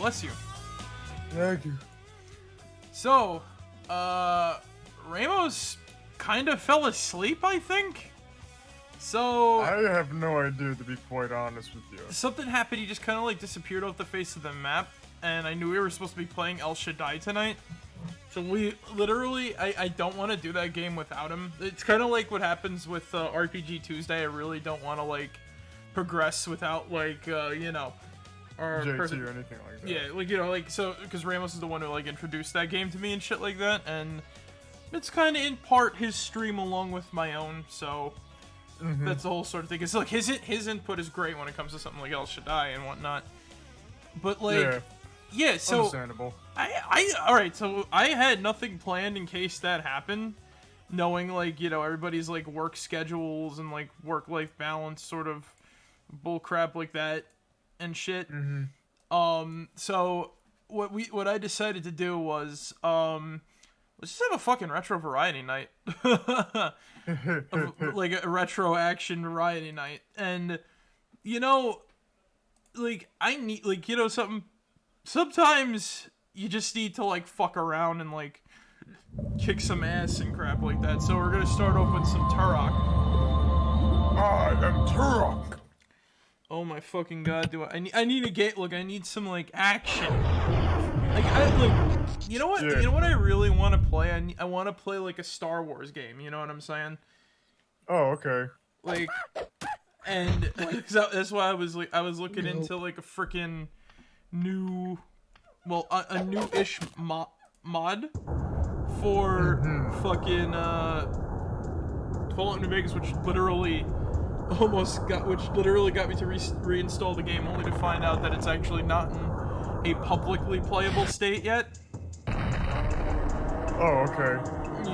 Bless you. Thank you. So, Ramos kind of fell asleep, I think. So I have no idea, to be quite honest with you. something happened. He just kind of like disappeared off the face of the map, and I knew we were supposed to be playing El Shaddai tonight. So we literally, I don't want to do that game without him. It's kind of like what happens with RPG Tuesday. I really don't want to like progress without like you know, our JT person or anything like that. Yeah, like, you know, like, so, because Ramos is the one who, like, introduced that game to me and shit like that, and it's kind of in part his stream along with my own, so that's the whole sort of thing. It's like, his input is great when it comes to something like El Shaddai and whatnot, but, like, yeah, so, understandable. Alright, so I had nothing planned in case that happened, knowing, like, you know, everybody's, like, work schedules and, like, work-life balance sort of bullcrap like that and shit. So what I decided to do was let's just have a fucking retro variety night. Like a retro action variety night. And you know, like I need, like, you know, sometimes you just need to like fuck around and like kick some ass and crap like that. So we're gonna start off with some Turok. I am Turok. Oh my fucking god, I need a game. Look, I need some like action. Like you know what? Yeah. You know what I really want to play? I want to play like a Star Wars game. You know what I'm saying? Oh, okay. Like, and like, so that's why I was looking into like a freaking new, well, a new-ish mod for fucking Fallout New Vegas, which literally got me to reinstall the game, only to find out that it's actually not in a publicly playable state yet. Oh, okay.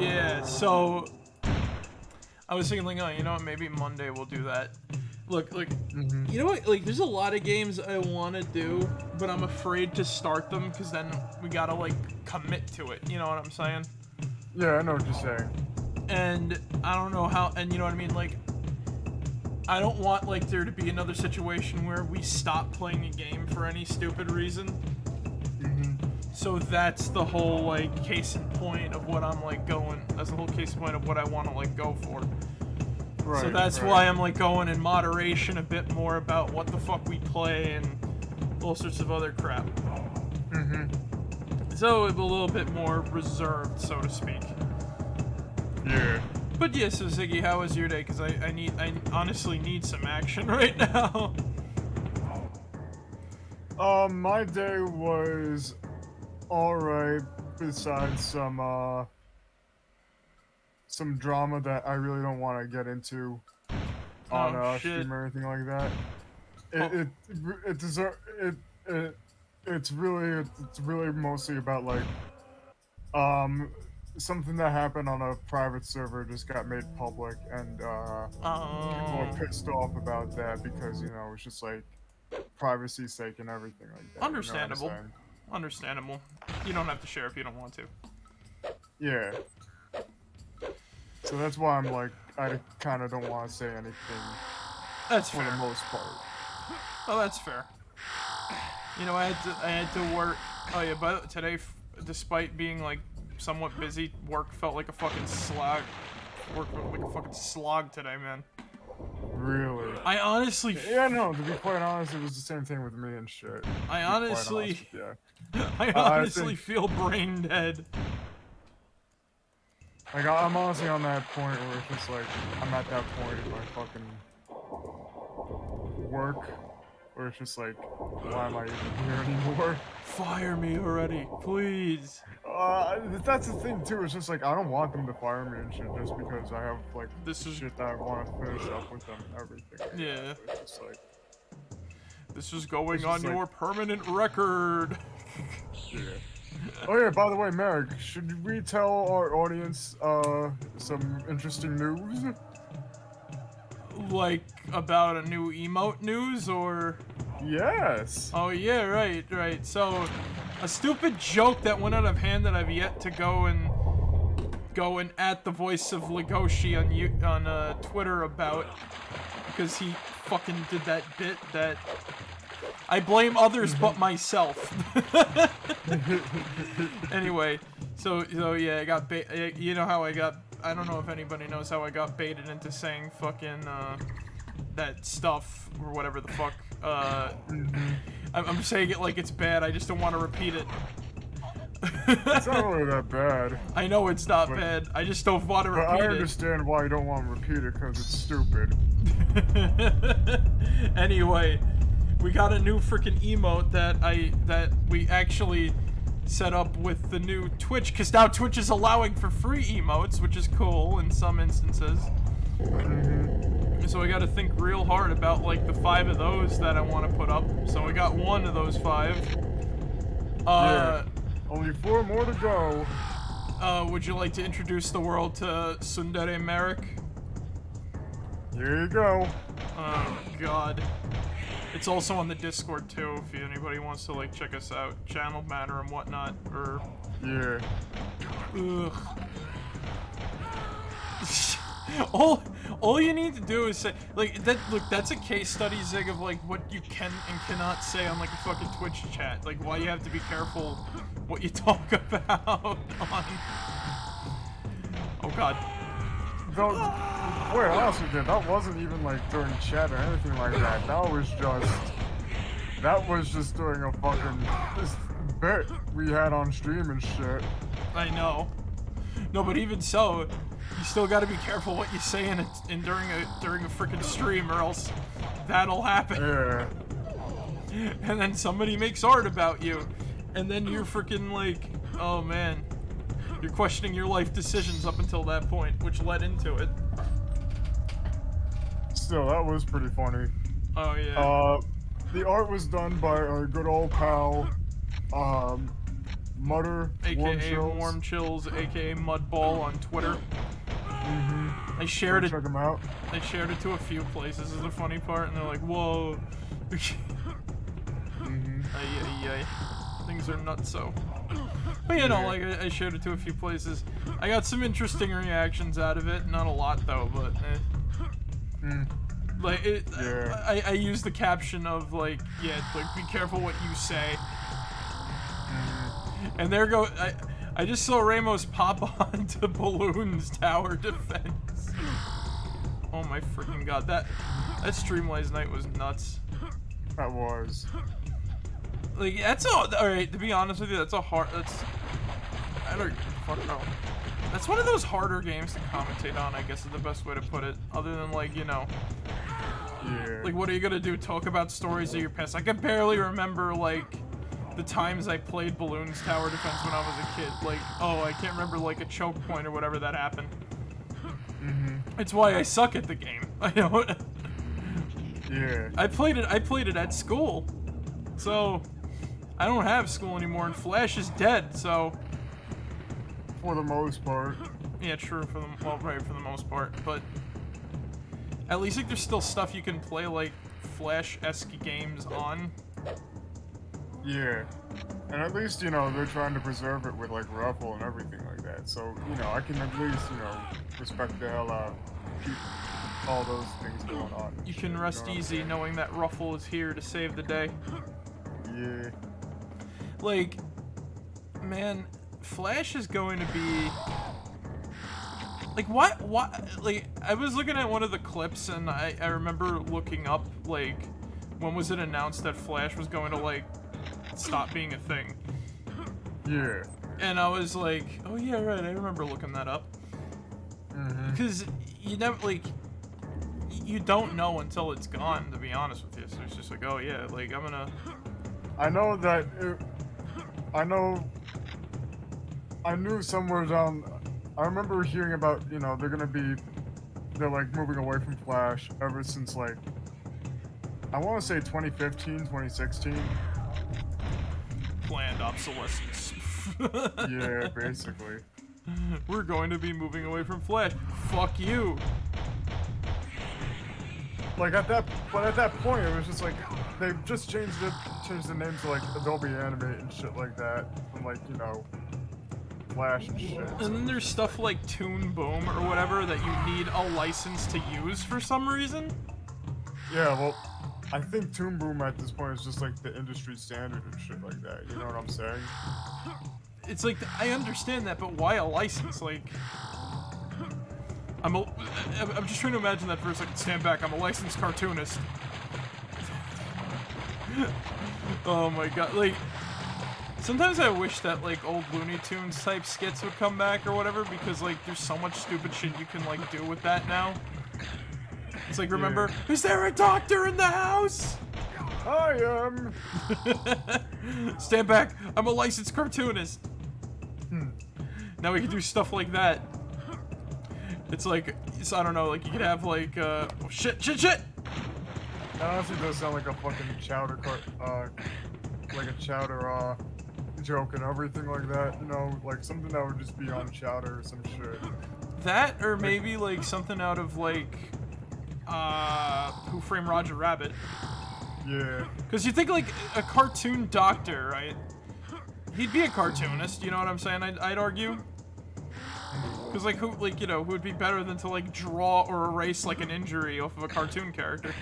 Yeah, so I was thinking, like, oh, you know what, maybe Monday we'll do that. Look, you know what, like, there's a lot of games I want to do, but I'm afraid to start them, because then we gotta, like, commit to it, you know what I'm saying? Yeah, I know what you're saying. And I don't know how, and you know what I mean, like, I don't want, like, there to be another situation where we stop playing a game for any stupid reason. So that's the whole, like, case in point of what I'm, like, that's the whole case in point of what I want to, like, go for. Right, So that's why I'm, like, going in moderation a bit more about what the fuck we play and all sorts of other crap. So a little bit more reserved, so to speak. Yeah. But yeah, so Ziggy, how was your day? Because I honestly need some action right now. My day was alright, besides some drama that I really don't want to get into on stream or anything like that. It's really mostly about like something that happened on a private server just got made public, and people are pissed off about that because, you know, it's just like privacy's sake and everything like that. Understandable. You know what I'm saying? Understandable. You don't have to share if you don't want to. Yeah. So that's why I'm like, I kind of don't want to say anything. That's for fair. the most part. Oh, that's fair. You know, I had to work. Oh yeah, but today, despite being like somewhat busy, work felt like a fucking slog. Work felt like a fucking slog today, man. Really? I honestly. Yeah, no. To be quite honest, it was the same thing with me and shit. I honestly. Yeah. I honestly feel brain dead. Like, I'm honestly on that point where it's just like, I'm at that point in my fucking work where it's just like, why am I even here anymore? Fire me already, please. That's the thing too, it's just like, I don't want them to fire me and shit just because I have like shit that I want to finish up with them and everything. Yeah. It's just like, this is going on your permanent record. Yeah. Oh yeah, by the way, Merrick, should we tell our audience some interesting news? Like, about a new emote news, or? Yes! Oh yeah, right. So, a stupid joke that went out of hand that I've yet to go and at the voice of Legoshi on Twitter about, because he fucking did that bit that I blame others but myself. Anyway, so yeah, I got you know how I got. I don't know if anybody knows how I got baited into saying fucking that stuff or whatever the fuck. I'm saying it like it's bad. I just don't want to repeat it. It's not really that bad. I know it's not bad. I just don't want to repeat it. But I understand why you don't want to repeat it, because it's stupid. Anyway, we got a new freaking emote that we actually set up with the new Twitch, because now Twitch is allowing for free emotes, which is cool in some instances. So I gotta think real hard about like the 5 of those that I want to put up. So we got 1 of those 5. Yeah. Only 4 more to go. Would you like to introduce the world to Sundere Merrick? Here you go. Oh god. It's also on the Discord too, if anybody wants to like check us out. Channel matter and whatnot, or... Yeah. Ugh. all you need to do is say, like, that. Look, that's a case study, Zig, of like what you can and cannot say on like a fucking Twitch chat. Like, why you have to be careful what you talk about on. Oh god. Though, wait, honestly, that wasn't even like during chat or anything like that. That was just during a fucking this bit we had on stream and shit. I know. No, but even so, you still got to be careful what you say during a freaking stream, or else that'll happen. Yeah. And then somebody makes art about you, and then you're freaking like, oh man, you're questioning your life decisions up until that point, which led into it. Still, that was pretty funny. Oh yeah. The art was done by our good old pal, Mutter, AKA Warm Chills, AKA Mudball on Twitter. I shared it. Check him out. I shared it to a few places, is the funny part, and they're like, whoa. Things are nutso. But you know, like, I shared it to a few places. I got some interesting reactions out of it. Not a lot, though, but like, I used the caption of, like, yeah, like, be careful what you say. And there go, I just saw Ramos pop onto Balloon's tower defense. Oh my freaking god, that Streamwise night was nuts. That was. Like, that's alright, to be honest with you, I don't fuck know. That's one of those harder games to commentate on, I guess is the best way to put it. Other than, like, you know. Yeah. Like, what are you gonna do? Talk about stories of your past? I can barely remember, like, the times I played Balloon's tower defense when I was a kid. Like, oh, I can't remember, like, a choke point or whatever that happened. It's why I suck at the game. I don't. Yeah. I played it at school. So, I don't have school anymore, and Flash is dead, so. For the most part. Yeah, true, for the most part, but at least, like, there's still stuff you can play, like, Flash-esque games on. Yeah. And at least, you know, they're trying to preserve it with, like, Ruffle and everything like that. So, you know, I can at least, you know, respect the hell out. Keep all those things going on. You can rest easy knowing that Ruffle is here to save the day. Yeah. Like, man, Flash is going to be... Like, what, like, I was looking at one of the clips, and I remember looking up, like, when was it announced that Flash was going to, like, stop being a thing? Yeah. And I was like, oh yeah, right, I remember looking that up. Because you never, like, you don't know until it's gone, to be honest with you. So it's just like, oh yeah, like, I'm gonna... I know that I knew somewhere down... I remember hearing about, you know, they're like moving away from Flash ever since, like, I want to say 2015, 2016. Planned obsolescence. Yeah, basically. We're going to be moving away from Flash. Fuck you. Like, at that point, it was just like, they just changed the name to, like, Adobe Animate and shit like that. And, like, you know, Flash and shit. And then there's stuff like Toon Boom or whatever that you need a license to use for some reason. Yeah, well, I think Toon Boom at this point is just like the industry standard and shit like that. You know what I'm saying? It's like, I understand that, but why a license? Like, I'm just trying to imagine that for a second. Stand back. I'm a licensed cartoonist. Oh my god. Like, sometimes I wish that, like, old Looney Tunes type skits would come back or whatever, because, like, there's so much stupid shit you can, like, do with that now. It's like, remember, is there a doctor in the house? I am. Stand back. I'm a licensed cartoonist. Now we can do stuff like that. It's like, I don't know, like, you could have, like, oh, shit. That honestly does sound like a fucking chowder like a chowder, joke and everything like that, you know, like something that would just be on chowder or some shit. That, or maybe, like, something out of, like, Who Framed Roger Rabbit. Yeah. Because you think, like, a cartoon doctor, right? He'd be a cartoonist, you know what I'm saying? I'd argue. Because, like, who would be better than to, like, draw or erase, like, an injury off of a cartoon character?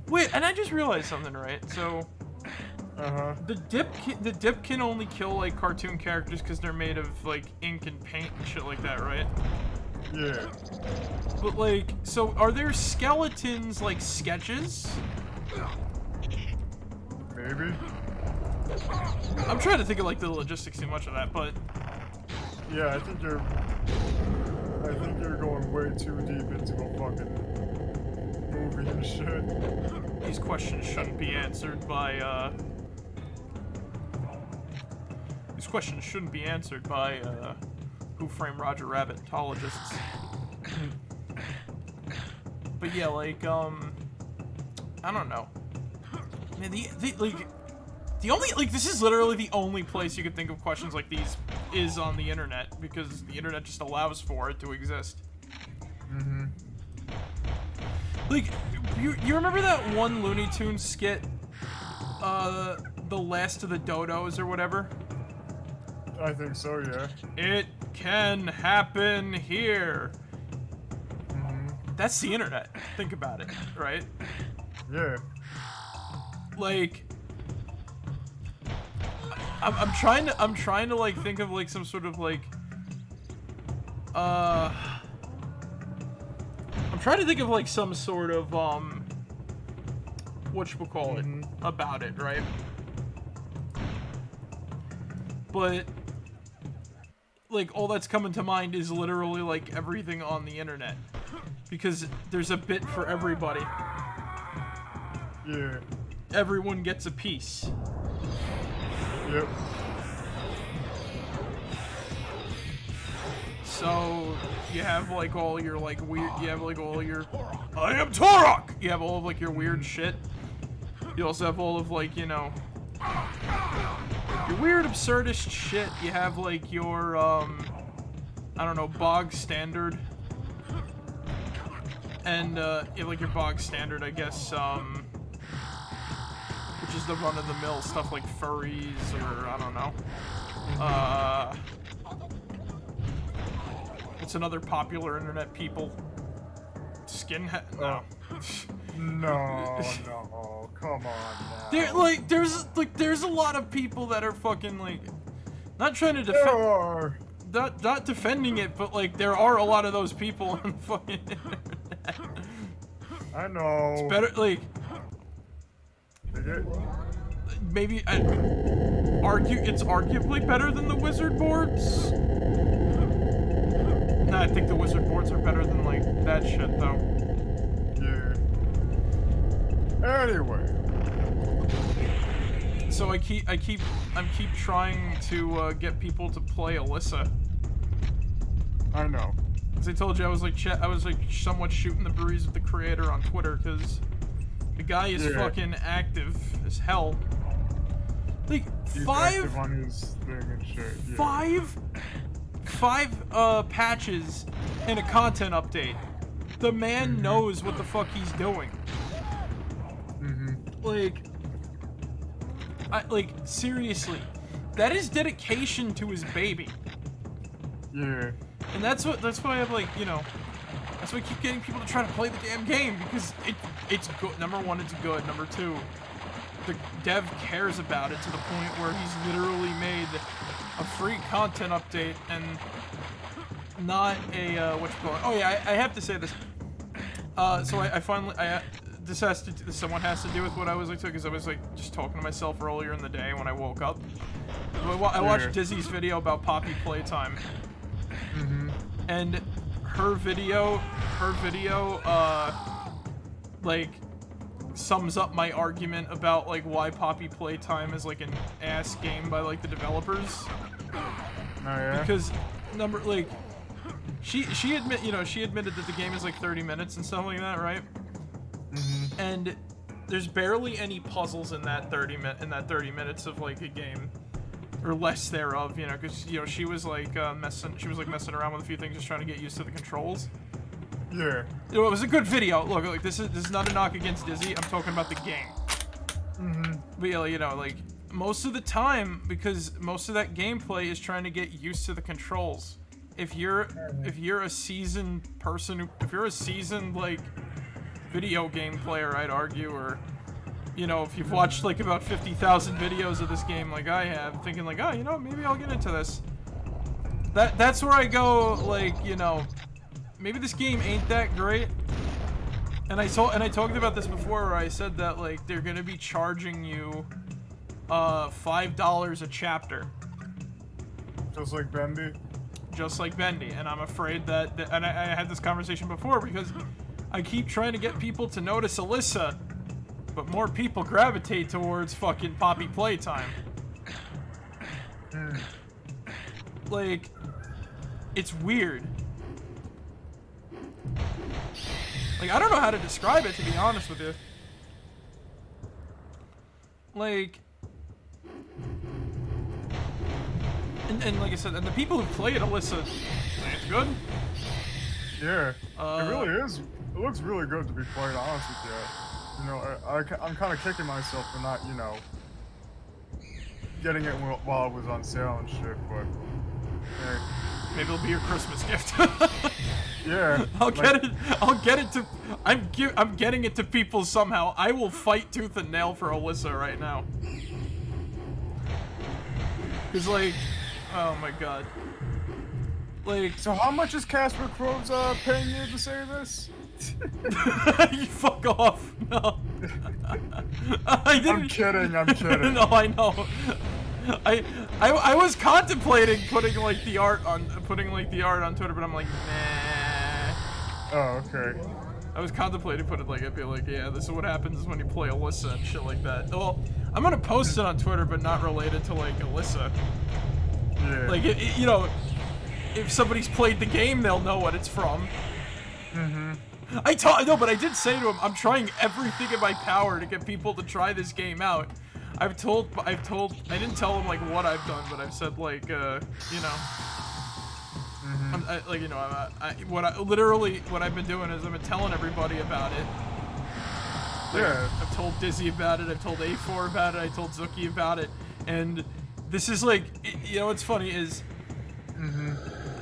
Wait, and I just realized something, right? So, the dip can only kill, like, cartoon characters because they're made of, like, ink and paint and shit like that, right? Yeah. But, like, so are there skeletons, like, sketches? Maybe. I'm trying to think of, like, the logistics too much of that, but... Yeah, I think you're going way too deep into a fucking movie and shit. These questions shouldn't be answered by, These questions shouldn't be answered by, Who Framed Roger Rabbitologists. But yeah, like, I don't know. Man, the only, like, this is literally the only place you could think of questions like these is on the internet, because the internet just allows for it to exist. Like, you remember that one Looney Tunes skit, The Last of the Dodos or whatever? I think so, yeah. It can happen here. That's the internet. Think about it, right? Yeah. Like, I'm trying to like think of like some sort of like I'm trying to think of like some sort of whatchamacallit about it, right? But like all that's coming to mind is literally like everything on the internet, because there's a bit for everybody. Yeah. Everyone gets a piece. Yep. So you have like all your like weird, you have like all your I am Turok! You have all of like your weird shit. You also have all of like, you know, your weird absurdist shit. You have like your I don't know, bog standard. And yeah, like your bog standard, I guess, which is the run-of-the-mill stuff like furries or I don't know. What's another popular internet people? Skinhead? No. No, come on now. There's a lot of people that are fucking like, not trying to defend, not defending it, but like there are a lot of those people on the fucking internet. I know. It's better, like, maybe it's arguably better than the wizard boards. Nah, I think the wizard boards are better than like that shit though. Yeah. Anyway. So I keep trying to get people to play Alyssa. I know. As I told you, I was like somewhat shooting the breeze with the creator on Twitter, because the guy is fucking active as hell. Like He's five on his thing and shit. Yeah. five patches and a content update. The man knows what the fuck he's doing. Like seriously, that is dedication to his baby. Yeah. And that's why I'm like, you know, That's why I keep getting people to try to play the damn game, because it's good. Number one, it's good. Number two, the dev cares about it to the point where he's literally made a free content update and not a Oh yeah, I have to say this. So I finally this somewhat has to do with what I was like, because I was like just talking to myself earlier in the day when I woke up. I watched Dizzy's video about Poppy Playtime, and her video, like sums up my argument about like why Poppy Playtime is like an ass game by like the developers. Oh yeah. Because she admitted that the game is like 30 minutes and stuff like that, right? And there's barely any puzzles in that 30 minutes of like a game, or less thereof, you know, because you know she was like messing around with a few things, just trying to get used to the controls. Yeah. You know, it was a good video. Look, this is not a knock against Dizzy. I'm talking about the game. But yeah, you know, like most of the time, because most of that gameplay is trying to get used to the controls. If you're a seasoned person, if you're a seasoned like video game player, I'd argue, or you know, if you've watched like about 50,000 videos of this game like I have, thinking like, oh, you know, maybe I'll get into this. That's where I go, like, you know, maybe this game ain't that great. And I talked about this before, where I said that like they're gonna be charging you $5 a chapter. Just like Bendy? Just like Bendy. And I'm afraid that and I had this conversation before, because I keep trying to get people to notice Alyssa, but more people gravitate towards fucking Poppy Playtime. Like, it's weird. Like, I don't know how to describe it, to be honest with you. Like, and like I said, and the people who play it, Alyssa, say it's good. Yeah, it really is. It looks really good, to be quite honest with you. You know, I'm kind of kicking myself for not, you know, getting it while it was on sale and shit, but hey. Maybe it'll be your Christmas gift. Yeah. I'll get it to. I'm getting it to people somehow. I will fight tooth and nail for Alyssa right now. Cause like, oh my god. Like, so how much is Casper Crowe's paying you to say this? You fuck off. No. I didn't. I'm kidding. No, I know. I was contemplating putting the art on Twitter, but I'm like, nah. Oh, okay. I was contemplating putting I'd be like, yeah, this is what happens when you play Alyssa and shit like that. Well, I'm gonna post it on Twitter, but not related to like Alyssa. Yeah. Like, you know, if somebody's played the game, they'll know what it's from. No, but I did say to him, I'm trying everything in my power to get people to try this game out. I didn't tell him like what I've done, but I've said like, you know, what I've been doing is I've been telling everybody about it. Like, Yeah. I've told Dizzy about it. I've told A4 about it. I told Zuki about it. And this is like, you know, what's funny is,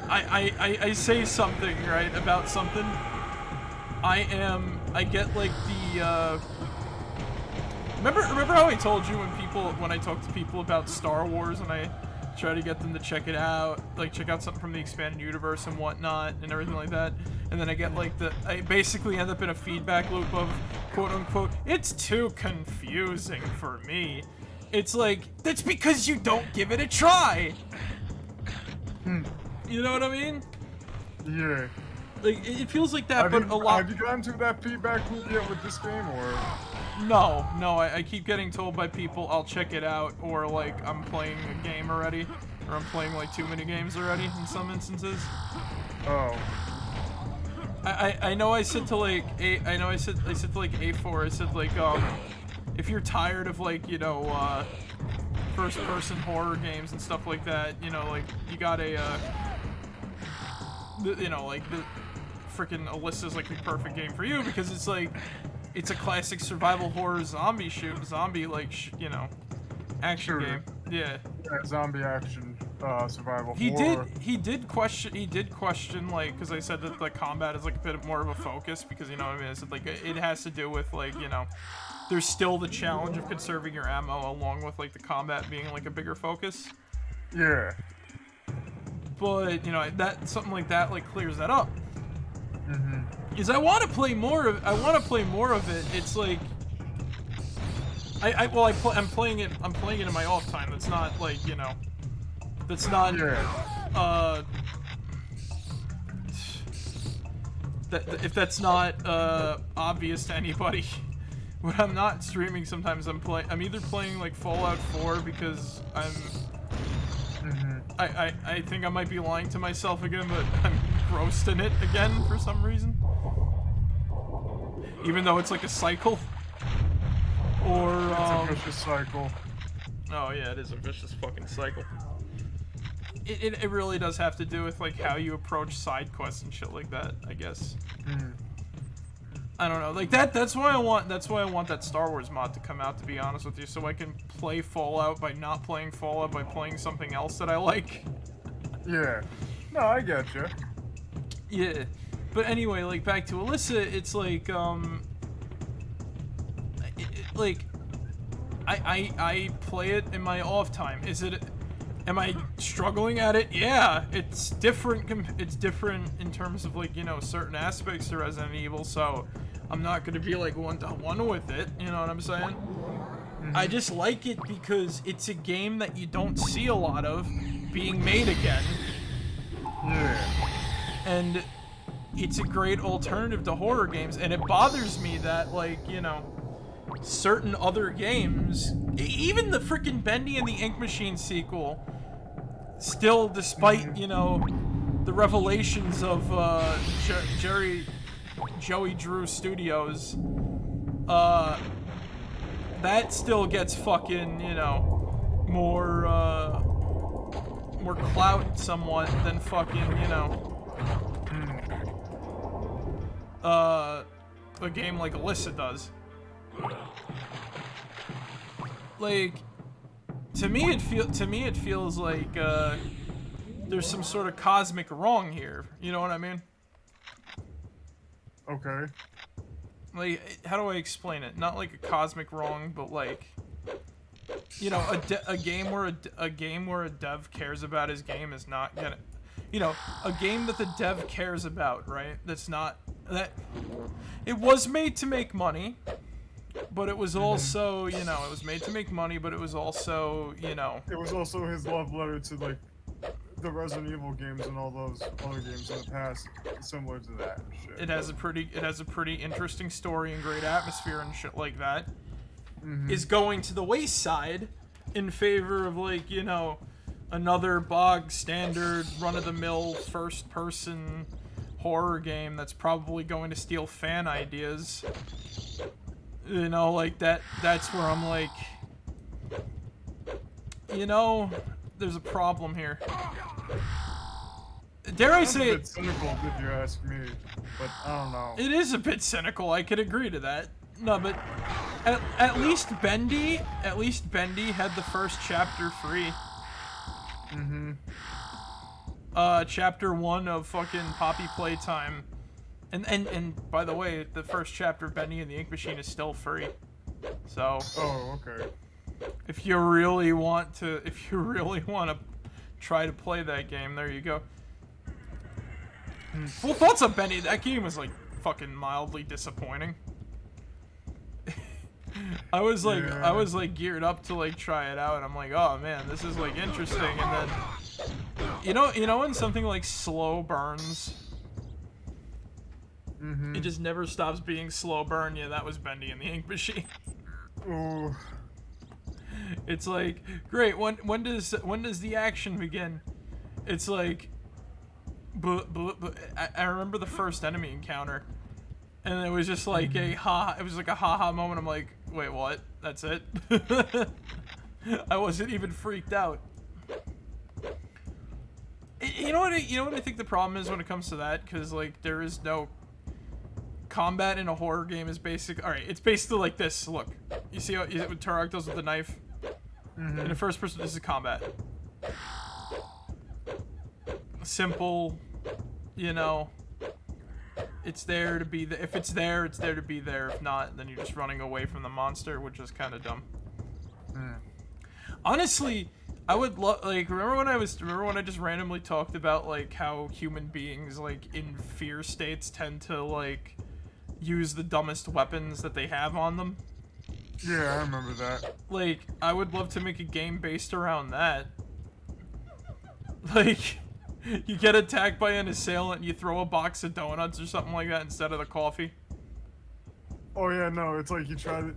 I say something right about something. I get like the. Remember how I told you when I talk to people about Star Wars and I try to get them to check it out, like check out something from the expanded universe and whatnot and everything like that, and then I get like I basically end up in a feedback loop of quote unquote, it's too confusing for me. It's like, that's because you don't give it a try. You know what I mean? Yeah. Like, it feels like that, but a lot. Have you gotten to that feedback loop yet with this game, or? No, I keep getting told by people I'll check it out, or like I'm playing a game already, or I'm playing like too many games already in some instances. Oh. I know I said to like I said to like A4, I said like if you're tired of like, you know, first person horror games and stuff like that, you know, like you got a you know, like the freaking Alyssa's like the perfect game for you, because it's like, it's a classic survival horror zombie like you know, action game. Yeah. Yeah, zombie action. survival He horror. did question like, because I said that the combat is like a bit more of a focus, because you know what I mean, I said like it has to do with like, you know, there's still the challenge of conserving your ammo along with like the combat being like a bigger focus. Yeah. But you know, that something like that like clears that up. Mm-hmm. Is I want to play more of it. It's like I'm playing it in my off time. That's not like, you know, that's not if that's not obvious to anybody. When I'm not streaming, sometimes I'm either playing like Fallout 4 because I think I might be lying to myself again, but I'm grossed in it again for some reason. Even though it's like a cycle. Or it's a vicious cycle. Oh yeah, it is a vicious fucking cycle. It really does have to do with like how you approach side quests and shit like that, I guess. I don't know, like that's why I want that Star Wars mod to come out, to be honest with you, so I can play Fallout by not playing Fallout, by playing something else that I like. Yeah. No, I get you. Yeah. But anyway, like back to Alyssa, it's like I play it in my off time. Am I struggling at it? Yeah, it's different. It's different in terms of like, you know, certain aspects of Resident Evil. So I'm not gonna be like one-to-one with it. You know what I'm saying? I just like it because it's a game that you don't see a lot of being made again. Yeah. And it's a great alternative to horror games. And it bothers me that, like, you know, certain other games, even the freaking Bendy and the Ink Machine sequel, still, despite, you know, the revelations of Joey Drew Studios, that still gets fucking, you know, more clout somewhat than fucking, you know, a game like Alyssa does. Like, to me it feels like there's some sort of cosmic wrong here. You know what I mean? Okay. Like, how do I explain it? Not like a cosmic wrong, but like, you know, a game where a dev cares about his game is not gonna, you know, a game that the dev cares about, right? That's not that. It was made to make money. But it was also, you know, it was made to make money, but it was also, you know... It was also his love letter to, like, the Resident Evil games and all those other games in the past, similar to that and shit. It has a pretty interesting story and great atmosphere and shit like that. Is going to the wayside in favor of, like, you know, another bog standard, run-of-the-mill, first-person horror game that's probably going to steal fan ideas. You know, like, that's where I'm like, you know, there's a problem here. Dare I say it? It's a bit cynical if you ask me, but I don't know. It is a bit cynical, I could agree to that. No, but at least Bendy had the first chapter free. Chapter 1 of fucking Poppy Playtime. And to by the way, the first chapter of Bendy and the Ink Machine is still free. So. Oh, okay. If you really want to try to play that game, there you go. Full thoughts on Bendy. That game was like fucking mildly disappointing. I was like geared up to like try it out, and I'm like, oh man, this is like interesting. And then, you know when something like slow burns. It just never stops being slow burn. Yeah, that was Bendy and the Ink Machine. Ooh. It's like, great. When does the action begin? It's like, I remember the first enemy encounter, and it was just like it was like a haha moment. I'm like, wait, what? That's it? I wasn't even freaked out. You know what I think the problem is when it comes to that? Because like there is no combat in a horror game is basic. All right, it's basically like this. Look, you see what Turok does with the knife? In the first person, this is combat. simple, you know. It's there to be if it's there to be there. If not, then you're just running away from the monster, which is kind of dumb. Honestly, I would like remember when I just randomly talked about like how human beings like in fear states tend to like use the dumbest weapons that they have on them. Yeah, I remember that. Like, I would love to make a game based around that. Like, you get attacked by an assailant, you throw a box of donuts or something like that instead of the coffee. Oh yeah, no, it's like you try to...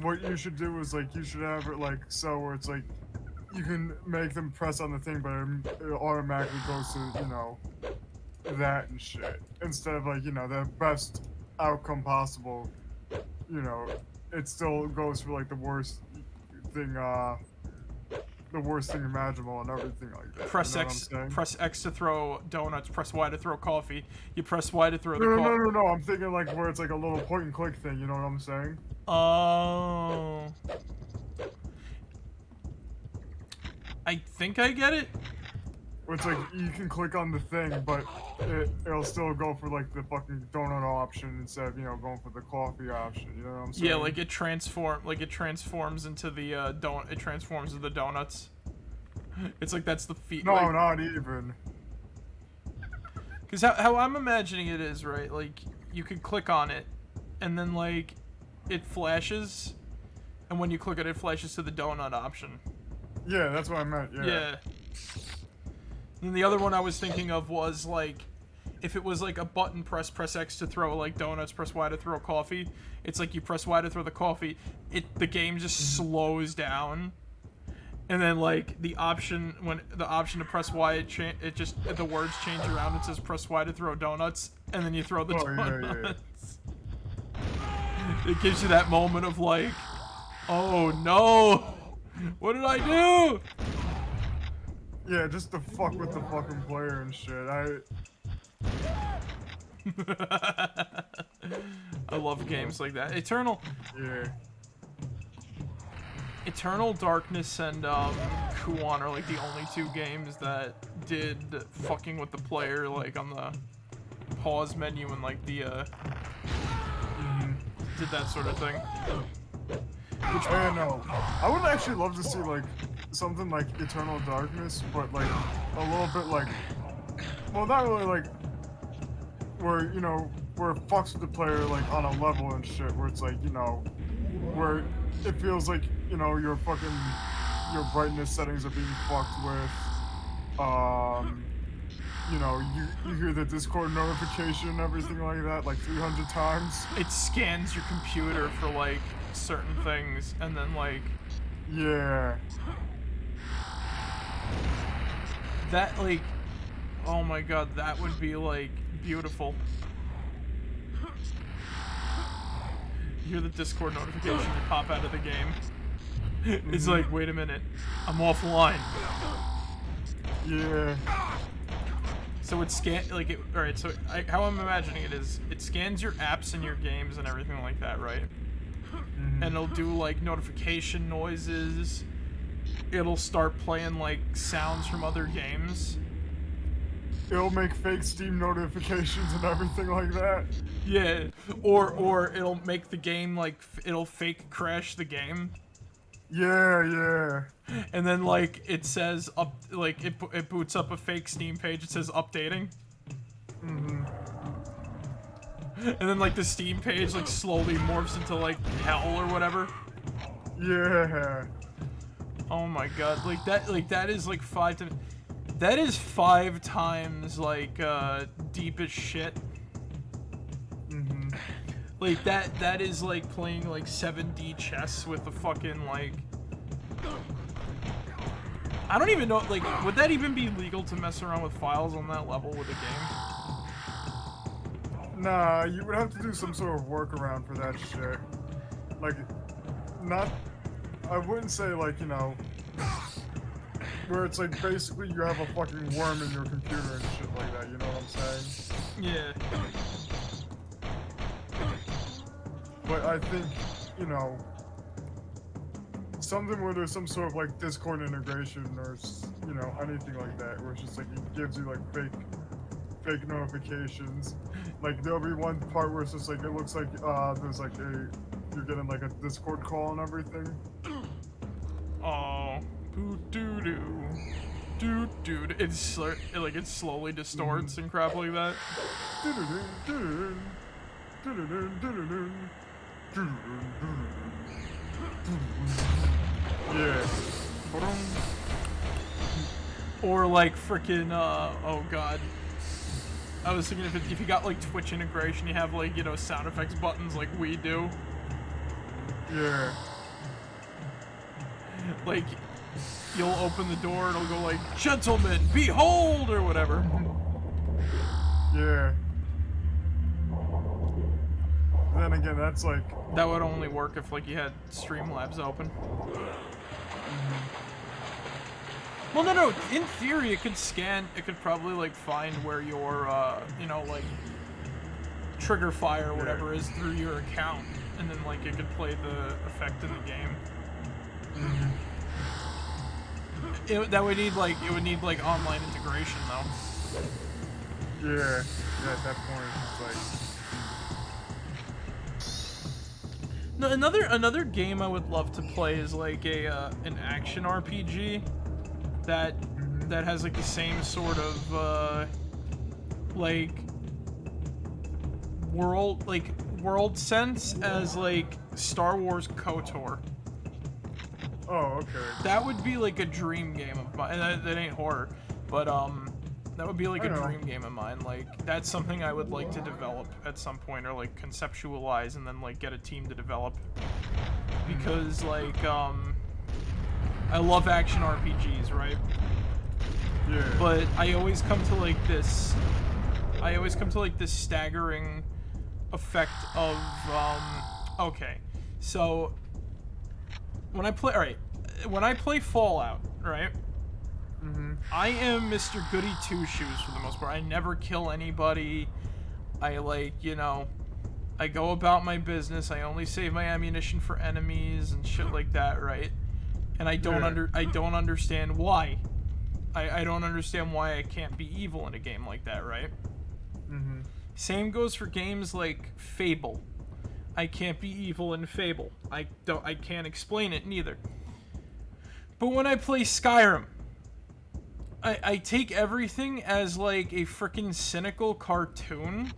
What you should do is like, you should have it like so where it's like, you can make them press on the thing, but it automatically goes to, you know, that and shit. Instead of like, you know, the best outcome possible, you know, it still goes for like the worst thing imaginable and everything like that. Press you know X, press X to throw donuts, press Y to throw coffee. You press Y to throw the coffee. No, I'm thinking like where it's like a little point and click thing, you know what I'm saying? Oh. I think I get it. Where it's like, you can click on the thing, but it'll still go for like the fucking donut option instead of, you know, going for the coffee option, you know what I'm saying? Yeah, like it transforms into the it transforms into the donuts. It's like that's the feat. No, like, not even. Because how I'm imagining it is, right, like you could click on it and then like it flashes, and when you click it flashes to the donut option. Yeah, that's what I meant, yeah. Yeah. And the other one I was thinking of was like, if it was like a button press X to throw like donuts, press Y to throw coffee. It's like you press Y to throw the coffee, the game just slows down, and then like the option to press Y, the words change around. It says press Y to throw donuts, and then you throw the donuts. Yeah. It gives you that moment of like, oh no, what did I do? Yeah, just to fuck with the fucking player and shit. I love games like that. Eternal Darkness and Kuon are like the only two games that did fucking with the player like on the pause menu and like the did that sort of thing. I know. I would actually love to see like something like Eternal Darkness, but like a little bit like, well, not really like where, you know, where it fucks with the player like on a level and shit, where it's like, you know, where it feels like, you know, your brightness settings are being fucked with. You know, you hear the Discord notification and everything like that like 300 times. It scans your computer for like certain things, and then like, yeah, that like, oh my god, that would be like beautiful. You hear the Discord notification to pop out of the game. It's like, wait a minute, I'm offline. Yeah. So it alright, so how I'm imagining it is, it scans your apps and your games and everything like that, right? And it'll do like notification noises. It'll start playing like sounds from other games. It'll make fake Steam notifications and everything like that. Yeah, or it'll make the game like it'll fake crash the game. Yeah. And then like it says it boots up a fake Steam page. It says updating. And then like the Steam page like slowly morphs into like hell or whatever. Yeah. Oh my god, that is like 5 times. That is 5 times like deep as shit. Like that is like playing like 7D chess with the fucking like. I don't even know, like, would that even be legal to mess around with files on that level with a game? Nah, you would have to do some sort of workaround for that shit. Like, I wouldn't say like, you know, where it's like basically you have a fucking worm in your computer and shit like that, you know what I'm saying? Yeah. But I think, you know, something where there's some sort of like Discord integration or you know, anything like that, where it's just like it gives you like fake notifications. Like there'll be one part where it's just like it looks like there's like you're getting like a Discord call and everything. Oh, doo doo doo doo. It slowly distorts and crap like that. Yeah. Or like freaking oh god. I was thinking if you got like Twitch integration, you have like, you know, sound effects buttons like we do. Yeah. Like you'll open the door and it'll go like, "Gentlemen, behold," or whatever. Yeah. Then again, that's like... That would only work if like you had Streamlabs open. Well, no. In theory, it could scan. It could probably like find where your, you know, like trigger fire or whatever is through your account, and then like it could play the effect in the game. That would need like online integration though. Yeah. At that point, it's like... No, another game I would love to play is like an action RPG that has like the same sort of like world sense as like Star Wars KOTOR. Oh, okay. That would be like a dream game of mine. That ain't horror, but that would be like a dream game of mine. Like that's something I would like to develop at some point, or like conceptualize and then like get a team to develop. Because like I love action RPGs, right? Yeah. But I always come to like this staggering effect of okay. So when I play Fallout, right? I am Mr. Goody Two-Shoes for the most part. I never kill anybody. I like, you know, I go about my business. I only save my ammunition for enemies and shit like that, right? And I don't understand why. I don't understand why I can't be evil in a game like that, right? Same goes for games like Fable. I can't be evil in Fable. I can't explain it neither. But when I play Skyrim, I take everything as like a freaking cynical cartoon,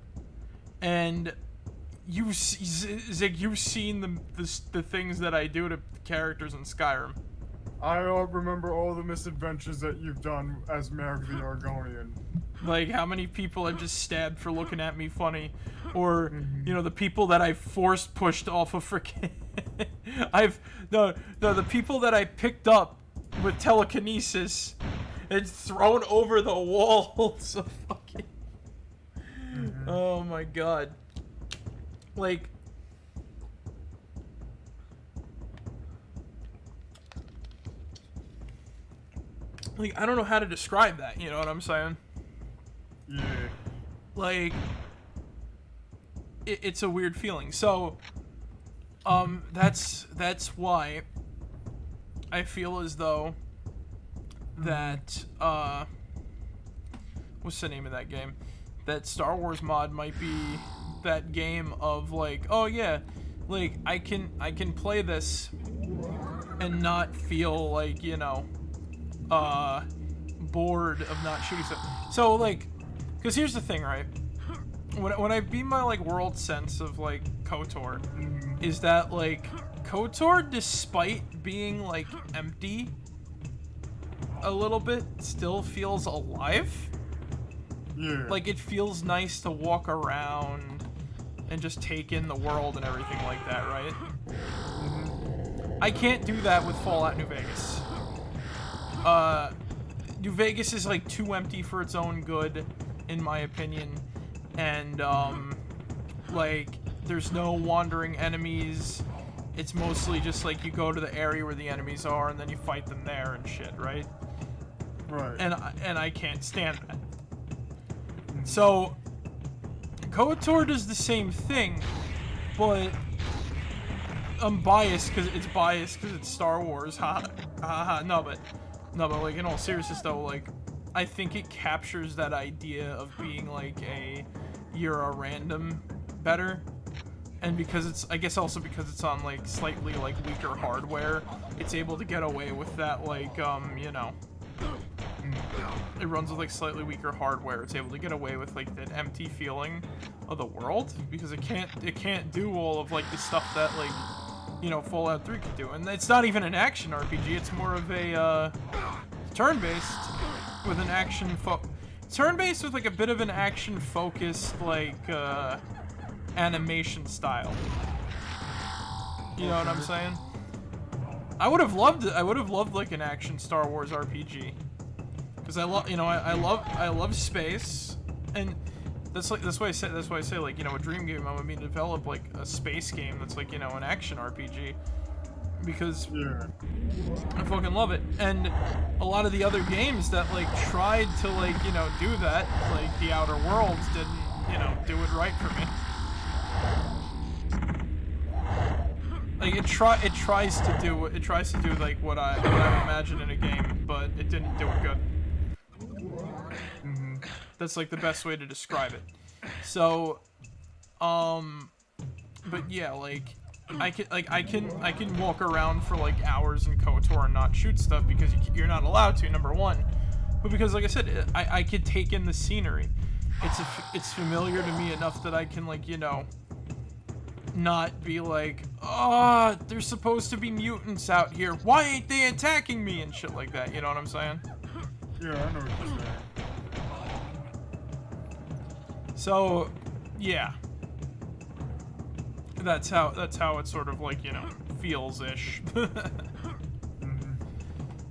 and you've seen the things that I do to characters in Skyrim. I remember all the misadventures that you've done as Merrick the Argonian. Like how many people I've just stabbed for looking at me funny, or you know, the people that I force pushed off of freaking the people that I picked up with telekinesis and thrown over the walls of fucking oh my god. Like I don't know how to describe that, you know what I'm saying? Yeah. Like it's a weird feeling. So that's why I feel as though that what's the name of that game? That Star Wars mod might be that game of like, oh yeah, like I can play this and not feel like, you know, bored of not shooting stuff. So like, because here's the thing, right? When I beat my like world sense of like KOTOR, is that like KOTOR, despite being like empty a little bit, still feels alive. Yeah. Like it feels nice to walk around and just take in the world and everything like that, right? I can't do that with Fallout New Vegas. New Vegas is like too empty for its own good, in my opinion, and like there's no wandering enemies. It's mostly just like you go to the area where the enemies are and then you fight them there and shit, right? Right. And I can't stand that. So KOTOR does the same thing, but I'm biased because it's Star Wars. Ha ha ha. No, but like in all seriousness though, like I think it captures that idea of being like you're a random better. And because it's, I guess also because it's on like slightly like weaker hardware, it's able to get away with that like you know, it runs with like slightly weaker hardware. It's able to get away with like that empty feeling of the world because it can't do all of like the stuff that like, you know, Fallout 3 could do. And it's not even an action RPG. It's more of a turn-based with an turn-based with like a bit of an action-focused like animation style. You know what I'm saying? I would have loved it. I would have loved like an action Star Wars RPG. Because I love, you know, I love space, and that's why I say like, you know, a dream game I would mean to develop like a space game that's like, you know, an action RPG. Because I fucking love it. And a lot of the other games that like tried to like, you know, do that, like The Outer Worlds didn't, you know, do it right for me. Like it tries to do like what I imagine in a game, but it didn't do it good. That's like the best way to describe it. So, but yeah, like I can walk around for like hours in KOTOR and not shoot stuff because you're not allowed to, number one, but because like I said, I could take in the scenery. It's familiar to me enough that I can like, you know, not be like, oh, there's supposed to be mutants out here. Why ain't they attacking me and shit like that? You know what I'm saying? Yeah, I know what you're saying. So, yeah. That's how it sort of like, you know, feels-ish. And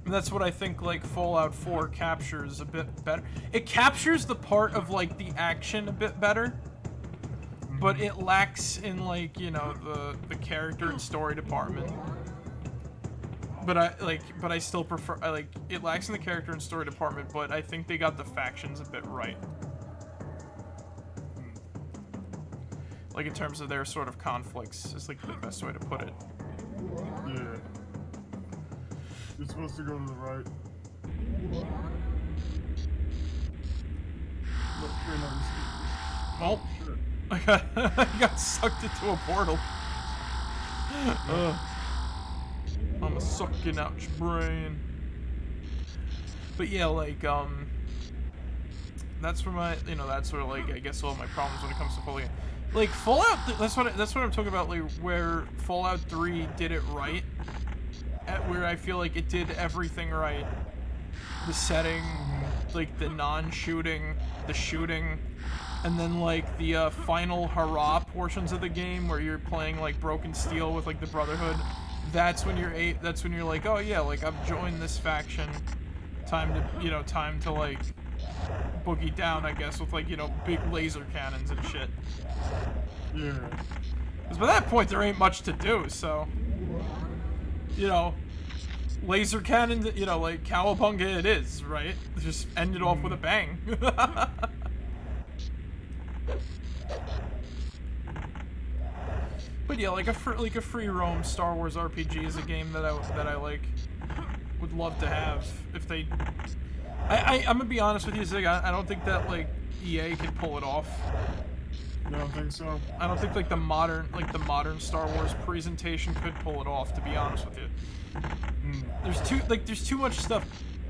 that's what I think like Fallout 4 captures a bit better. It captures the part of like the action a bit better. But it lacks in like, you know, the character and story department. But I still prefer, it lacks in the character and story department, but I think they got the factions a bit right. Like in terms of their sort of conflicts, is like the best way to put it. Yeah. You're supposed to go to the right. Look, you're not Well, I got sucked into a portal. I'm sucking out your brain. But yeah, like, that's where my, you know, that's where, like, I guess all my problems when it comes to Fallout. Like, Fallout, that's what I'm talking about, like, where Fallout 3 did it right. Where I feel like it did everything right. The setting, like, the non-shooting, the shooting, and then, like, the, final hurrah portions of the game where you're playing, like, Broken Steel with, like, the Brotherhood. That's when you're like, oh yeah, like, I've joined this faction. Time to, like, boogie down, I guess, with, like, you know, big laser cannons and shit. Yeah. Because by that point, there ain't much to do, so... You know, laser cannon, you know, like, cowabunga it is, right? Just end it off with a bang. But yeah, like a free roam Star Wars RPG is a game that I like would love to have if they. I'm gonna be honest with you, Zig. I don't think that like EA can pull it off. You don't think so? I don't think like the modern Star Wars presentation could pull it off. To be honest with you, there's too much stuff.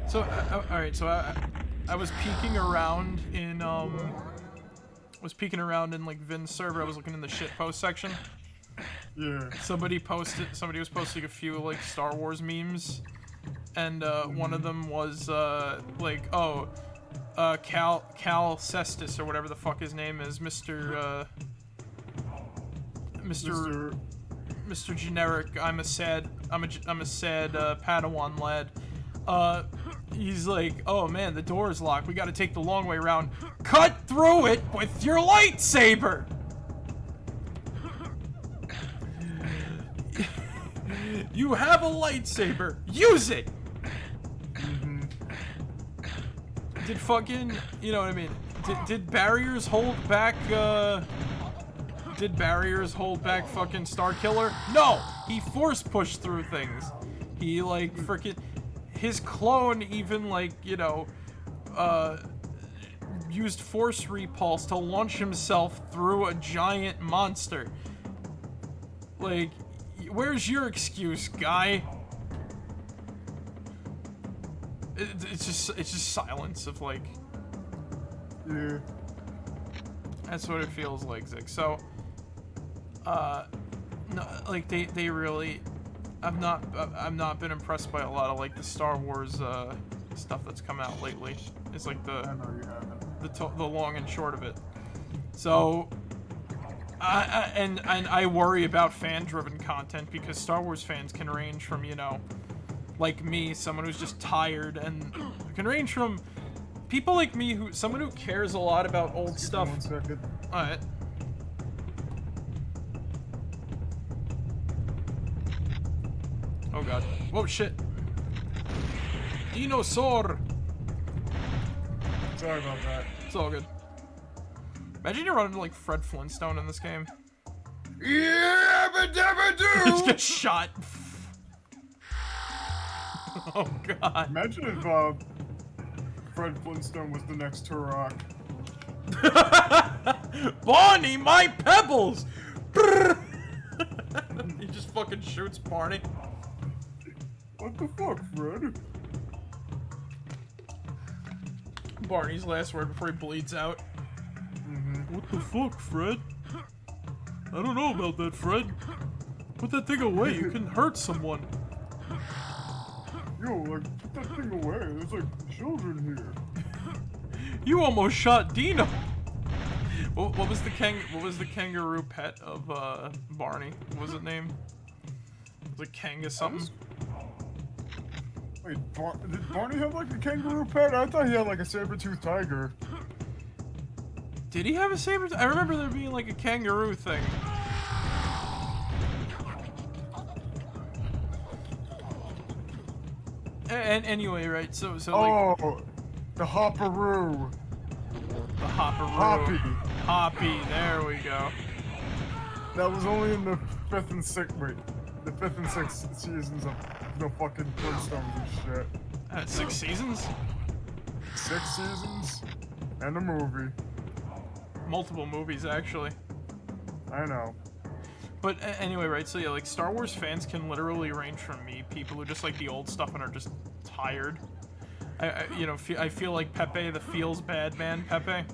So all right, so I was peeking around in like Vin's server. I was looking in the shitpost section. Yeah. Somebody was posting a few like Star Wars memes, and one of them was like, oh, Cal Cestus or whatever the fuck his name is, Mr. Generic. I'm a sad Padawan lad. He's like, oh man, the door is locked. We got to take the long way around. Cut through it with your lightsaber. You have a lightsaber. Use it. Did fucking, you know what I mean? Did barriers hold back Did barriers hold back fucking Starkiller? No! He force pushed through things. He, like, freaking... His clone even, like, you know, used force repulse to launch himself through a giant monster. Like, where's your excuse, guy? It's just silence of, like... Yeah. That's what it feels like, Zig. So, no, like, they really... I've not been impressed by a lot of, like, the Star Wars, stuff that's come out lately. It's like I know you haven't. the long and short of it. So, I worry about fan-driven content because Star Wars fans can range from, you know, like me, someone who's just tired, and can range from people like me someone who cares a lot about old stuff. 1 second. Alright. Oh god. Whoa, shit. Dinosaur! Sorry about that. It's all good. Imagine you run into, like, Fred Flintstone in this game. Yeah, but Just get shot. Oh god. Imagine if Fred Flintstone was the next Turok. Barney, my pebbles! He just fucking shoots Barney. What the fuck, Fred? Barney's last word before he bleeds out. What the fuck, Fred? I don't know about that, Fred. Put that thing away, you can hurt someone. Yo, like, put that thing away. There's, like, children here. You almost shot Dino. What was the kangaroo pet of Barney? What was it named? It was like Kanga something. Wait, did Barney have, like, a kangaroo pet? I thought he had, like, a saber-toothed tiger. Did he have a saber? I remember there being like a kangaroo thing. And anyway, right? So like. Oh, the Hopperoo. The Hopperoo. Hoppy. Hoppy. There we go. That was only in the 5th and 6th. Wait, the 5th and 6th seasons of the fucking Flintstones and shit. 6 seasons? 6 seasons and a movie. Multiple movies, actually. I know. But anyway, right? So yeah, like Star Wars fans can literally range from me, people who just like the old stuff and are just tired. I feel like Pepe, the feels bad man, Pepe.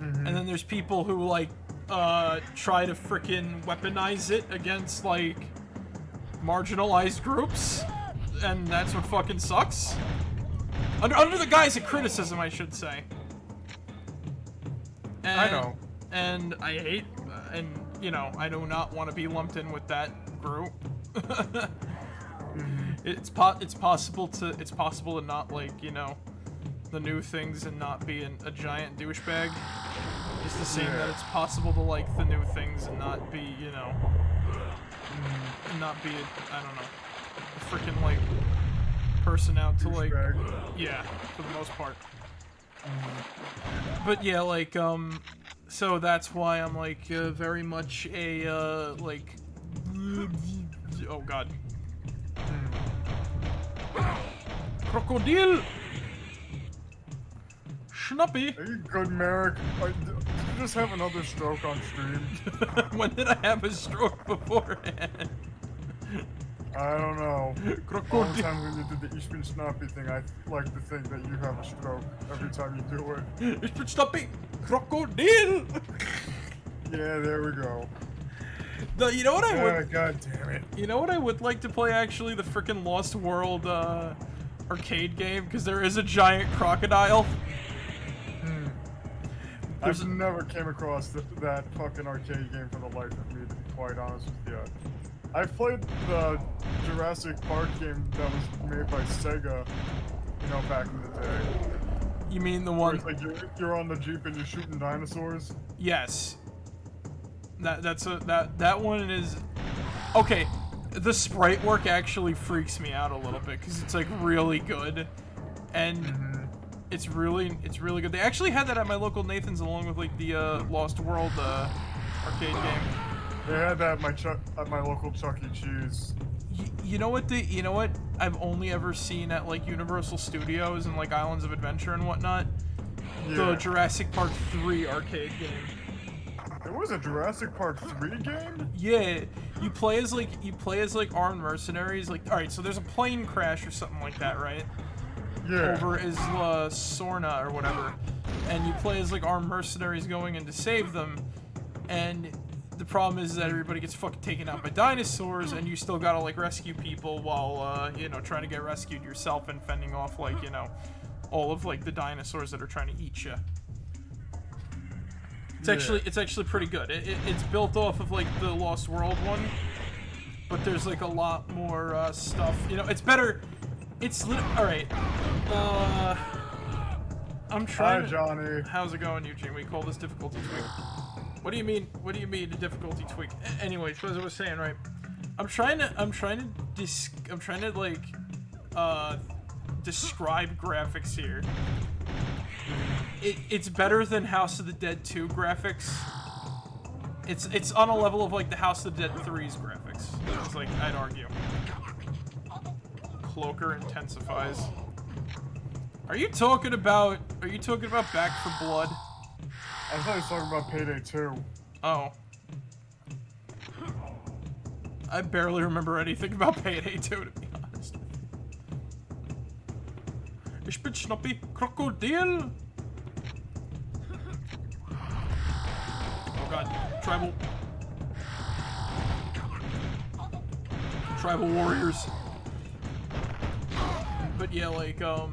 And then there's people who like try to frickin' weaponize it against like marginalized groups, and that's what fucking sucks. Under the guise of criticism, I should say. And, I know. And I hate, and you know, I do not want to be lumped in with that group. It's possible to not like, you know, the new things and not be a giant douchebag. Just the same that it's possible to like the new things and not be, you know, and not be I don't know, a freaking like person out to like, yeah, for the most part. But yeah, like, so that's why I'm like very much a like, oh god, crocodile, Schnuppy. Are you good, Merrick? Did you just have another stroke on stream? When did I have a stroke beforehand? I don't know. Crocodile. All the time when you did the Ich bin Schnappy thing, I like to think that you have a stroke every time you do it. Ich bin Schnuppy, crocodile. Yeah, there we go. You know what I would? God damn it. You know what I would like to play actually? The frickin' Lost World arcade game, because there is a giant crocodile. I've never came across that fucking arcade game for the life of me, to be quite honest with you. I've played the Jurassic Park game that was made by Sega, you know, back in the day. You mean the one? Where it's like you're on the Jeep and you're shooting dinosaurs? Yes. That one is okay. The sprite work actually freaks me out a little bit because it's like really good, and it's really good. They actually had that at my local Nathan's along with like the Lost World arcade game. They had that at my local Chuck E. Cheese. You know what I've only ever seen at like Universal Studios and like Islands of Adventure and whatnot? Yeah. The Jurassic Park 3 arcade game. There was a Jurassic Park 3 game? Yeah, you play as like armed mercenaries. Like, all right, so there's a plane crash or something like that, right? Yeah. Over Isla Sorna or whatever, and you play as like armed mercenaries going in to save them, and the problem is that everybody gets fucking taken out by dinosaurs, and you still gotta like rescue people while trying to get rescued yourself and fending off like all of like the dinosaurs that are trying to eat you. It's actually pretty good. It's built off of like the Lost World one, but there's like a lot more stuff. It's better. All right. I'm trying. Hi, Johnny. How's it going, Eugene? We call this difficulty tweak. What do you mean? What do you mean a difficulty tweak? Anyway, as I was saying, right? I'm trying to like describe graphics here. It's better than House of the Dead 2 graphics. It's on a level of like the House of the Dead 3's graphics. It's like I'd argue. Cloaker intensifies. Are you talking about Back for Blood? I thought he was talking about Payday 2. Oh. I barely remember anything about Payday 2, to be honest. Ich bin Schnuppy Krokodil. Oh god, tribal warriors. But yeah, like oh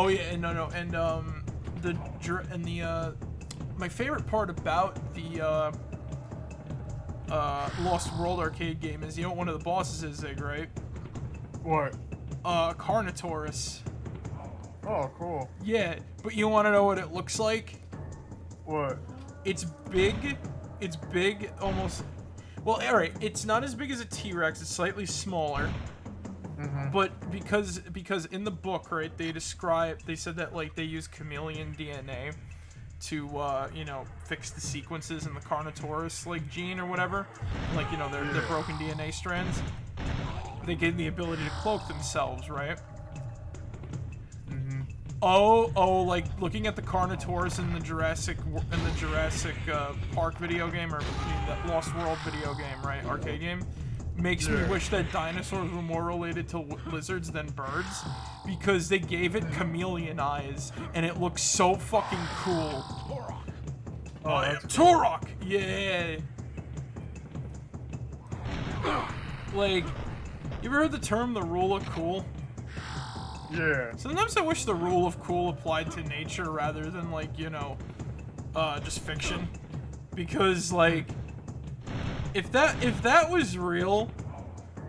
yeah, and my favorite part about the Lost World arcade game is what one of the bosses is, Zig, right? What? Carnotaurus. Oh, cool. Yeah, but you want to know what it looks like? What? It's big. It's big, almost. Well, alright, it's not as big as a T-Rex. It's slightly smaller. Mm-hmm. But because in the book, right, they said that like they use chameleon DNA to fix the sequences in the Carnotaurus like gene or whatever, like their broken DNA strands. They gain the ability to cloak themselves, right? Mm-hmm. Oh, like looking at the Carnotaurus in the Jurassic Park video game, or the Lost World video game, right, arcade game, makes me wish that dinosaurs were more related to lizards than birds, because they gave it chameleon eyes and it looks so fucking cool. Oh yeah, Turok! Yeah. Like, you ever heard the term the rule of cool? Yeah. Sometimes I wish the rule of cool applied to nature rather than like, just fiction. Because like, if that was real,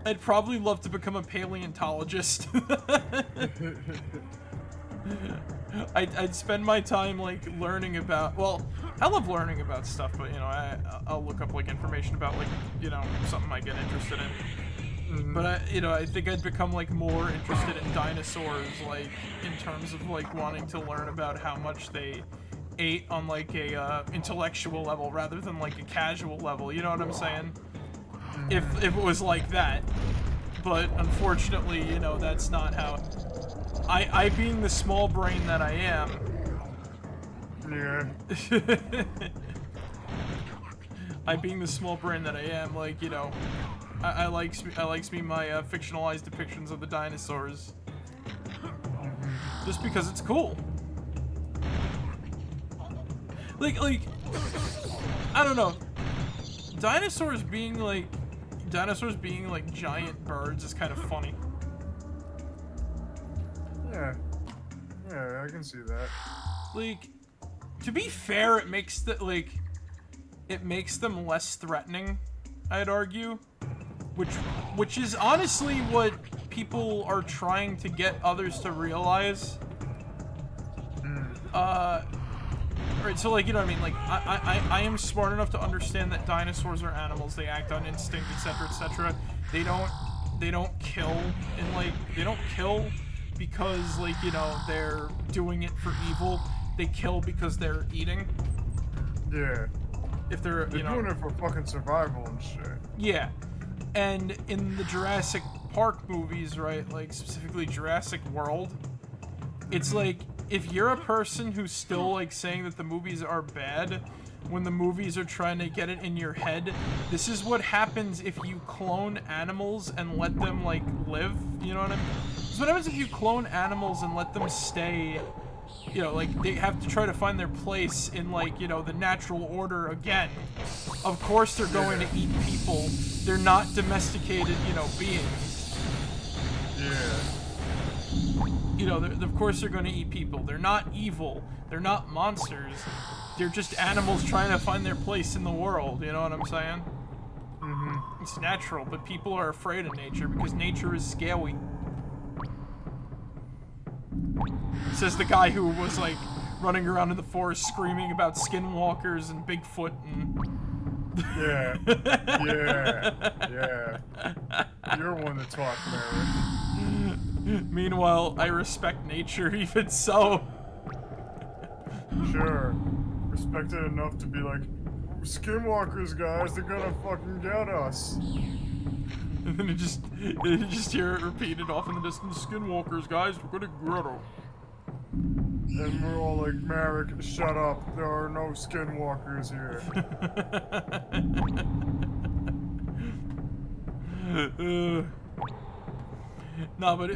I'd probably love to become a paleontologist. I'd spend my time like learning about, well, I love learning about stuff, but I'll look up like information about like, something I get interested in. But I think I'd become like more interested in dinosaurs, like in terms of like wanting to learn about how much they ate on like a intellectual level rather than like a casual level. You know what I'm saying? If it was like that, but unfortunately, that's not how. I being the small brain that I am. Yeah. I being the small brain that I am, like I likes me my fictionalized depictions of the dinosaurs, just because it's cool. Like I don't know. Dinosaurs being like giant birds is kind of funny. Yeah. Yeah, I can see that. Like, to be fair, it makes them less threatening, I'd argue. Which is honestly what people are trying to get others to realize. Right, so like, you know what I mean? Like, I am smart enough to understand that dinosaurs are animals. They act on instinct, etc., etc. They don't kill, and like, they don't kill because like, they're doing it for evil. They kill because they're eating. Yeah. if they're, They're you know, doing it for fucking survival and shit. yeah. And in the Jurassic Park movies, right, like specifically Jurassic World, it's like, if you're a person who's still like saying that the movies are bad when the movies are trying to get it in your head, this is what happens if you clone animals and let them like live, you know what I mean? This is what happens if you clone animals and let them stay, you know, like they have to try to find their place in like, you know, the natural order again. Of course they're going to eat people. They're not domesticated, you know, beings. Yeah. You know, of course they're going to eat people. They're not evil. They're not monsters. They're just animals trying to find their place in the world, you know what I'm saying? Mm-hmm. It's natural, but people are afraid of nature because nature is scary. Says the guy who was like running around in the forest screaming about skinwalkers and Bigfoot and... Yeah. Yeah. You're one to talk, Merrick. Meanwhile, I respect nature even so. Sure. Respect it enough to be like, skinwalkers, guys, they're gonna fucking get us. And then you just hear it repeated off in the distance, skinwalkers, guys, we're gonna get them. And we're all like, Merrick, shut up. There are no skinwalkers here. No, but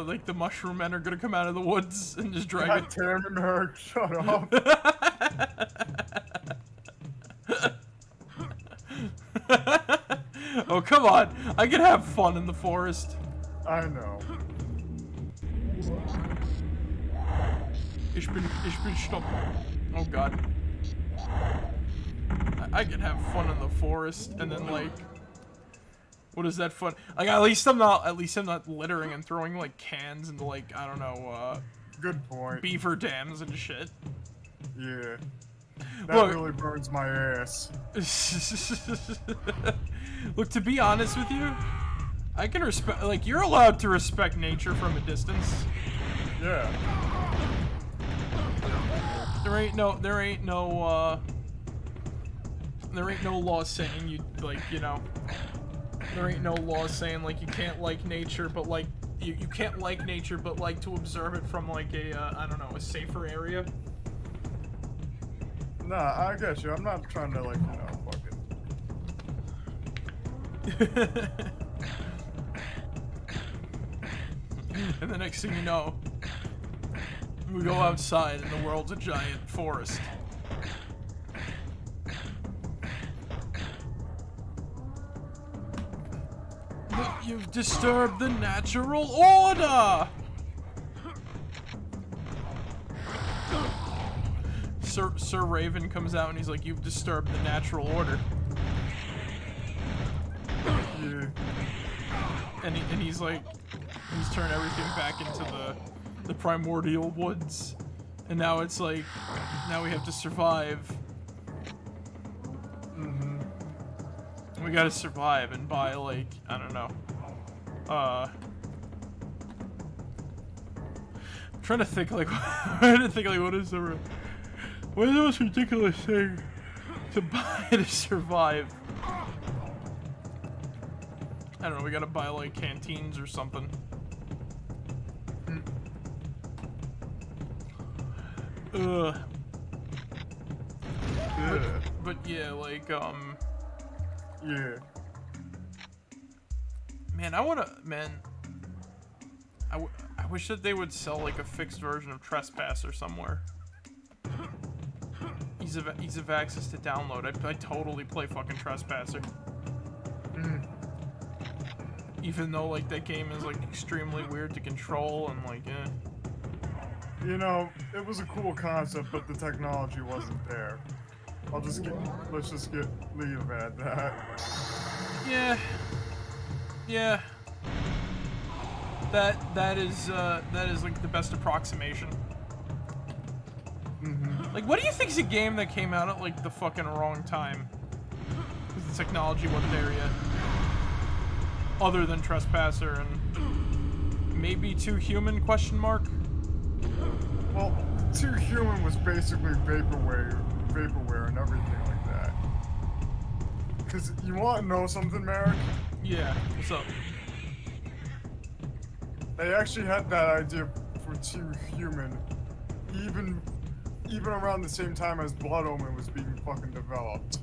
like the mushroom men are gonna come out of the woods and just drag God it. damn it, Merrick, shut up. Oh, come on. I can have fun in the forest. I know. Ich bin stuck. Oh god. I can have fun in the forest and then like, what is that fun? Like at least I'm not littering and throwing like cans into like, I don't know, Good point. beaver dams and shit. Yeah. That Look, really burns my ass. look, to be honest with you, I can respect, like, you're allowed to respect nature from a distance. Yeah. There ain't no law saying you, like, you know, there ain't no law saying, like, you can't like nature, but, like, you can't like nature, but, like, to observe it from, like, a, I don't know, a safer area. Nah, I get you. I'm not trying to, like, you know, fucking... And the next thing you know, we go outside and the world's a giant forest. But you've disturbed the natural order! Sir Raven comes out and he's like, you've disturbed the natural order. Yeah. And he's like, he's turned everything back into the primordial woods. And now it's like, now we have to survive. Mm-hmm. We gotta survive and buy, like, I don't know. I'm trying to think, like, what is the most ridiculous thing to buy to survive? I don't know, we gotta buy, like, canteens or something. Ugh. But yeah, like, Yeah. Man, I wish that they would sell, like, a fixed version of Trespasser somewhere. Ease of access to download. I'd totally play fucking Trespasser. Even though, like, that game is, like, extremely weird to control and, like, eh. You know, it was a cool concept, but the technology wasn't there. Let's just leave it at that. Yeah. Yeah. That is like the best approximation. Mm-hmm. Like, what do you think is a game that came out at, like, the fucking wrong time? Because the technology wasn't there yet. Other than Trespasser and maybe Too Human, question mark? Well, Too Human was basically vaporwave everywhere and everything like that. Cause you want to know something, Merrick? Yeah. What's up? They actually had that idea for Too Human, even around the same time as Blood Omen was being fucking developed.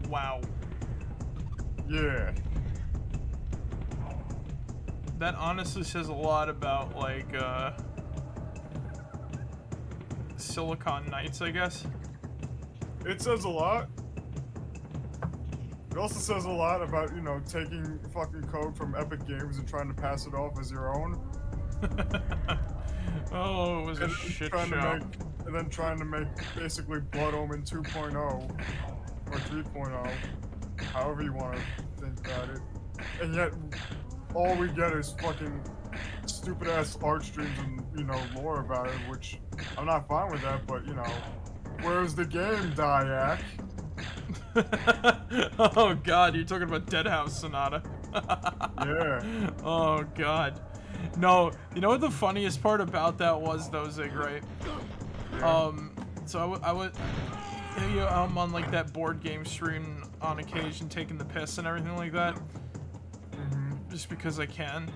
Wow. Yeah. That honestly says a lot about, like, Silicon Knights, I guess. It says a lot. It also says a lot about, you know, taking fucking code from Epic Games and trying to pass it off as your own. Oh, it was a shit show. And then trying to make basically Blood Omen 2.0 or 3.0, however you want to think about it. And yet, all we get is fucking stupid ass art streams and, you know, lore about it, which I'm not fine with that, but, you know, where's the game, Dyak? Oh god, you're talking about Dead House Sonata. Yeah. Oh god. No, you know what the funniest part about that was though, Zig, right? Yeah. So I'm on like that board game stream on occasion, taking the piss and everything like that. Mm-hmm. Just because I can.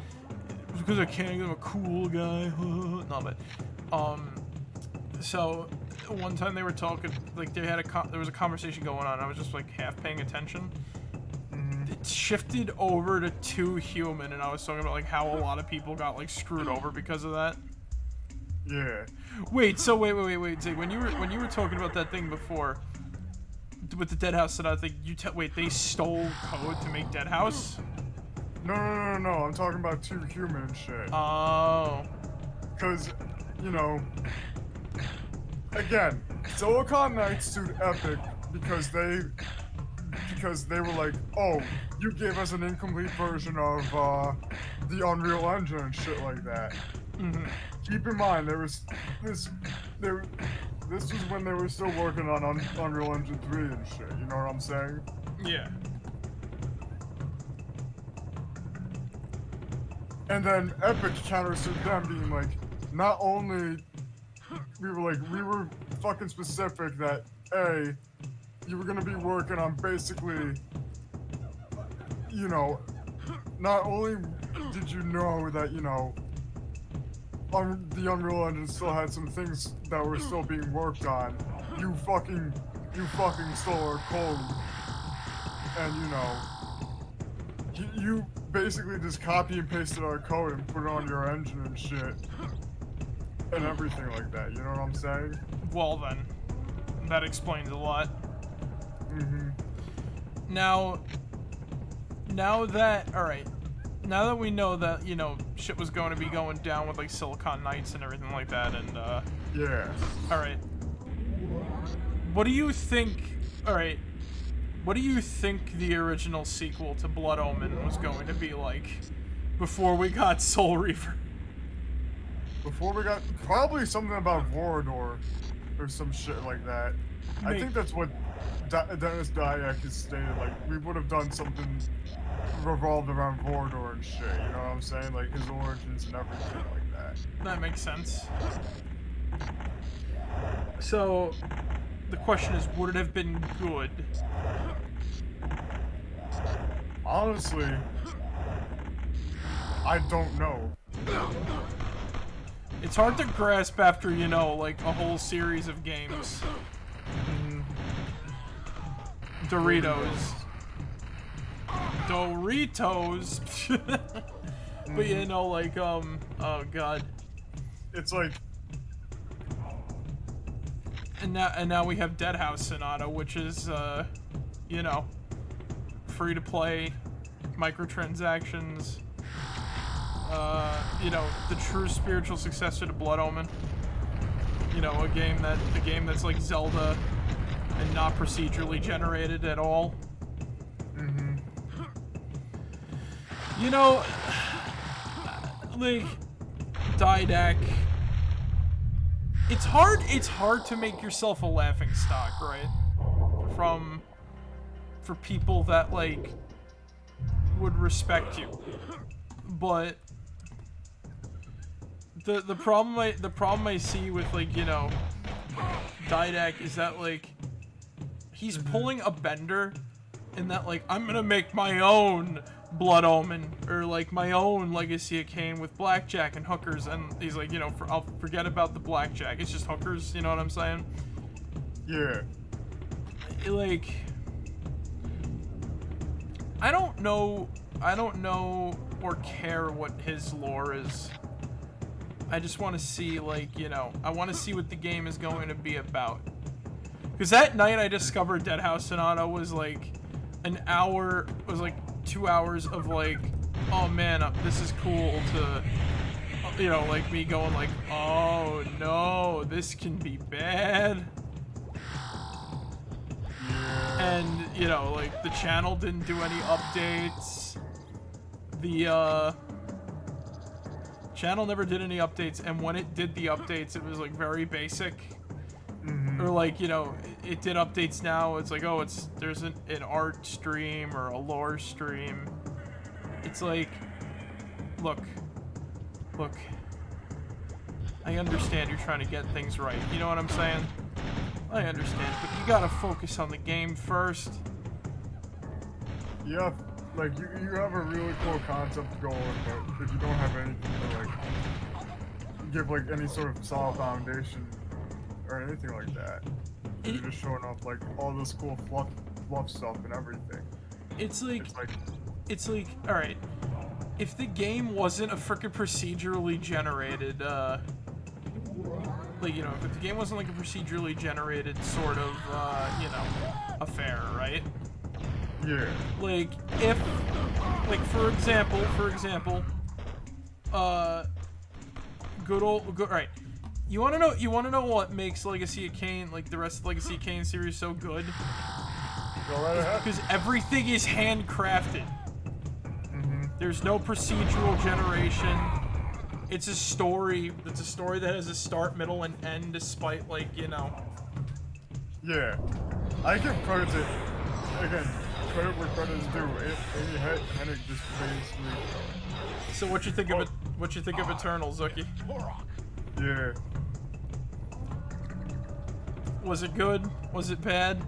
Because I can, I'm a cool guy. No, but so one time they were talking, like they had there was a conversation going on. I was just like half paying attention. Mm-hmm. It shifted over to Too Human, and I was talking about like how a lot of people got like screwed over because of that. Yeah. Wait. So wait. Zig, when you were talking about that thing before with the Dead House, that I think wait, they stole code to make Dead House. No. I'm talking about Too Human and shit. Oh. Because, you know, again, Silicon Knights sued Epic because they were like, oh, you gave us an incomplete version of the Unreal Engine and shit like that. Mm-hmm. Keep in mind, this was when they were still working on Unreal Engine 3 and shit. You know what I'm saying? Yeah. And then Epic countersued them, being like, not only we were fucking specific that A, you were gonna be working on basically, you know, not only did you know that, you know, the Unreal Engine still had some things that were still being worked on, you fucking stole our code, and you know, you basically just copy and pasted our code and put it on your engine and shit, and everything like that. You know what I'm saying? Well then, that explains a lot. Mm-hmm. Now that we know that, you know, shit was going to be going down with like Silicon Knights and everything like that, and Yeah. Alright. What do you think the original sequel to Blood Omen was going to be like before we got Soul Reaver? Before we got probably something about Vorador or some shit like that. I think that's what Dennis Dyack has stated. Like, we would have done something revolved around Vorador and shit. You know what I'm saying? Like his origins and everything like that. That makes sense. So, the question is, would it have been good? Honestly, I don't know. It's hard to grasp after, you know, like a whole series of games. Doritos. But you know, like, oh god. It's like, and now we have Dead House Sonata, which is, you know, free to play, microtransactions. You know, the true spiritual successor to Blood Omen. You know, a game that's like Zelda and not procedurally generated at all. mm-hmm. You know, like Didac. It's hard to make yourself a laughing stock, right? For people that like would respect you. But the problem I see with, like, you know, Didac is that, like, he's pulling a Bender in that, like, I'm gonna make my own Blood Omen, or like my own Legacy of Kain with blackjack and hookers, and he's like, you know, I'll forget about the blackjack, it's just hookers, you know what I'm saying? Yeah. Like, I don't know or care what his lore is. I just want to see, like, you know, I want to see what the game is going to be about. Because that night I discovered Dead House Sonata was like an hour, was like 2 hours of like, oh man, this is cool, to, you know, like me going like, oh no, this can be bad. And, you know, like, the channel didn't do any updates. The, channel never did any updates, and when it did the updates, it was, like, very basic. Or, like, you know, it did updates now, it's like, oh, there's an art stream or a lore stream. It's like, look, I understand you're trying to get things right, you know what I'm saying? I understand, but you gotta focus on the game first. Yeah, like, you have a really cool concept going, but if you don't have anything to, like, give, like, any sort of solid foundation or anything like that, you're just showing off, like, all this cool fluff stuff and everything. It's like, alright, if the game wasn't a frickin' procedurally generated, like, you know, if the game wasn't like a procedurally generated sort of, you know, affair, right? Yeah. Like, if, like, for example, alright, you wanna know what makes Legacy of Kain, like, the rest of the Legacy of Kain series so good? Go right ahead. Because everything is handcrafted. There's no procedural generation. It's a story that has a start, middle, and end, despite, like, you know. Yeah. I give credit to, again, credit where credit is due. Amy Hennig just basically... So what you think of it? What you think of Eternal, Zuki? Yeah. Was it good? Was it bad?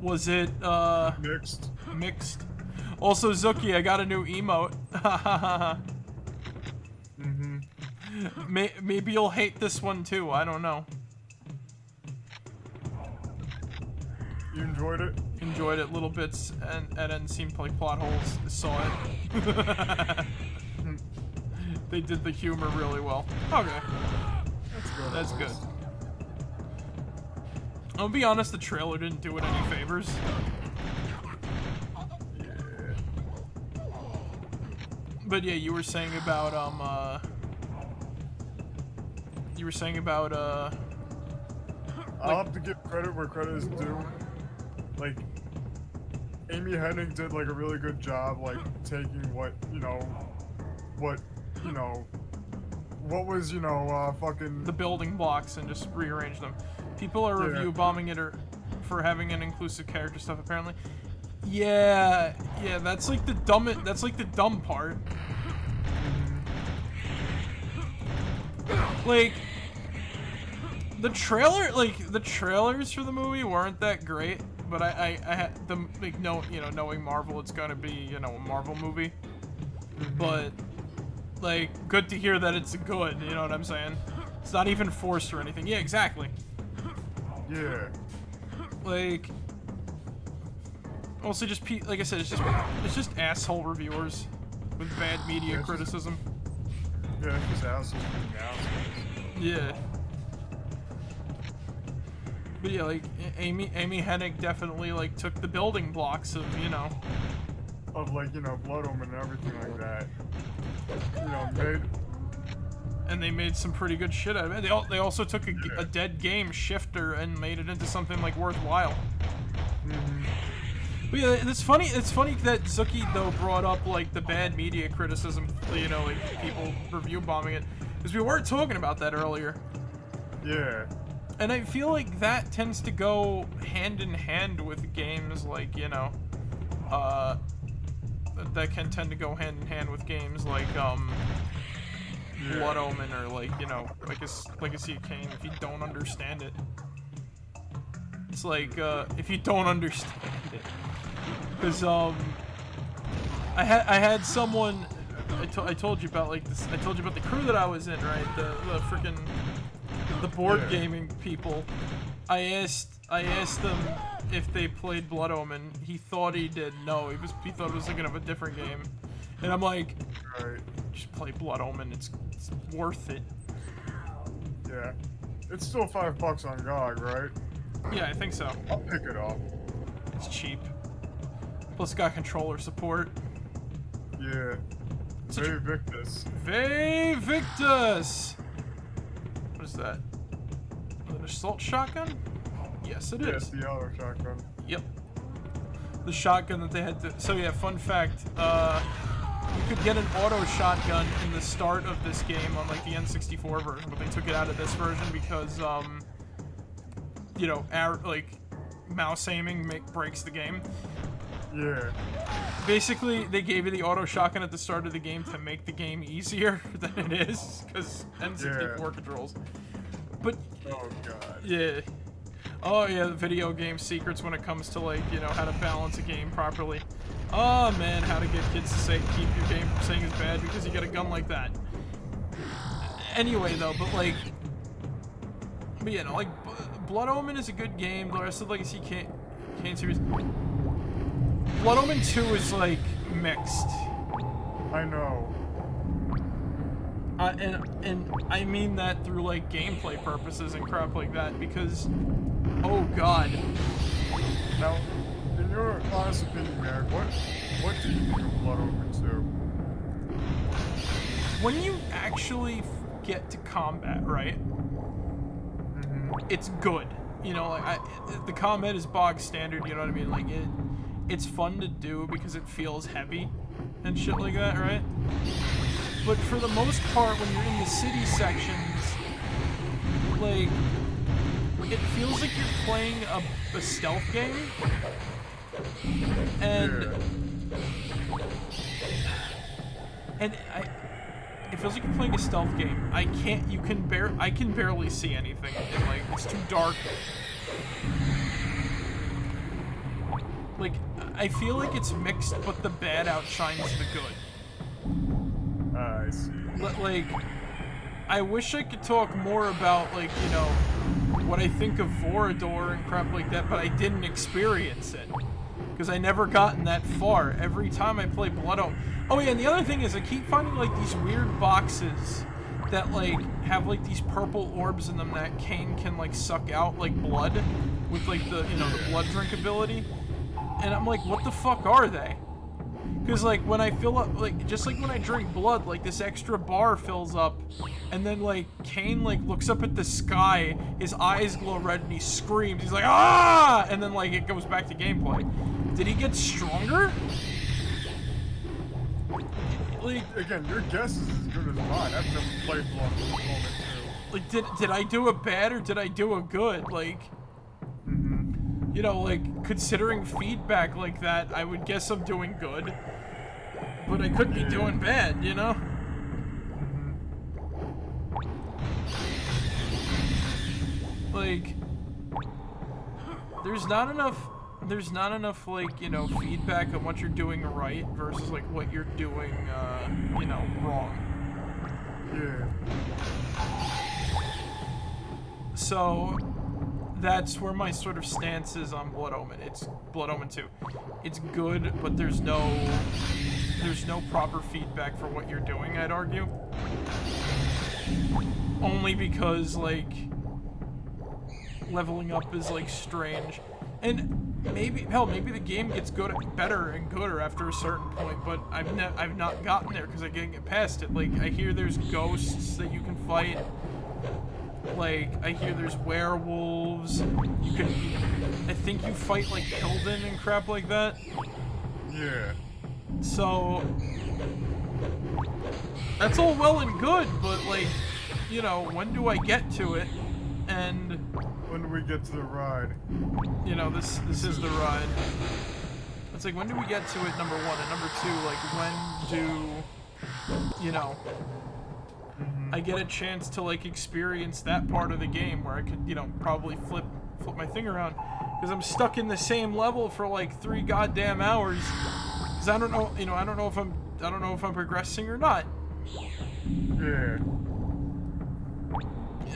Was it, mixed? Also, Zuki, I got a new emote. Maybe you'll hate this one too, I don't know. You enjoyed it? Enjoyed it, little bits, and then seemed like plot holes. Saw it. They did the humor really well. Okay. That's good. I'll be honest, the trailer didn't do it any favors. But yeah, you were saying about, I'll have to give credit where credit is due. Like, Amy Hennig did, like, a really good job, like, taking what was, fucking... the building blocks and just rearrange them. People are review bombing it for having an inclusive character stuff, apparently. Yeah, that's like the dumb part. Like, the trailers for the movie weren't that great, but I had them, like, knowing Marvel, it's gonna be, you know, a Marvel movie. But, like, good to hear that it's good, you know what I'm saying? It's not even forced or anything. Yeah, exactly. Yeah. Like, also just, like I said, it's just asshole reviewers with bad media criticism. Yeah, it's just assholes being assholes. Yeah. But yeah, like, Amy Hennig definitely, like, took the building blocks of, you know... of, like, you know, Blood Omen and everything like that. You know, and they made some pretty good shit out of it. They also took a dead game, Shifter, and made it into something, like, worthwhile. But yeah, it's funny that Zuki, though, brought up, like, the bad media criticism, you know, like, people review bombing it, because we weren't talking about that earlier. Yeah. And I feel like that tends to go hand in hand with games like, you know, that can tend to go hand in hand with games like, Blood Omen, or, like, you know, Legacy of Kain, if you don't understand it. it's like, if you don't understand it. Because, I had someone, I told you about, like, this, I told you about the crew that I was in, right? The freaking, the board gaming people. I asked them if they played Blood Omen. He thought he did. No, he thought it was thinking of a different game. And I'm like, just play Blood Omen. It's worth it. Yeah. It's still $5 on GOG, right? Yeah, I think so. I'll pick it up. It's cheap. Plus, it's got controller support. Yeah. Ve Victus. Ve Victus! What is that? An assault shotgun? Yes, it is. Yes, the auto shotgun. Yep. The shotgun that they had to... So yeah, fun fact. You could get an auto shotgun in the start of this game on like the N64 version, but they took it out of this version because, you know, mouse aiming breaks the game. Yeah. Basically, they gave you the auto shotgun at the start of the game to make the game easier than it is, because N64 controls. But... Oh, God. Yeah. Oh, yeah, the video game secrets when it comes to, like, you know, how to balance a game properly. Oh, man, how to get kids to keep your game from saying it's bad because you got a gun like that. Anyway, though, but, like... But, you know, like, Blood Omen is a good game. The rest of the Legacy Kane series... Blood Omen 2 is, like, mixed. I know. And I mean that through, like, gameplay purposes and crap like that, because... Oh, God. Now, in your honest opinion, Merrick, what do you think of Blood Omen 2? When you actually get to combat, right? It's good. You know, like, the combat is bog standard, you know what I mean? Like, it's fun to do because it feels heavy and shit like that, right? But for the most part, when you're in the city sections, like, it feels like you're playing a stealth game. And it feels like you're playing a stealth game. I can barely see anything, and like, it's too dark. Like, I feel like it's mixed, but the bad outshines the good. I see. Like, I wish I could talk more about, like, you know, what I think of Vorador and crap like that, but I didn't experience it. Because I never gotten that far. Every time I play Blood Omen... Oh yeah, and the other thing is I keep finding, like, these weird boxes that, like, have, like, these purple orbs in them that Kane can, like, suck out, like, blood with, like, the, you know, the blood drink ability. And I'm like, what the fuck are they? Because, like, when I fill up, like, just like when I drink blood, like, this extra bar fills up, and then, like, Kane, like, looks up at the sky, his eyes glow red, and he screams. He's like, ah! And then, like, it goes back to gameplay. Did he get stronger? Like, again, your guess is as good as mine. I've never played Blood Omen 2. Like, did I do a bad or did I do a good? Like, you know, like, considering feedback like that, I would guess I'm doing good. But I could be doing bad, you know? Like, there's not enough, like, you know, feedback on what you're doing right versus, like, what you're doing, you know, wrong. Yeah. So... that's where my sort of stance is on Blood Omen. It's Blood Omen 2. It's good, but there's no proper feedback for what you're doing, I'd argue. Only because, like, leveling up is, like, strange. And maybe the game gets better and gooder after a certain point, but I've not gotten there because I can't get past it. Like, I hear there's ghosts that you can fight. Like, I hear there's werewolves. I think you fight, like, Hilden and crap like that. Yeah. So, that's all well and good, but, like, you know, when do I get to it? And... when do we get to the ride? You know, this is the ride. It's like, when do we get to it, number one? And number two, like, when do, you know... I get a chance to, like, experience that part of the game where I could, you know, probably flip my thing around. because I'm stuck in the same level for like 3 goddamn hours. Because I don't know, I don't know if I'm progressing or not. Yeah.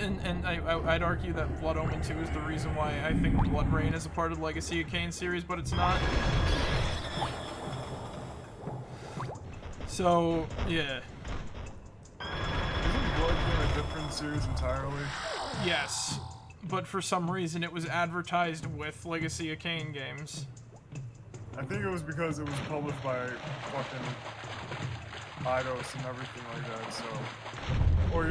And I'd argue that Blood Omen 2 is the reason why I think Blood Rain is a part of the Legacy of Kain series, but it's not. So, yeah. Isn't Blood Rain a different series entirely? Yes. But for some reason it was advertised with Legacy of Kain games. I think it was because it was published by fucking Eidos and everything like that, so... Or,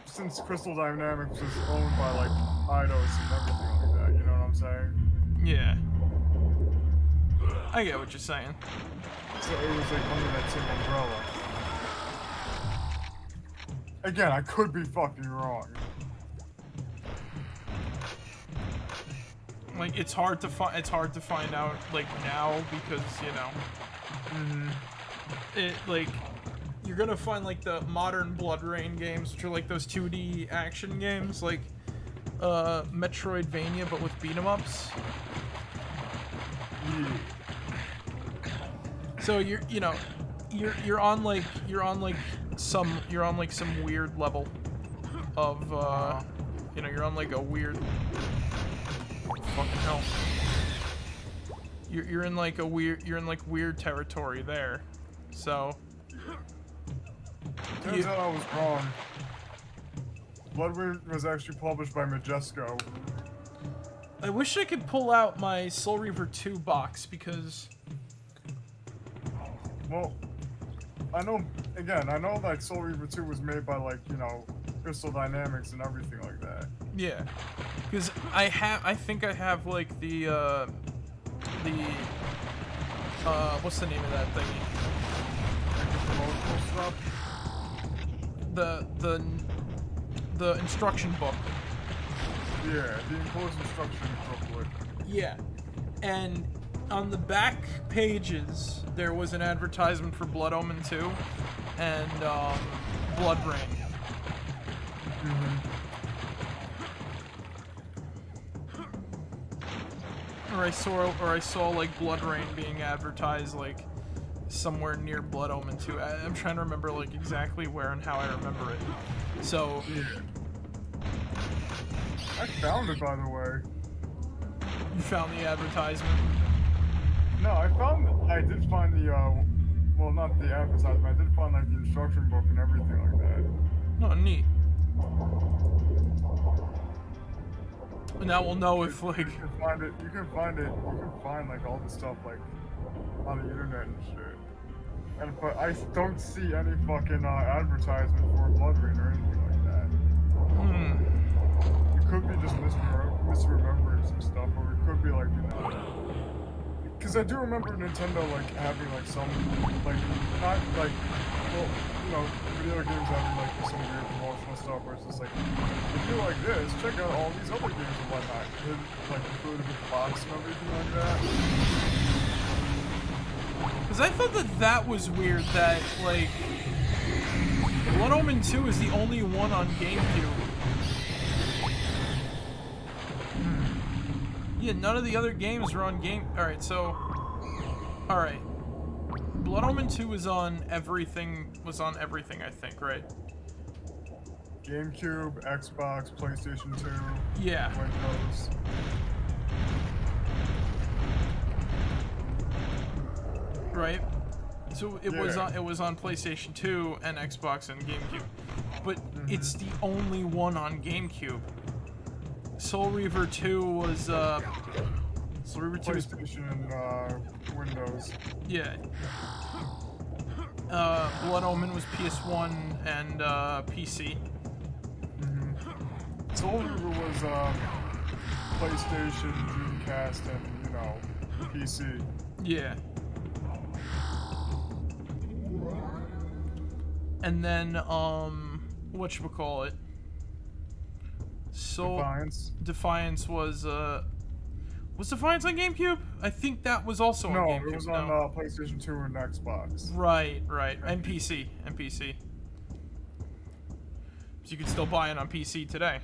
since Crystal Dynamics was owned by, like, Eidos and everything like that, you know what I'm saying? Yeah. I get what you're saying. So it was, like, under that same umbrella. Again, I could be fucking wrong. Like, it's hard to find out, like, now, because, it, like, you're gonna find, like, the modern Blood Rain games, which are, like, those 2D action games, like, Metroidvania, but with beat-em-ups. Yeah. So you're on some weird level of, you're on, like, a weird... Fucking hell. You're in weird territory there. So Turns out I was wrong. Blood Rain was actually published by Majesco. I wish I could pull out my Soul Reaver 2 box because... Well, I know that Soul Reaver 2 was made by, like, Crystal Dynamics and everything like that. Yeah. Because I think I have, like, what's the name of that thing? Promotional stuff? The instruction book. Yeah, the enclosed instruction booklet. Yeah. And on the back pages, there was an advertisement for Blood Omen 2 and Blood Rain. Or I saw like Blood Rain being advertised like somewhere near Blood Omen 2. I'm trying to remember like exactly where and how I remember it. So yeah. I found it, by the way. You found the advertisement? No, I did find the well, not the advertisement. I did find like the instruction book and everything like that. Oh, neat. Now we'll know if like you can find like all the stuff like on the internet and shit. But I don't see any fucking advertisement for Blood Rain or anything like that. It could be just misremembering some stuff, or it could be like because I do remember Nintendo like having like some like not like video games having like some weird promotional stuff where it's just like if you like this, check out all these other games and whatnot. Like included with the box and everything like that. Because I thought that was weird that like Blood Omen 2 is the only one on GameCube. Yeah, none of the other games were on Game. Alright, so. Alright. Blood Omen 2 was on everything, I think, right? GameCube, Xbox, PlayStation 2. Yeah. Windows. Right? So it was on PlayStation 2 and Xbox and GameCube. But it's the only one on GameCube. Soul Reaver 2 was Soul Reaver 2 PlayStation and Windows. Yeah. Blood Omen was PS1 and PC. Soul Reaver was PlayStation, Dreamcast, and PC. Yeah. And then whatchamacallit? Defiance was Defiance on GameCube? I think that was also on GameCube. No, it was on PlayStation 2 and Xbox. Right. And PC. So you can still buy it on PC today.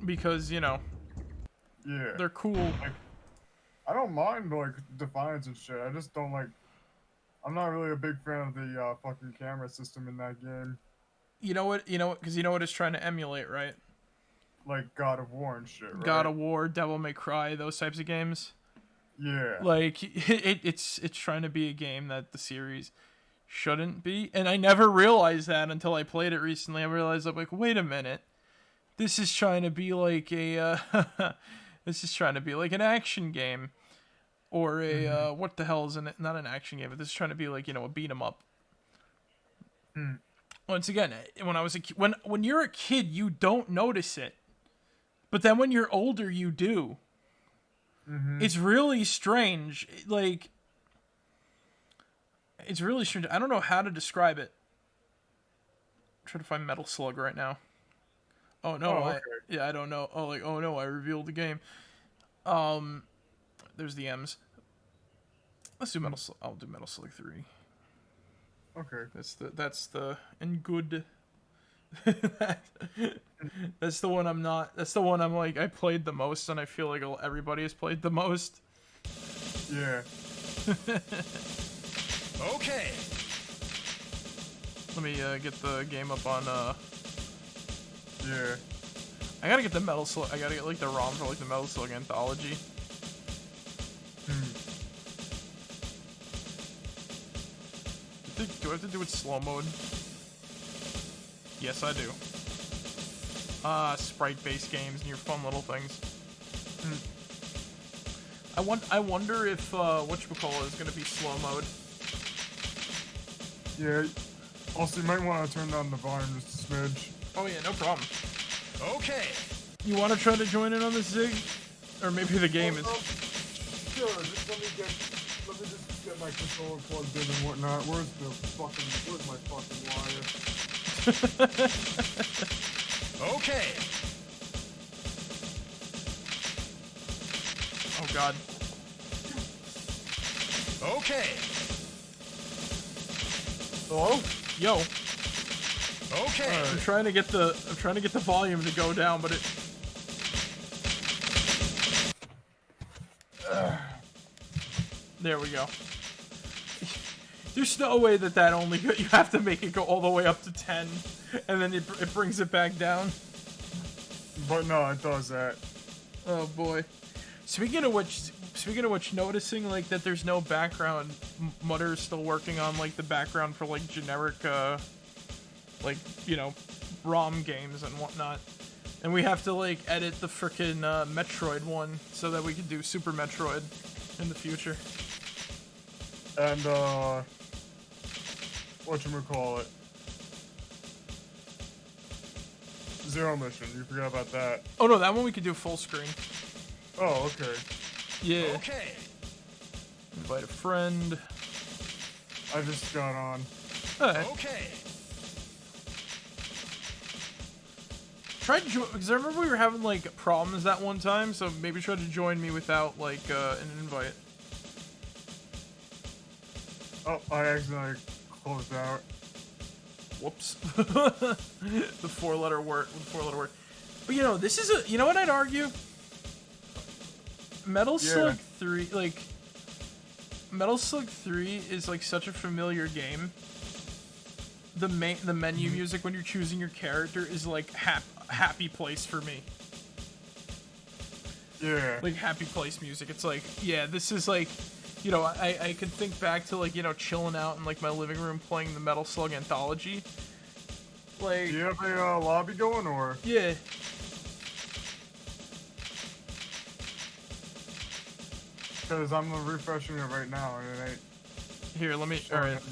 Because, Yeah. They're cool. Like, I don't mind like Defiance and shit. I just don't like. I'm not really a big fan of the fucking camera system in that game. You know what? Because you know what it's trying to emulate, right? Like God of War and shit, right? God of War, Devil May Cry, those types of games. Yeah. Like it's trying to be a game that the series shouldn't be, and I never realized that until I played it recently. I realized I'm like, wait a minute, this is trying to be like a this is trying to be like an action game, or a what the hell is in it? Not an action game, but this is trying to be like a beat 'em up. Once again, when I was when you're a kid, you don't notice it, but then when you're older, you do. It's really strange. Like, it's really strange. I don't know how to describe it. I'm trying to find Metal Slug right now. Oh no, okay. I don't know. Oh no, I revealed the game. There's the M's. Let's do Metal Slug. I'll do Metal Slug 3. Okay. That's the and good. That's the one I'm not. That's the one I'm like I played the most, and I feel like everybody has played the most. Yeah. Okay. Let me get the game up on. Yeah. I gotta get the Metal Slug. I gotta get like the ROM for like the Metal Slug anthology. Do I have to do it slow mode? Yes, I do. Sprite-based games and your fun little things. I wonder if whatchamacallit is gonna be slow mode. Yeah. Also, you might want to turn down the volume just a smidge. Oh yeah, no problem. Okay. You want to try to join in on this, Zig? Or maybe the game is. Sure. Just let me just get my controller plugged in and whatnot. Where's my fucking wire? Okay. Oh God. Okay. Hello? Yo. Okay. I'm trying to get the volume to go down, but it. There we go. There's no way that only you have to make it go all the way up to 10, and then it brings it back down. But no, it does that. Oh boy. Speaking of which, noticing like that there's no background. Mutter's still working on like the background for like generic, like ROM games and whatnot, and we have to like edit the frickin' Metroid one so that we can do Super Metroid in the future. And whatchamacallit? Zero Mission. You forgot about that. Oh no, that one we could do full screen. Oh, okay. Yeah. Okay. Invite a friend. I just got on. Alright. Okay. Try to join, because I remember we were having like problems that one time, so maybe try to join me without like an invite. Oh, I accidentally closed out. Whoops. The four-letter word. But this is you know what I'd argue? Metal Slug 3, like Metal Slug 3 is like such a familiar game. The menu music when you're choosing your character is like happy place for me. Yeah. Like happy place music. It's like, yeah, this is like, I could think back to like, chilling out in like my living room playing the Metal Slug anthology. Like, Do you have a lobby going or? yeah. Because I'm refreshing it right now and it ain't. Here, let me. showing Alright, it.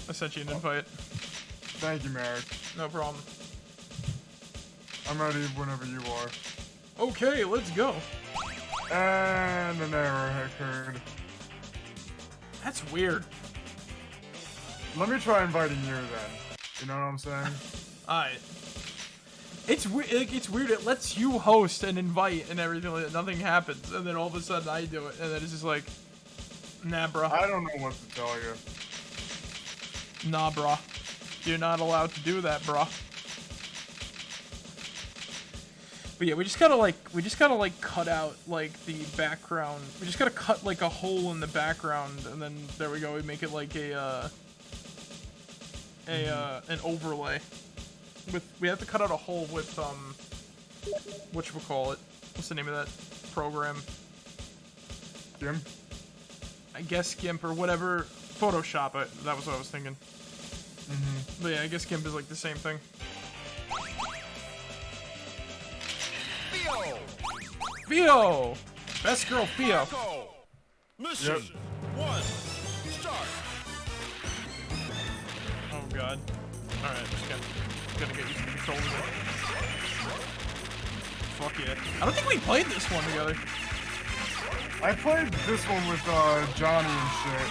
I sent you an invite. Thank you, Merrick. No problem. I'm ready whenever you are. Okay, let's go. And an error occurred. That's weird. Let me try inviting you then. You know what I'm saying? Alright. It's weird. It's weird. It lets you host and invite and everything like that. Nothing happens, and then all of a sudden I do it, and then it's just like, nah, bro. I don't know what to tell you. Nah, bro. You're not allowed to do that, bro. But yeah, we just gotta like cut out like the background. We just gotta cut like a hole in the background, and then there we go. We make it like an overlay. We have to cut out a hole with whatchamacallit? What's the name of that program? Jim? I guess GIMP or whatever. Photoshop. That was what I was thinking. But yeah, I guess GIMP is like the same thing. Theo! Best girl Theo. Go. Mission 1. Start. Oh god. Alright, just gonna get used to the controls. Fuck yeah. I don't think we played this one together. I played this one with Johnny and shit.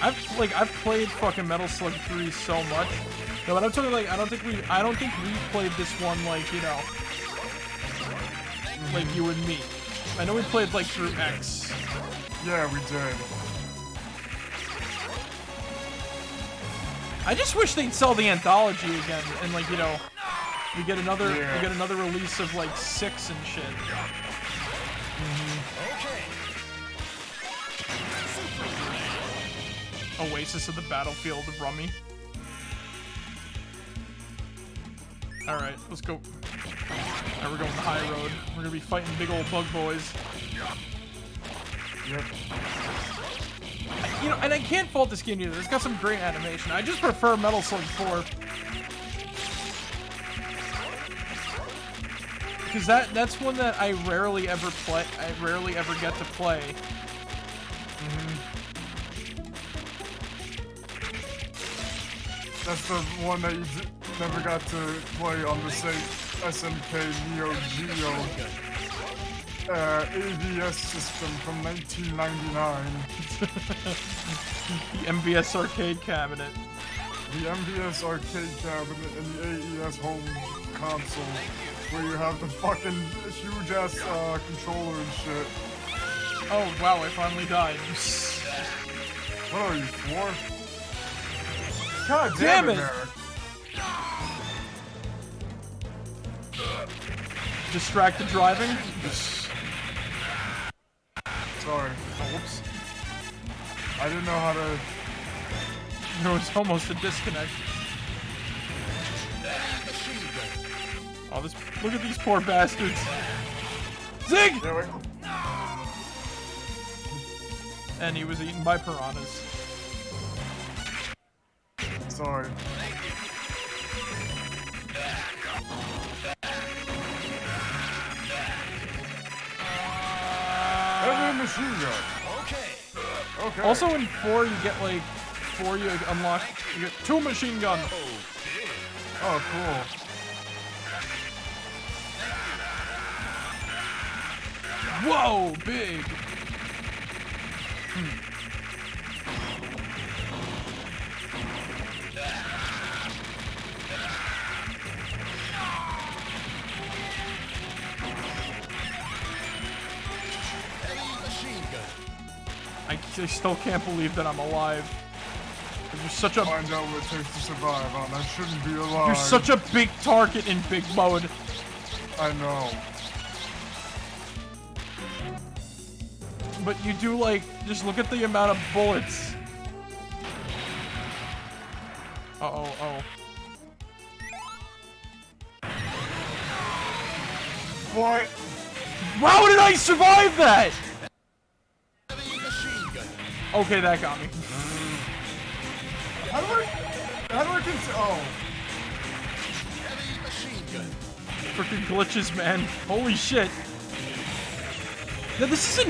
I've played fucking Metal Slug 3 so much. No, but I'm talking like I don't think we played this one like, you know, like you and me. I know we played like through X. Yeah, we did. I just wish they'd sell the anthology again and like, you know, we get another release of like 6 and shit. Okay. Oasis of the Battlefield of Rummy. Alright, let's go. Now we're going the high road. We're gonna be fighting big old bug boys. Yep. You know, and I can't fault this game either. It's got some great animation. I just prefer Metal Slug 4. Because that's one that I rarely ever play. I rarely ever get to play. That's the one that you never got to play on the same SNK Neo Geo AVS system from 1999. The MVS arcade cabinet. The MVS arcade cabinet and the AES home console, where you have the fucking huge ass controller and shit. Oh wow, I finally died. What are you, 4? God Damn it! Eric. Distracted driving? Sorry. Oh, whoops. I didn't know how to... There was almost a disconnect. Oh, this... Look at these poor bastards. Zig! Yeah, wait. And he was eaten by piranhas. Sorry. Heavy machine gun. Okay. Okay. Also in 4, you get like... 4, you unlock... You get 2 machine guns. Oh, cool. Whoa, big! I still can't believe that I'm alive. You're such a... Find out what it takes to survive, I shouldn't be alive. You're such a big target in big mode. I know. But you do like... Just look at the amount of bullets. Uh-oh, oh. What? How did I survive that? Okay, that got me. How do I oh. Freaking glitches, man. Holy shit. Now this is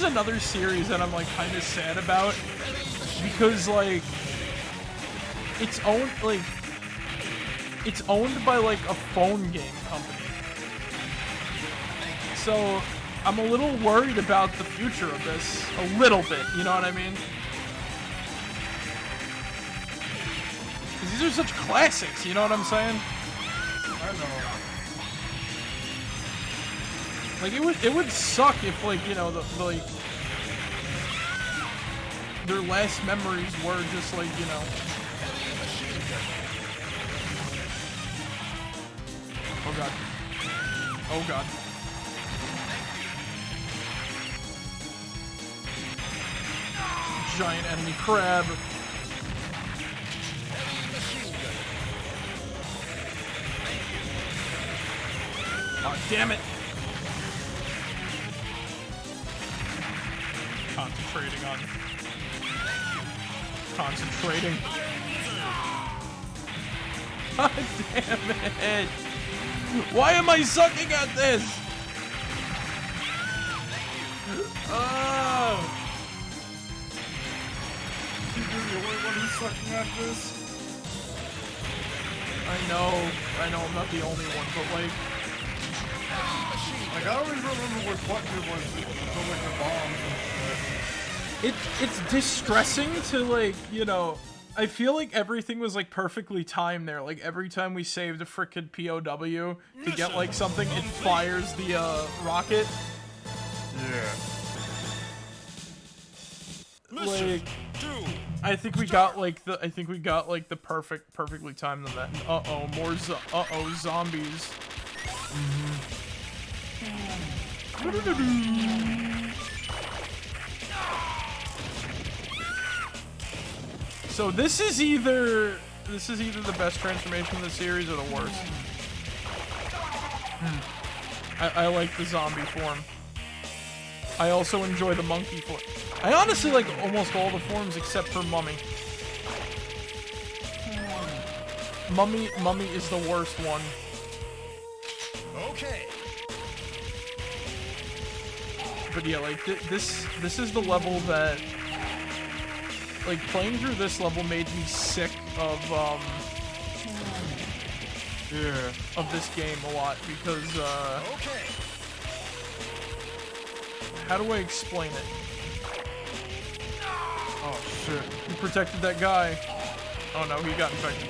another series that I'm like kind of sad about because like it's owned by like a phone game company. So I'm a little worried about the future of this. A little bit, you know what I mean? Because these are such classics, you know what I'm saying? I know. Like it would suck if like, you know, the like their last memories were just like, you know. Oh god. Oh god. Giant enemy crab. Oh, damn it. Concentrating on. Concentrating. God damn it. Why am I sucking at this? Oh. You're the only one who's sucking at this. I know, I'm not the only one, but like I always remember what button it was for like the bombs and shit. it's distressing to like, you know, I feel like everything was like perfectly timed there. Like every time we saved a frickin' POW to get like something, it fires the rocket. Yeah. Like I think we got like the perfectly timed on that. More zombies. So this is either the best transformation in the series or the worst. I like the zombie form. I also enjoy the monkey form. I honestly like almost all the forms except for Mummy. Mummy is the worst one. Okay. But yeah, like this is the level that, like, playing through this level made me sick of this game a lot because Okay. how do I explain it? Oh shit. You protected that guy. Oh no, he got infected.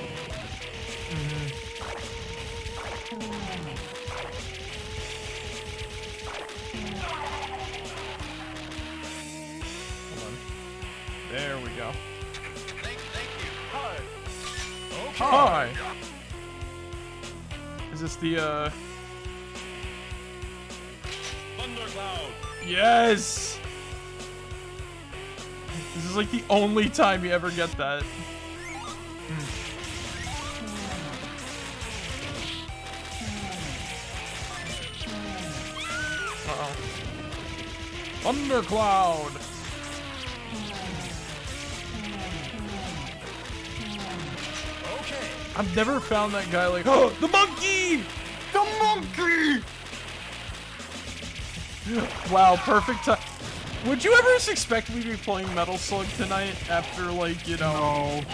Hold on. There we go. Thank you. Hi. Okay. Hi! Is this the, Thundercloud. Yes! This is like the only time you ever get that. Uh-oh. Thundercloud! Okay. I've never found that guy like, oh, the monkey! The monkey! Wow, perfect time. Would you ever expect me to be playing Metal Slug tonight after, like, you know... No.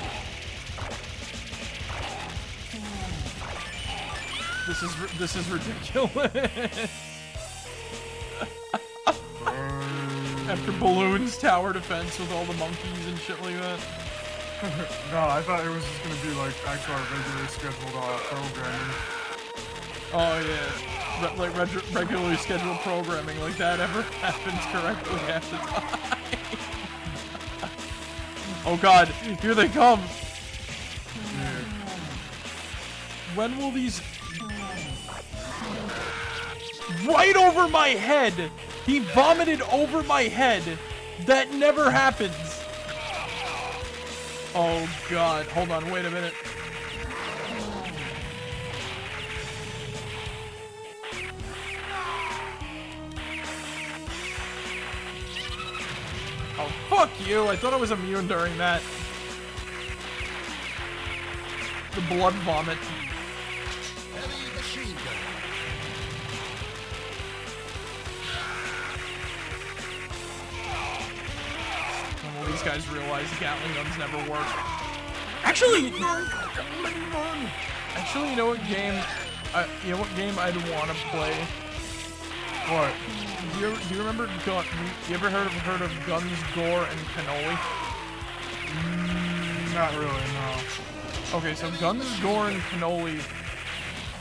This is ridiculous. After Balloon's tower defense with all the monkeys and shit like that. No, I thought it was just gonna be like actual regularly scheduled programming. Oh yeah, regularly scheduled programming, like that ever happens correctly half the time. Oh god, here they come! Yeah. When will these... Right over my head! He vomited over my head! That never happens! Oh god, hold on, wait a minute. Oh, fuck you! I thought I was immune during that. The blood vomit. Heavy machine gun. Well, these guys realize Gatling guns never work. Actually, you know what game? I'd want to play. What? Do you remember? You ever heard of Guns, Gore, and Cannoli? Not really, no. Okay, so Guns, Gore, and Cannoli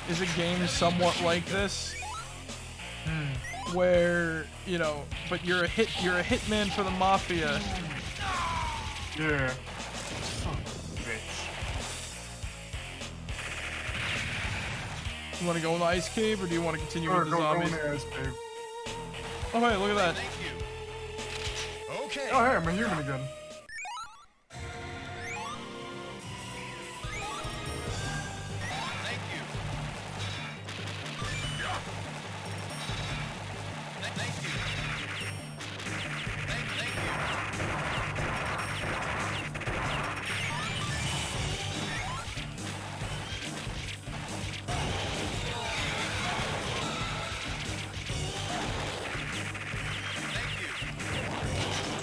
is a game somewhat like this, where but you're a hitman for the mafia. Yeah. Son of a bitch. You want to go in the ice cave, or do you want to continue Or with the go in zombies? the ice cave. Oh, hey, look at that. Thank you. Okay. Oh, hey, I'm a human again. Thank you. Thank you. Thank you.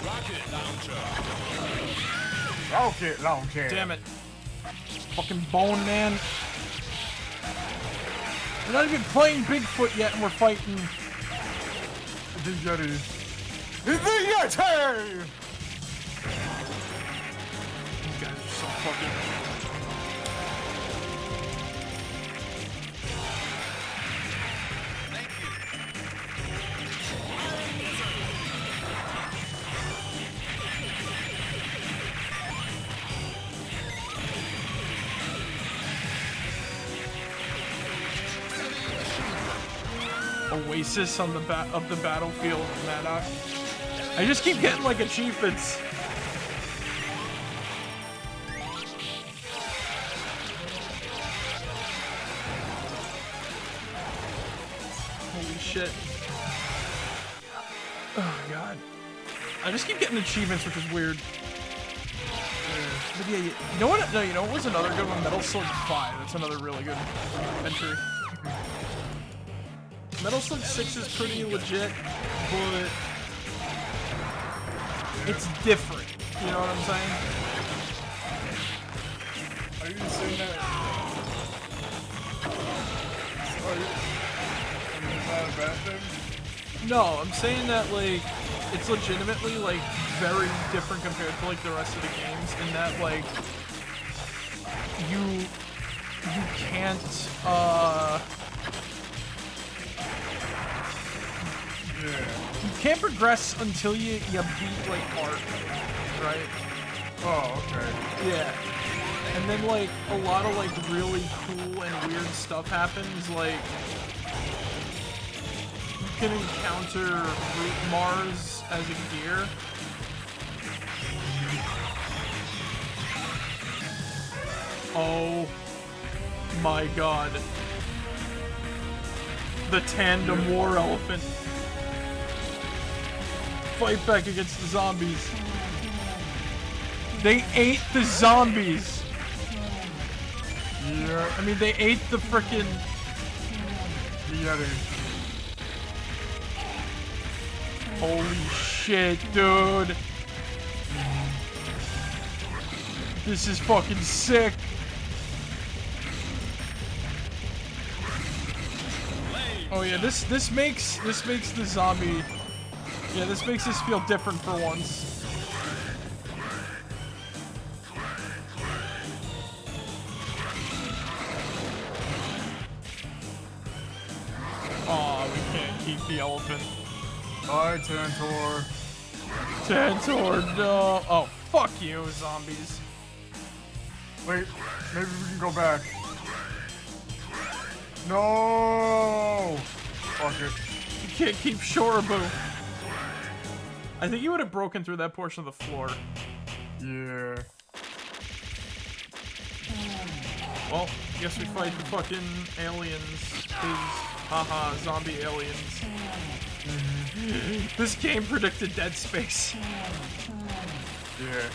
Rocket launcher. Rocket launcher. Damn it. Fucking Bone Man. We're not even playing Bigfoot yet, and we're fighting. The Yeti. The Yeti! These guys are so fucking. Thank you. Oasis on the of the battlefield, Maddox. I just keep getting like achievements. Holy shit. Oh god. I just keep getting achievements, which is weird. But yeah, you know what? No, you know what was another good one? Metal Slug 5. That's another really good entry. Metal Slug 6 is pretty legit, but it's different. You know what I'm saying? Are you saying that? Is that a bad thing? No, I'm saying that like it's legitimately like very different compared to like the rest of the games in that like you can't you can't progress until you beat like art, right? Oh, okay. Yeah. And then like a lot of like really cool and weird stuff happens, like you can encounter root Mars as a gear. Oh my god. The tandem war elephant. Fight back against the zombies. They ate the zombies. Yeah. I mean, they ate the frickin' The Yeti. Holy shit, dude. This is fucking sick. Oh yeah, this makes the zombie. Yeah, this makes this feel different for once. Aw, we can't keep the elephant. Bye, Tantor. Tantor, no. Oh, fuck you, zombies. Wait, maybe we can go back. No! Fuck it. You can't keep Shoraboo. I think you would have broken through that portion of the floor. Yeah. Well, guess we fight the fucking aliens. Haha, zombie aliens. This game predicted Dead Space. Yeah.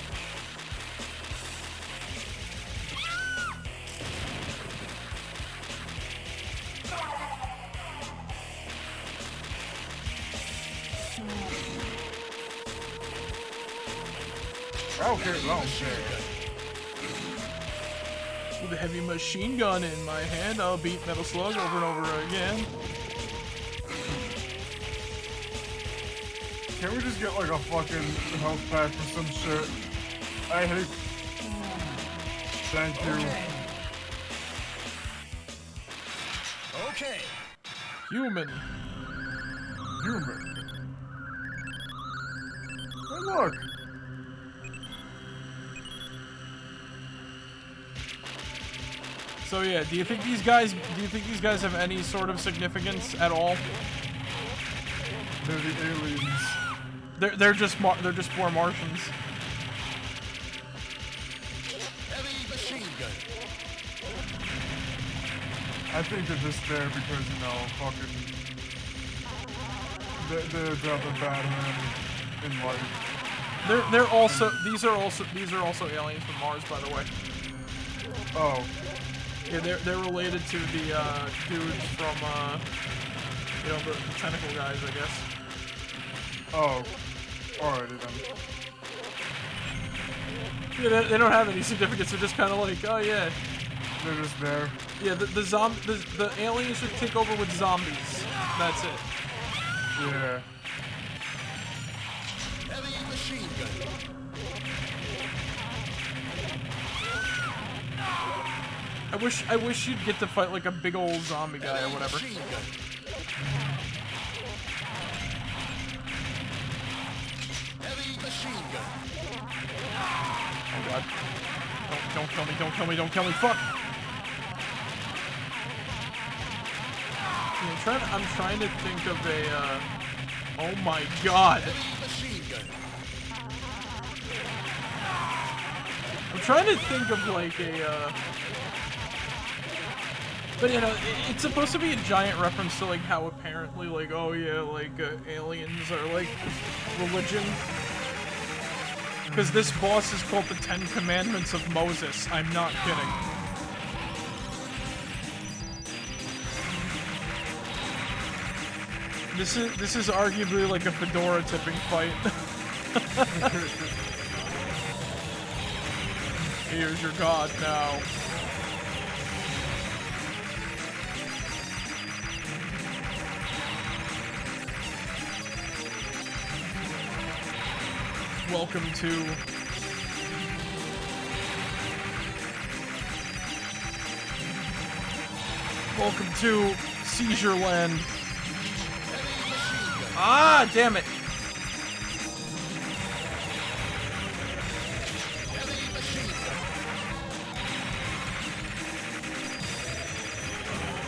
Okay, long shit. With a heavy machine gun in my hand, I'll beat Metal Slug over and over again. Can't we just get like a fucking health pack or some shit? I hate. Thank you. Okay. Human. Human. Hey, look. So yeah, do you think these guys have any sort of significance at all? They're the aliens. They're just poor Martians. Heavy machine gun. I think they're just there because, you know, fucking... They're the Batman in life. These are also aliens from Mars, by the way. Oh. Yeah, they're related to the dudes from you know, the tentacle guys, I guess. Oh. Alrighty then. Yeah, they don't have any significance. They're just kind of like, oh yeah. They're just there. Yeah, the aliens should take over with zombies. That's it. Yeah. Heavy machine gun. I wish you'd get to fight like a big old zombie guy or whatever. Machine gun. Heavy machine gun. Oh god. Don't kill me, don't kill me, don't kill me, fuck! Yeah, I'm trying to think of a, oh my god! Heavy machine gun. I'm trying to think of like a, but you know, it's supposed to be a giant reference to like how apparently like, oh yeah, like aliens are like religion. Because this boss is called the 10 Commandments of Moses. I'm not kidding. This is arguably like a fedora tipping fight. Here's your god now. Welcome to Seizure Land. Ah, damn it.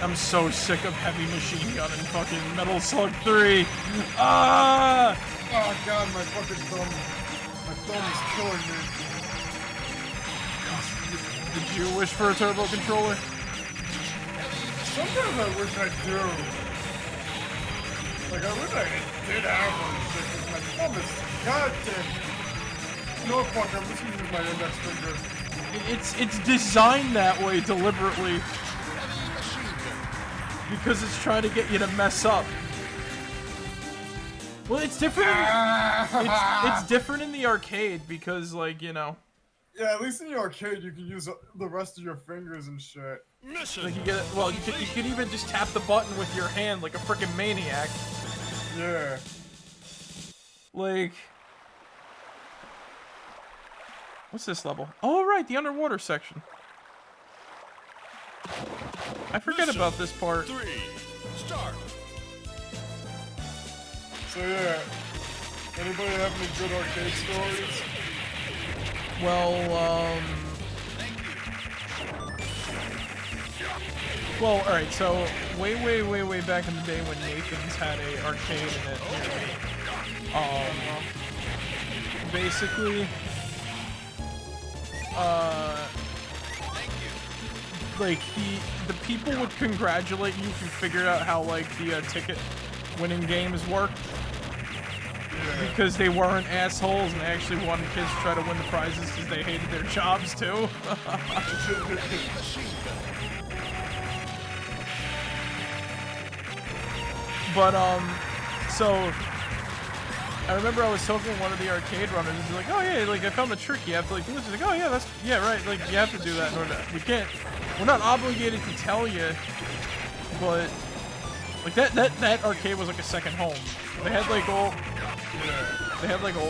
I'm so sick of heavy machine gun and fucking Metal Slug 3. Ah! Oh god, my fucking thumb. My thumb is killing me. Did you wish for a turbo controller? Sometimes I wish I do. Like, I wish I did have one shit, because my thumb is goddamn. No, fuck, I'm just gonna use my index finger. It's designed that way deliberately. Because it's trying to get you to mess up. Well, it's different. It's different in the arcade because, like, you know. Yeah, at least in the arcade you can use the rest of your fingers and shit. Mission. Like you get, well, you can even just tap the button with your hand like a freaking maniac. Yeah. Like, what's this level? Oh right, the underwater section. I forget Mission about this part. 3. Start. So yeah, anybody have any good arcade stories? Well, well, alright, so way back in the day when Nathan's had a arcade in it, basically, like, the people would congratulate you if you figured out how, like, the ticket winning games worked. Because they weren't assholes and they actually wanted kids to try to win the prizes because they hated their jobs too. But so I remember I was talking to one of the arcade runners and he's like, oh yeah, like I found a trick, you have to like do this. He's like, oh yeah, yeah, right, like you have to do that in order to, we're not obligated to tell you, but like that arcade was like a second home. They had like all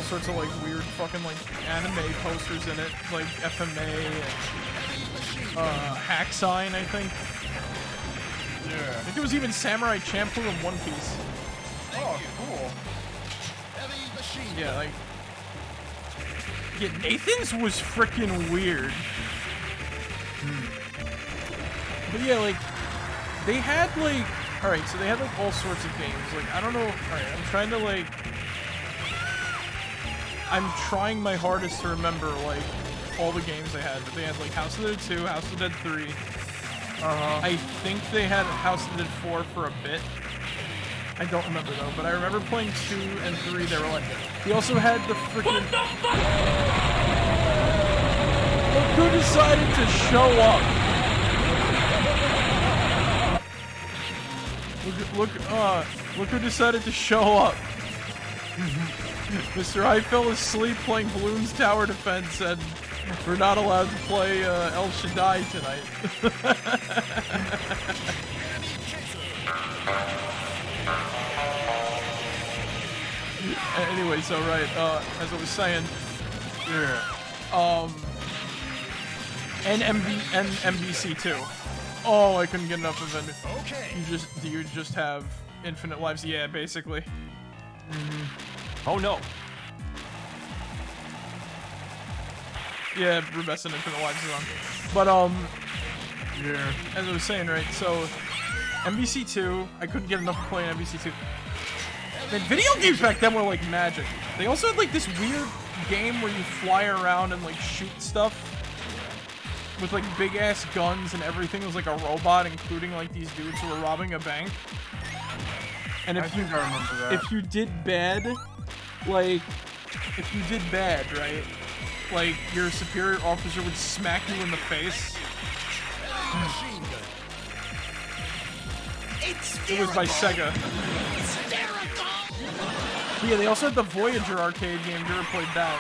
sorts of like weird fucking like anime posters in it, like FMA and Hack Sign, I think. Yeah. I think it was even Samurai Champloo and One Piece. Oh, cool. Yeah, like, yeah, Nathan's was freaking weird. But yeah, like, they had, like, alright, so they had, like, all sorts of games. Like, I don't know, alright, I'm trying to, like, I'm trying my hardest to remember, like, all the games they had. But they had, like, House of the Dead 2, House of the Dead 3. I think they had House of the Dead 4 for a bit. I don't remember, though, but I remember playing 2 and 3, they were like... He also had the freaking... Look who decided to show up! Look who decided to show up! Mr. I fell asleep playing Bloons Tower Defense, and we're not allowed to play El Shaddai tonight. Anyway, so right, as I was saying, and MBC too. Oh, I couldn't get enough of it. Okay. You just have infinite lives? Yeah, basically. Oh no. Yeah, Rubes and infinite lives is on. But as I was saying, right? So MBC 2, I couldn't get enough of playing MBC 2. Man, video games back then were like magic. They also had like this weird game where you fly around and like shoot stuff with like big ass guns and everything was like a robot, including like these dudes who were robbing a bank. And I think I remember that. if you did bad, right? Like your superior officer would smack you in the face. Machine gun. It was by Sega. Yeah, they also had the Voyager arcade game. You ever played that?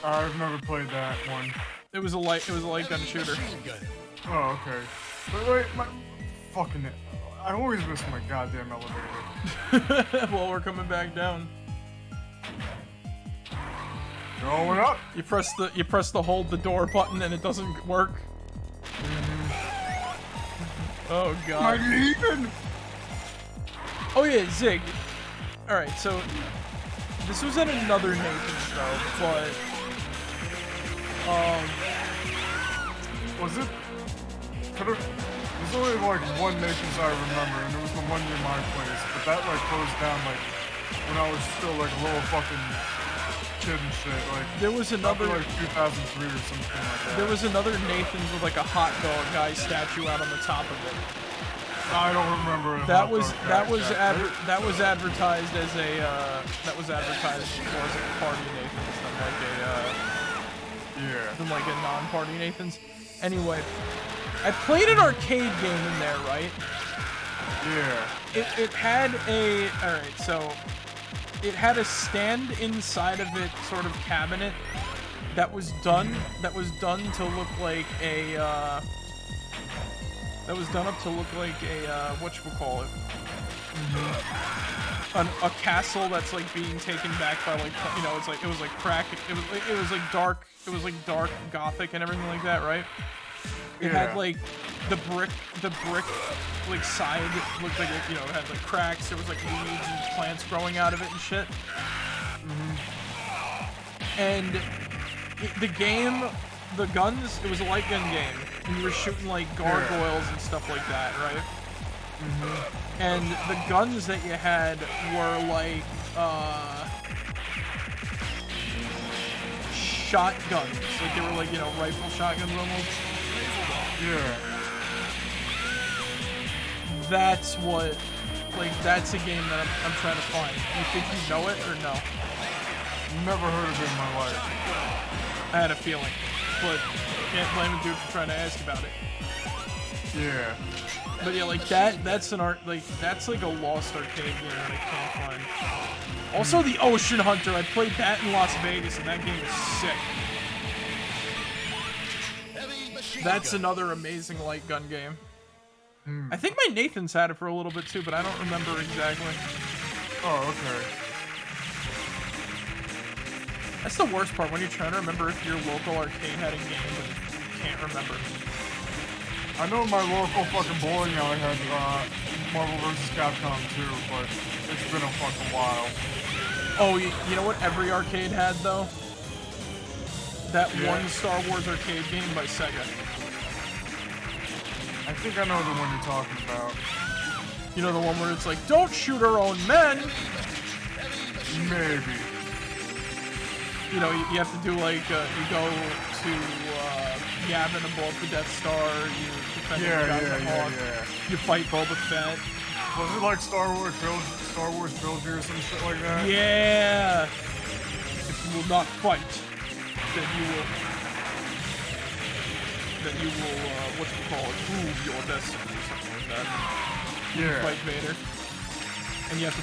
I've never played that one. It was a light gun shooter. Machine gun. Oh, okay. But wait, fucking it. I always miss my goddamn elevator. Well, we're coming back down. Going up. You press the hold the door button and it doesn't work. Oh god. I'm leaving. Oh yeah, Zig. All right, so this was at another Nathan's though, but was it? There's only like one Nathan's I remember, and it was the one near my place. But that like closed down like when I was still like a little fucking kid and shit. Like there was another like 2003 or something like that. there was another Nathan's with like a hot dog guy statue out on the top of it. I don't remember. That was advertised as a more as like a party Nathan's than like a non-party Nathan's. Anyway, I played an arcade game in there, right? Yeah. It had a it had a stand inside of it, sort of cabinet that was done to look like a whatchamacallit? A castle that's like being taken back by like, you know, it was like dark gothic and everything like that, right? It had like the brick like side looked like it, you know, it had like cracks, there was like weeds and plants growing out of it and shit. And the game, the guns, it was a light gun game, and you were shooting like gargoyles and stuff like that, right? And the guns that you had were like shotguns, like they were like, you know, rifle shotguns almost. Yeah. That's what, like, that's a game that I'm trying to find. You think you know it or no? Never heard of it in my life. I had a feeling, but can't blame a dude for trying to ask about it. Yeah. But yeah, like that's an that's like a lost arcade game that I can't find. Also, the Ocean Hunter, I played that in Las Vegas, and that game is sick. Heavy machine That's gun. another amazing light gun game. I think my Nathan's had it for a little bit too, but I don't remember exactly. Oh, okay. That's the worst part, when you're trying to remember if your local arcade had a game, but you can't remember. I know my local fucking bowling alley had Marvel vs. Capcom 2, but it's been a fucking while. Oh, you know what every arcade had, though? That one Star Wars arcade game by Sega. I think I know the one you're talking about. You know, the one where it's like, don't shoot our own men! Maybe. You know, you have to do like, you go to Yavin above the Death Star, you defend the guy in the Hawk, you fight Boba Fett. Was it like Star Wars Trilogy or some shit like that? Yeah! If you will not fight, then you will, prove your destiny or something like that. You fight Vader. And you have to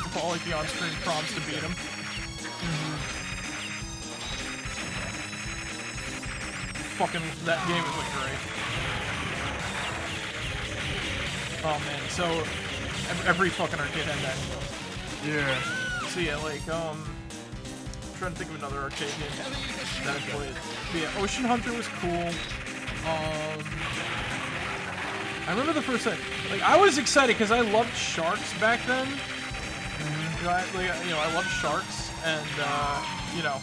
follow like the on-screen prompts to beat him. Fucking, that game is like great. Oh man, so every fucking arcade had that. Yeah. So yeah, like I'm trying to think of another arcade game that I played. But yeah, Ocean Hunter was cool. I remember the first time, like I was excited because I loved sharks back then. You know, I loved sharks, and you know,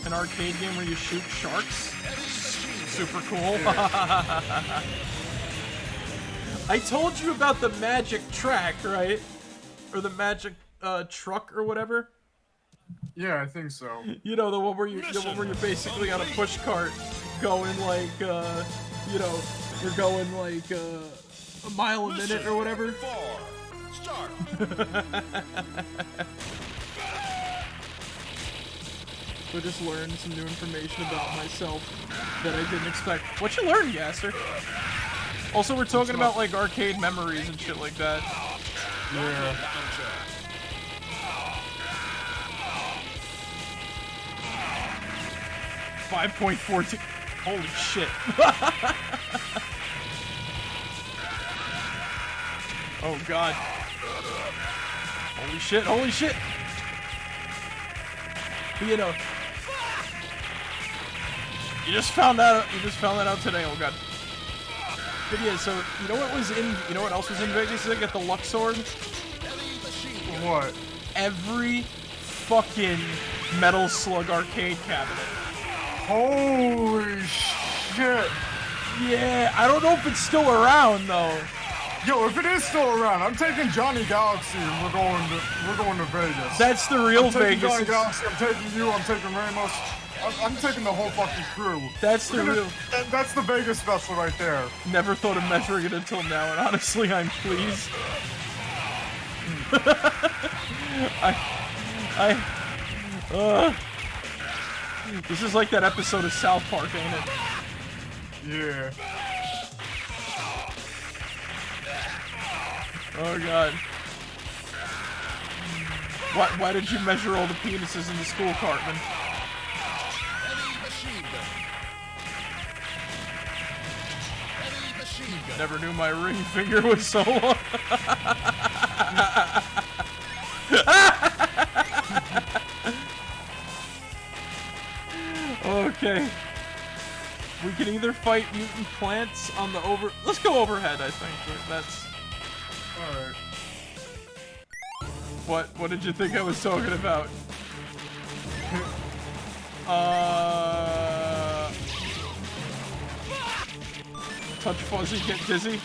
an arcade game where you shoot sharks, super cool. I told you about the magic track, right? Or the magic truck or whatever. Yeah, I think so. You know, the one where you're basically on a push cart going like you know, you're going like a mile a minute or whatever. Start. So just learned some new information about myself that I didn't expect. What you learn, Gaster? Also, we're talking about like arcade memories and shit like that. Yeah. $5.14. Holy shit. Oh god. Holy shit, holy shit. But, you know, you just found that out today. Oh god. But yeah, so you know what else was in Vegas? I got the Luxord. What? Every fucking Metal Slug arcade cabinet. Holy shit! Yeah, I don't know if it's still around though. Yo, if it is still around, I'm taking Johnny Galaxy and we're going to Vegas. That's the real I'm taking Vegas. Johnny Galaxy, I'm taking you, I'm taking Ramos. I'm taking the whole fucking crew. That's the real. That's the Vegas vessel right there. Never thought of measuring it until now, and honestly, I'm pleased. This is like that episode of South Park, ain't it? Yeah. Oh god. Why did you measure all the penises in the school, Cartman? Never knew my ring finger was so long. Okay. We can either fight mutant plants on the Let's go overhead, I think. That's... Alright. What did you think I was talking about? Touch fuzzy, get dizzy.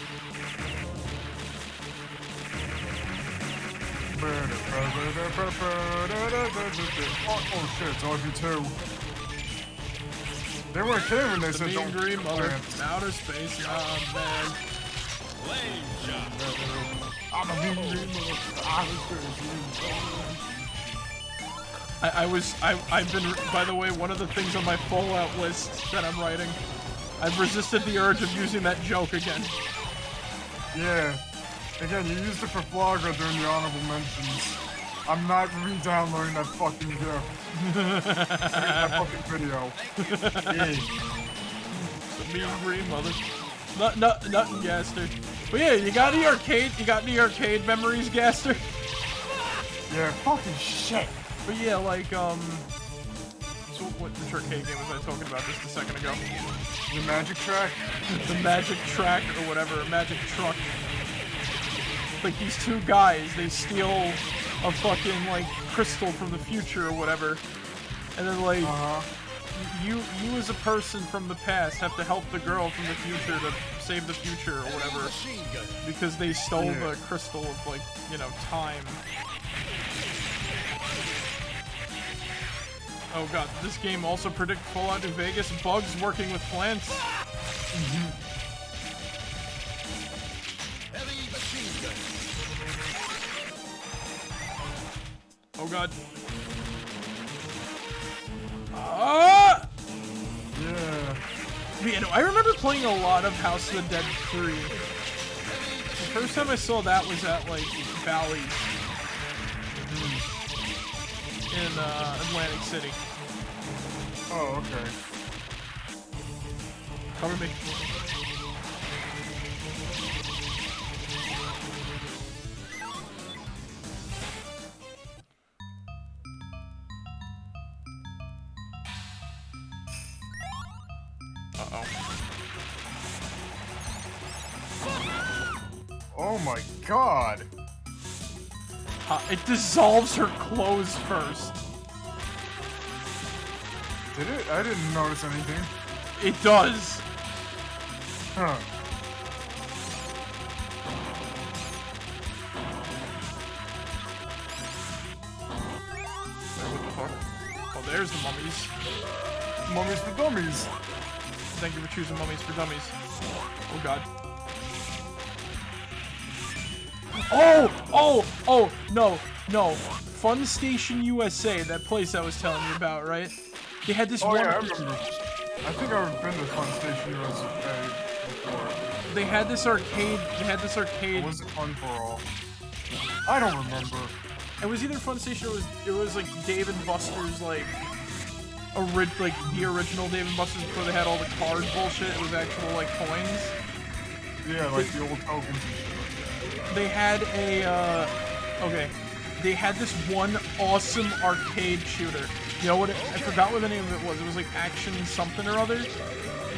Oh shit, it's RG2. They weren't kidding when they said don't green mother. plants. Outer space, man. I'm a mean green mother. I've been, by the way, one of the things on my Fallout list that I'm writing, I've resisted the urge of using that joke again. Yeah. Again, you used it for Flogger during the honorable mentions. I'm not re-downloading that fucking GIF. That fucking video. Yeah. The mean green mother. Nothing, Gaster. But yeah, you got any arcade memories, Gaster? Yeah, fucking shit. But yeah, like, so which arcade game was I talking about just a second ago? The magic track? The magic track or whatever, magic truck. Like these two guys, they steal a fucking like crystal from the future or whatever, and then like you as a person from the past have to help the girl from the future to save the future or whatever, Machine gun. because they stole the crystal of, like, you know, time. Oh god, this game also predicts Fallout New Vegas bugs working with plants. Heavy machine gun. Oh god. Ah! Yeah. Man, I remember playing a lot of House of the Dead 3. The first time I saw that was at, like, Bally's in Atlantic City. Oh, okay. Cover me. Uh-oh. Oh my god. It dissolves her clothes first. Did it? I didn't notice anything. It does. Huh. What the fuck? Oh, there's the mummies. Mummies for dummies. Thank you for choosing mummies for dummies. Oh god. Oh, no. Fun Station USA, that place I was telling you about, right? They had this Oh one. yeah, I remember. I think I've been to Fun Station USA before. They had this arcade. Or was it Fun for All? I don't remember. It was either Fun Station or it was like Dave and Buster's, like the original Dave and Buster's before they had all the card bullshit. It was actual like coins. Yeah, like the old tokens and shit like that. They had a they had this one awesome arcade shooter. You know what? I forgot what the name of it was. It was like Action something or other.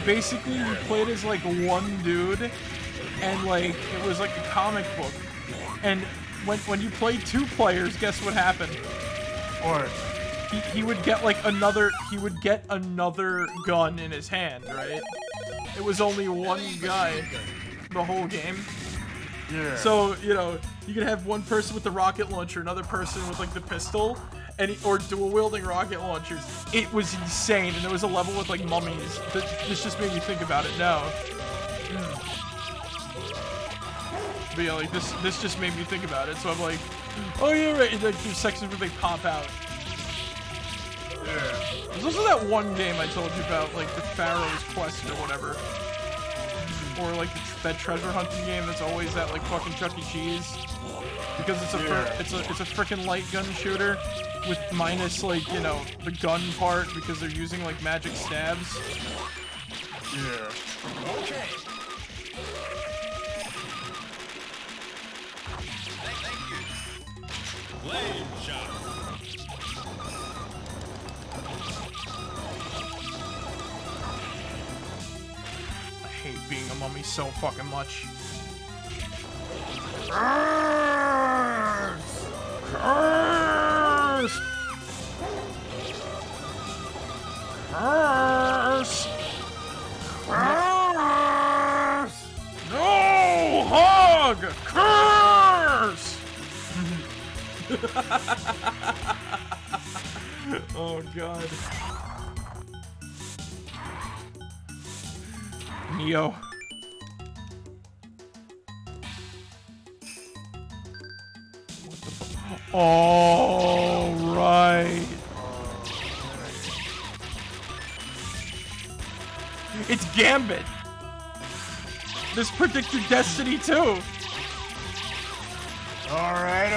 Basically, you played as like one dude, and like it was like a comic book. And when you played two players, guess what happened? What? He would get like another gun in his hand, right? It was only one guy the whole game. Yeah. So, you know, you could have one person with the rocket launcher, another person with like the pistol, or dual wielding rocket launchers. It was insane, and there was a level with like mummies. This just made me think about it now. But yeah, like this just made me think about it. So I'm like, oh yeah, right. And, like, there's sections where they pop out. Yeah. There's also that one game I told you about, like the Pharaoh's Quest or whatever. Or like that treasure hunting game that's always at like fucking Chuck E. Cheese, because it's a freaking light gun shooter with minus like, you know, the gun part because they're using like magic stabs. Yeah. Okay. Blade shot. I hate being a mummy so fucking much. Curse! Curse! Curse! Curse! No! Hug! Curse! Oh god. Neo. What the fuck? Oh, right. It's Gambit. This predicted Destiny too. Alright.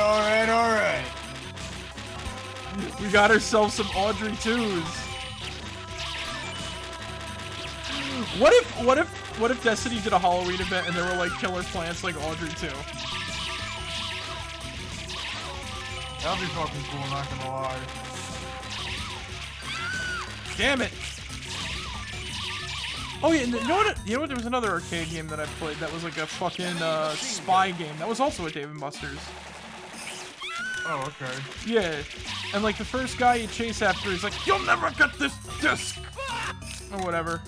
We got ourselves some Audrey 2s. What if Destiny did a Halloween event and there were like killer plants like Audrey 2? That'd be fucking cool, not gonna lie. Damn it! Oh yeah, and you know what? There was another arcade game that I played that was like a fucking spy game. That was also at Dave & Buster's. Oh, okay. Yeah, and like the first guy you chase after, he's like, "You'll never get this disc," or whatever.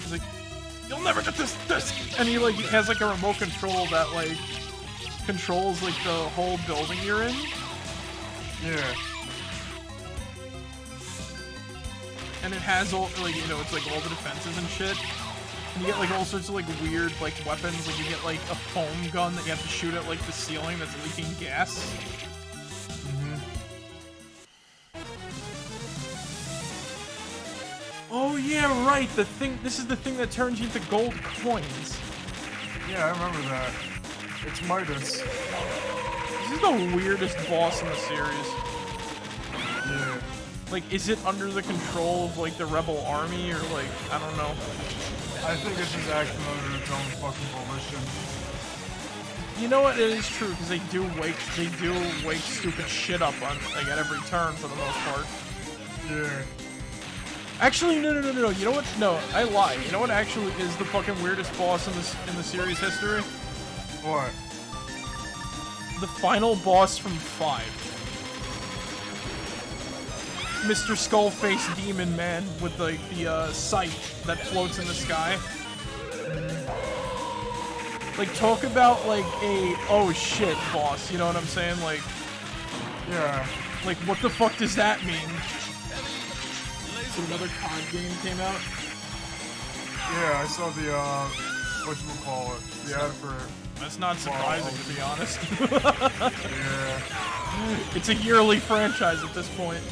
He's like, You'll never get this. And he like has like a remote control that like controls like the whole building you're in. Yeah. And it has all like it's like all the defenses and shit. And you get like all sorts of like weird like weapons. Like you get like a foam gun that you have to shoot at like the ceiling that's leaking gas. Oh yeah, right. This is the thing that turns you into gold coins. Yeah, I remember that. It's Midas. This is the weirdest boss in the series. Yeah. Like, is it under the control of like the rebel army or like I don't know? I think it's just acting under its own fucking volition. You know what? It is true because they do wake stupid shit up on like at every turn for the most part. Yeah. Actually, no. You know what? No, I lie. You know what actually is the fucking weirdest boss in the series history? What? The final boss from 5. Mr. Skullface Demon Man with like the sight that floats in the sky. Like talk about like a oh shit boss, you know what I'm saying? Like Yeah. like what the fuck does that mean? So another COD game came out? Yeah, I saw the whatchamacallit, the ad for it. That's not surprising to be honest. Yeah. It's a yearly franchise at this point.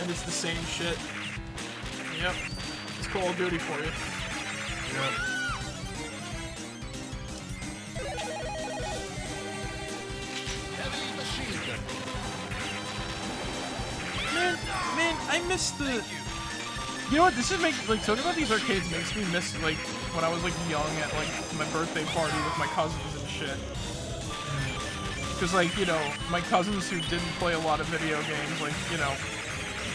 And it's the same shit. Yep. It's Call of Duty for you. Yeah. Man, I miss the... You know what, this is like, talking about these arcades makes me miss, like, when I was, like, young at, like, my birthday party with my cousins and shit. Because, like, you know, my cousins who didn't play a lot of video games, like, you know,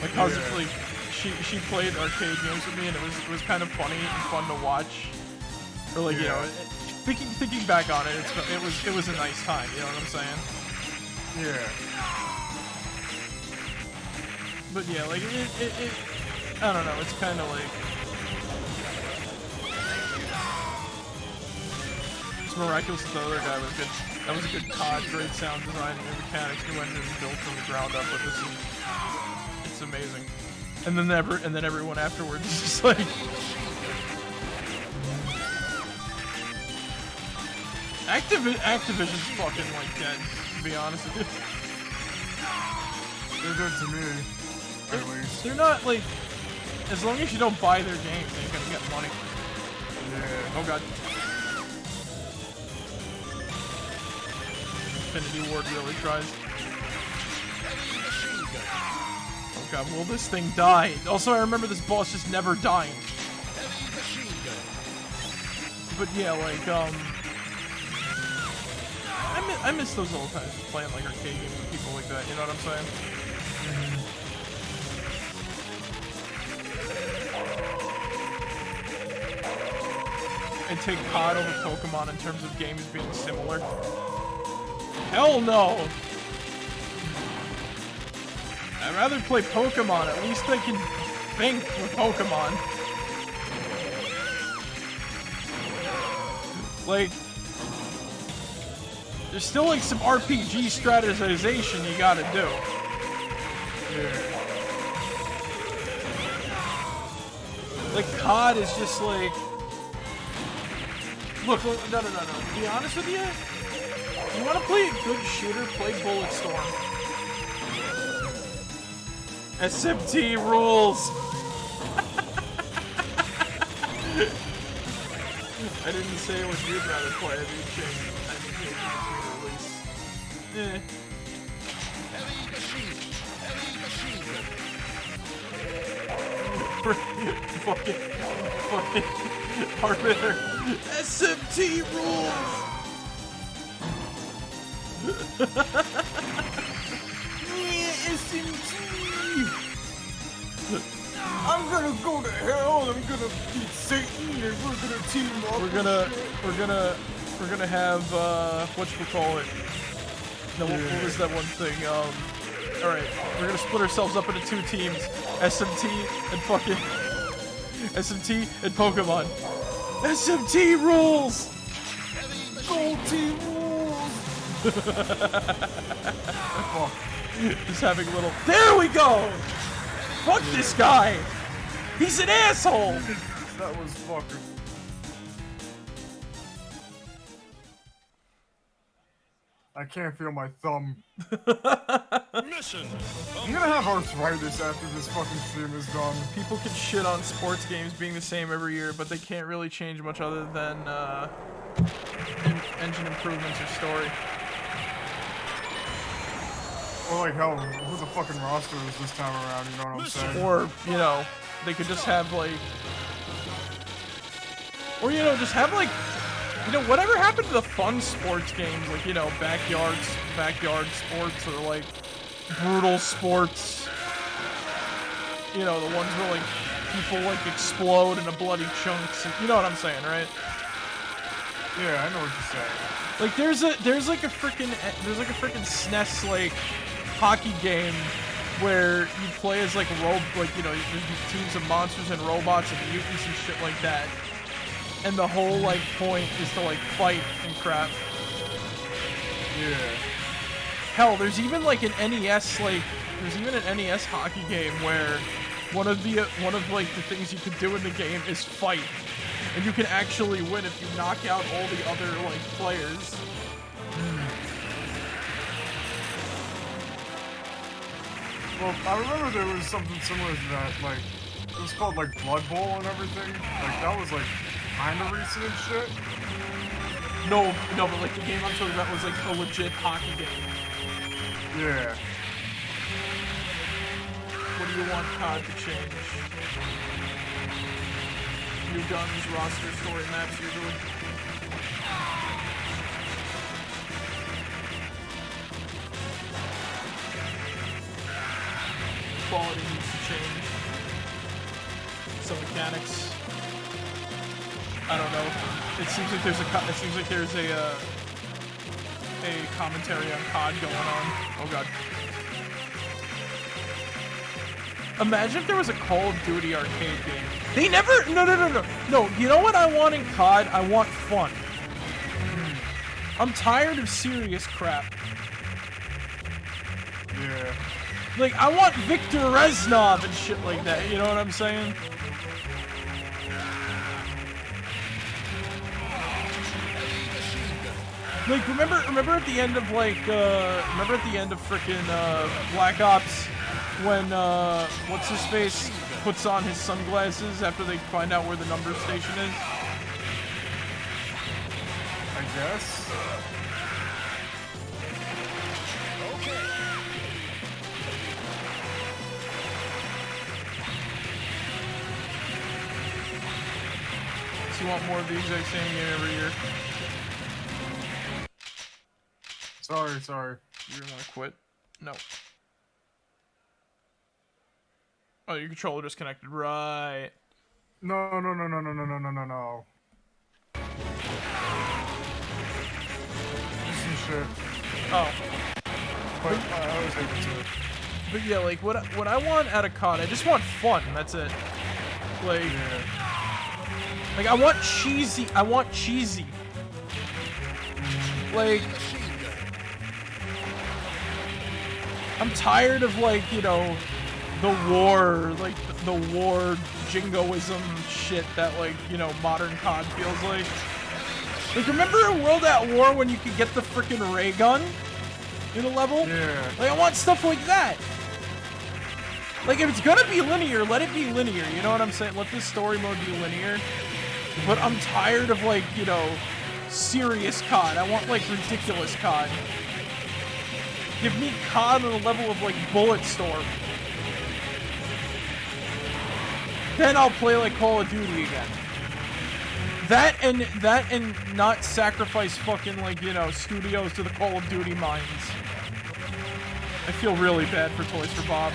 my cousin, like, she played arcade games with me, and it was kind of funny and fun to watch. Or, like, you know, thinking back on it, it was a nice time, you know what I'm saying? Yeah. But yeah, like, I don't know, it's kind of like... It's miraculous that the other guy was good. That was a good COD, great sound design, new mechanics, new engine built from the ground up, but this is... It's amazing. And then everyone afterwards is just like... Activision's fucking, like, dead, to be honest with you. They're good to me, at least. They're not, like... As long as you don't buy their games, they ain't gonna get money. Yeah. Oh god. Infinity Ward really tries. Oh god, will this thing die? Also, I remember this boss just never dying. But yeah, like, I miss those old times, just playing, like, arcade games with people like that, you know what I'm saying? I'd take COD over Pokemon in terms of games being similar. Hell no! I'd rather play Pokemon, at least I can think with Pokemon. Like, there's still like some RPG strategization you gotta do. Yeah. Like, COD is just like... Look, no. To be honest with you, if you want to play a good shooter, play Bulletstorm. SMT rules! I didn't say what you'd rather play. I didn't change the release. Fucking Arbiter. SMT rules! Yeah, SMT! I'm gonna go to hell, I'm gonna beat Satan, and we're gonna team up. We're gonna have, whatchamacallit? No, what was that one thing? Alright, we're gonna split ourselves up into 2 teams. SMT and fucking... SMT and Pokemon. SMT rules! Gold team rules! Just having a little. There we go! Fuck this guy! He's an asshole! That was fucking. I can't feel my thumb. Mission. I'm gonna have arthritis after this fucking stream is done. People can shit on sports games being the same every year, but they can't really change much other than engine improvements or story. Or like hell, who the fucking roster is this time around, you know what I'm saying? Or, you know, they could just have like... Or, you know, just have like... You know, whatever happened to the fun sports games, like, you know, backyard sports, or like brutal sports. You know, the ones where like people like explode into bloody chunks. And, you know what I'm saying, right? Yeah, I know what you're saying. Like there's like a freaking SNES like hockey game where you play as like you know, there's these teams of monsters and robots and mutants and shit like that. And the whole like point is to like fight and crap. Yeah. Hell, there's even like an NES NES hockey game where one of like the things you can do in the game is fight. And you can actually win if you knock out all the other like players. Well, I remember there was something similar to that, like, it was called like Blood Bowl and everything. Like that was like kind of recent and shit. No, but like the game I'm talking about was like a legit hockey game. Yeah. What do you want COD to change? New guns, roster, story, maps, usually. Quality needs to change. Some mechanics. I don't know. It seems like there's a commentary on COD going on. Oh god. Imagine if there was a Call of Duty arcade game. They never. No. You know what I want in COD? I want fun. I'm tired of serious crap. Yeah. Like, I want Victor Reznov and shit like that, you know what I'm saying? Like, remember at the end of, like, frickin', Black Ops, when, what's-his-face puts on his sunglasses after they find out where the number station is? I guess. So you want more of the exact same game every year? Sorry. You're gonna wanna quit? No. Oh, your controller disconnected. Right. No. Some shit. Oh. But I was able to. But yeah, like, what I want out of COD, I just want fun, that's it. Like, Yeah. like, I want cheesy. Like, I'm tired of, like, you know, the war jingoism shit that, like, you know, modern COD feels like. Like, remember in World at War when you could get the frickin' ray gun in a level? Yeah. Like, I want stuff like that. Like, if it's gonna be linear, let it be linear, you know what I'm saying? Let this story mode be linear. But I'm tired of, like, you know, serious COD. I want, like, ridiculous COD. Give me COD on the level of, like, Bulletstorm. Then I'll play, like, Call of Duty again. That and not sacrifice fucking, like, you know, studios to the Call of Duty mines. I feel really bad for Toys for Bob.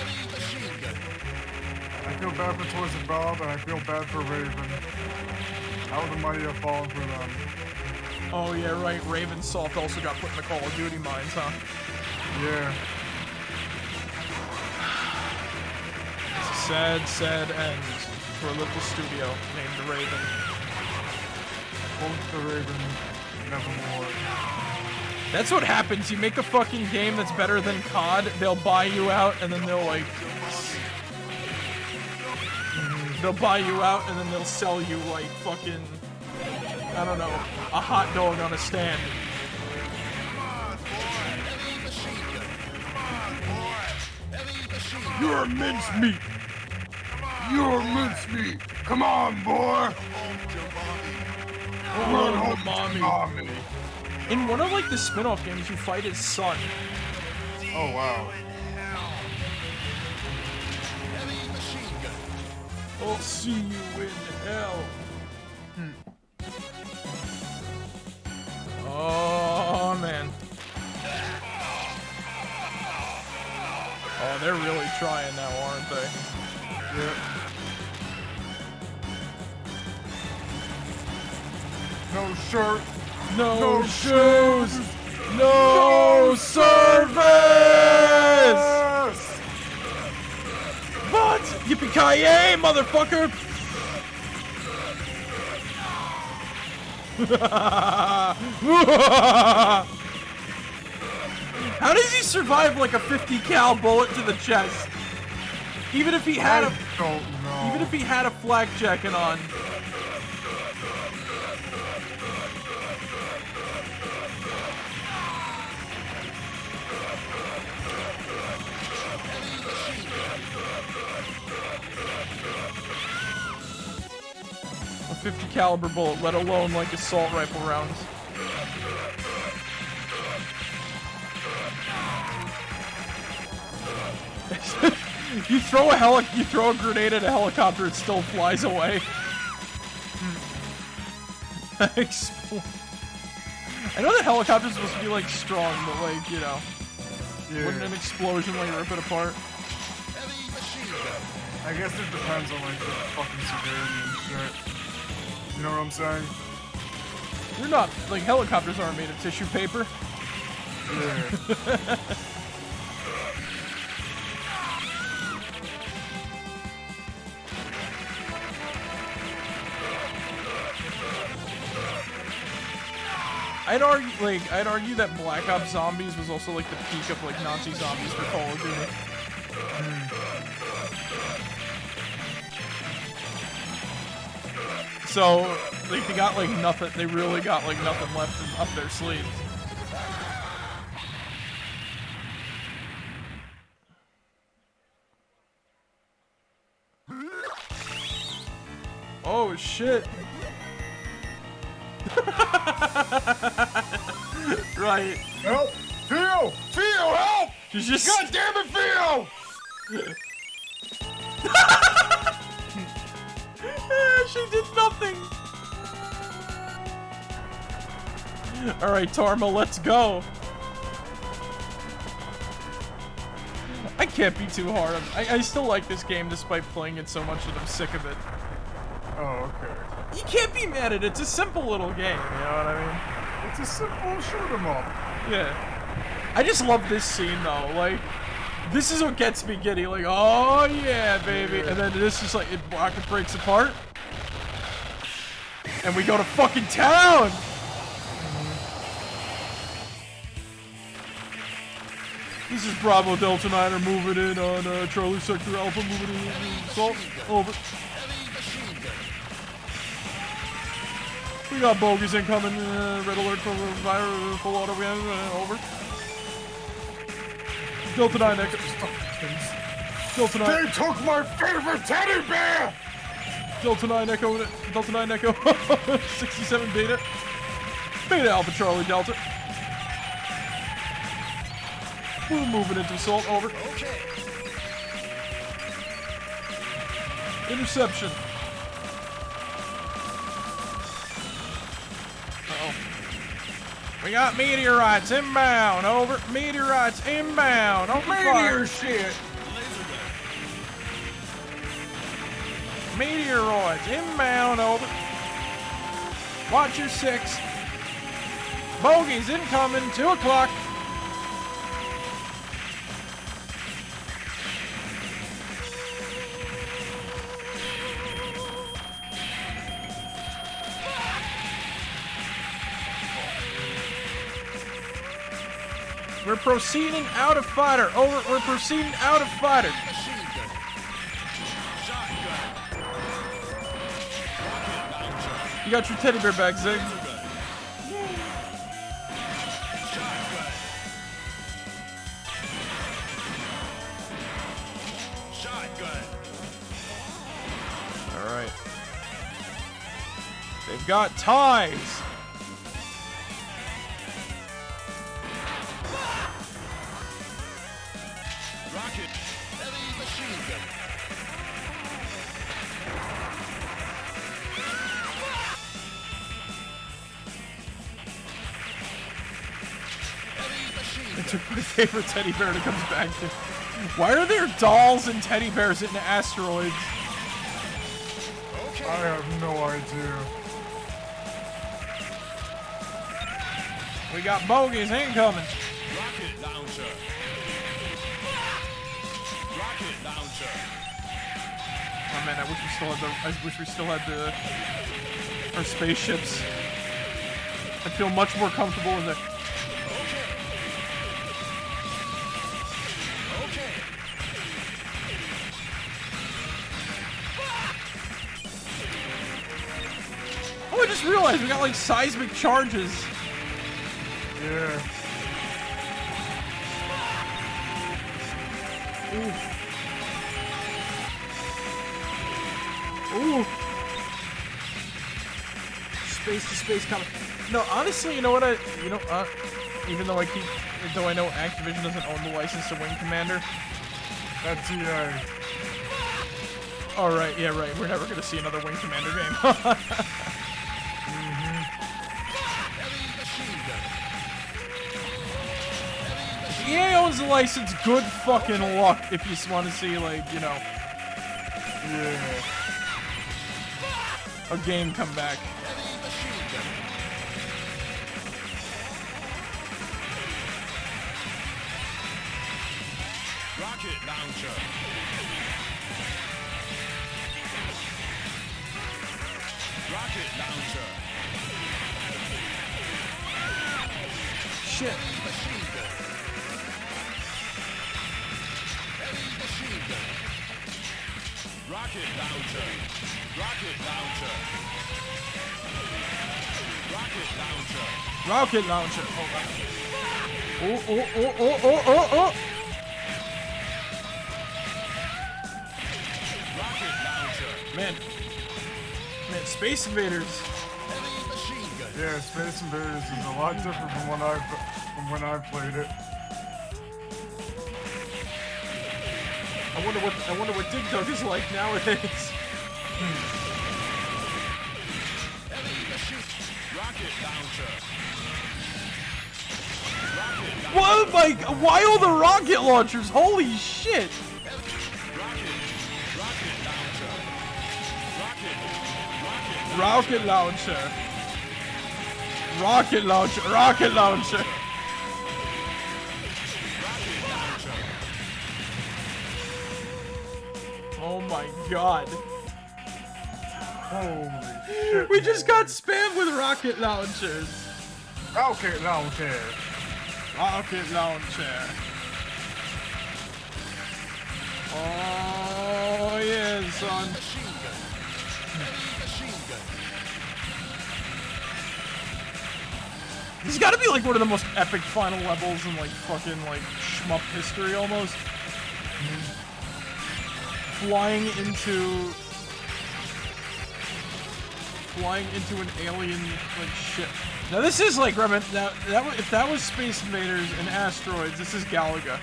I feel bad for Toys and Bob, and I feel bad for Raven. How the mighty have fallen for them. Oh yeah, right. Ravensoft also got put in the Call of Duty mines, huh? Yeah. It's a sad end. for a little studio named The Raven. Both the Raven, nevermore. That's what happens. You make a fucking game that's better than COD, they'll buy you out, and then they'll like... They'll buy you out, and then they'll sell you like fucking... I don't know, a hot dog on a stand. You're mincemeat! You're mincemeat! Come on, boy! Run home to mommy! In one of like the spin-off games, you fight his son. Oh, wow. I'll see you in hell. Oh, man. Oh, they're really trying now, aren't they? Yeah. No shirt. No shoes. No service. But yippee-ki-yay, motherfucker! How does he survive like a 50 cal bullet to the chest? Even if he had I don't know. even if he had a flak jacket on. A 50 caliber bullet, let alone like assault rifle rounds. You throw a grenade at a helicopter, it still flies away. I know that helicopter's supposed to be like strong, but like, you know, wouldn't an explosion like rip it apart? I guess it depends on like the fucking severity and shit. You know what I'm saying? You're not like helicopters aren't made of tissue paper. Yeah. I'd argue that Black Ops Zombies was also like the peak of like Nazi zombies for Call of Duty. So like they got like nothing. They really got like nothing left up their sleeves. Oh shit. Right. Help! Theo! Theo, help! She's just... God damn it, Theo! She did nothing. Alright, Tarma, let's go. I can't be too hard. I still like this game despite playing it so much that I'm sick of it. Oh, okay. You can't be mad at it. It's a simple little game, you know what I mean? It's a simple shoot 'em up. Yeah. I just love this scene, though. Like, this is what gets me giddy. Like, oh, yeah, baby. And then this just, like, it breaks apart. And we go to fucking town! This is Bravo Delta 9 are moving in on Charlie Sector Alpha, moving in. Assault. Over. We got bogeys incoming. Red alert for fire. Full auto. Over. Delta 9 Echo. Delta 9. They took my favorite teddy bear! Delta 9 Echo. Delta 9 Echo. 67 Beta. Beta Alpha Charlie Delta. We're moving into assault. Over. Okay. Interception. We got meteorites inbound. Over. Meteorites inbound. Open fire. Shit! Meteoroids inbound. Over. Watch your 6. Bogeys incoming. 2 o'clock. We're proceeding out of fighter. Over. We're proceeding out of fighter. Machine gun. Shotgun. Rocket launcher. You got your teddy bear back, Zig. Shotgun. Shotgun. All right. They've got ties. Rocket. Heavy machine gun. Heavy machine I gun. took my favorite teddy bear that comes back to. Why are there dolls and teddy bears in asteroids? Okay. I have no idea. We got bogeys incoming. Rocket launcher. Rocket launcher. Oh man, I wish we still had our spaceships. I feel much more comfortable in the. Okay. Okay. Oh, I just realized we got like seismic charges. Yeah. Ooh. Space to space coming. No, honestly, you know what even though I know Activision doesn't own the license to Wing Commander. That's EA. All right, yeah, right. We're never gonna see another Wing Commander game. Heavy machine gun. If EA owns the license, good fucking luck if you just want to see, like, you know, Yeah. a game come back. Heavy machine gun. Rocket launcher. Rocket launcher. Shit. Machine gun. Heavy machine gun. Rocket launcher. Rocket launcher. Rocket launcher. Rocket launcher. Oh, wow. Oh, oh, oh, oh, oh, oh, oh. Rocket launcher. Man, Space Invaders. Heavy machine gun. Yeah, Space Invaders is a lot different from when I played it. I wonder what Dig Dug is like nowadays. Heavy machine. Rocket launcher. Rocket launcher. Whoa, like, why all the rocket launchers? Holy shit! Rocket. Rocket launcher. Rocket. Rocket. Rocket launcher. Rocket launcher. Rocket launcher. Rocket launcher. Oh my god. Holy shit. We just got spammed with rocket launchers. Okay, no, okay. Rocket launcher. Oh yeah, son. Machine gun. Heavy machine gun. This has got to be like one of the most epic final levels in like fucking like shmup history almost. Flying into an alien like ship. Now this is like if that was Space Invaders and asteroids, this is Galaga.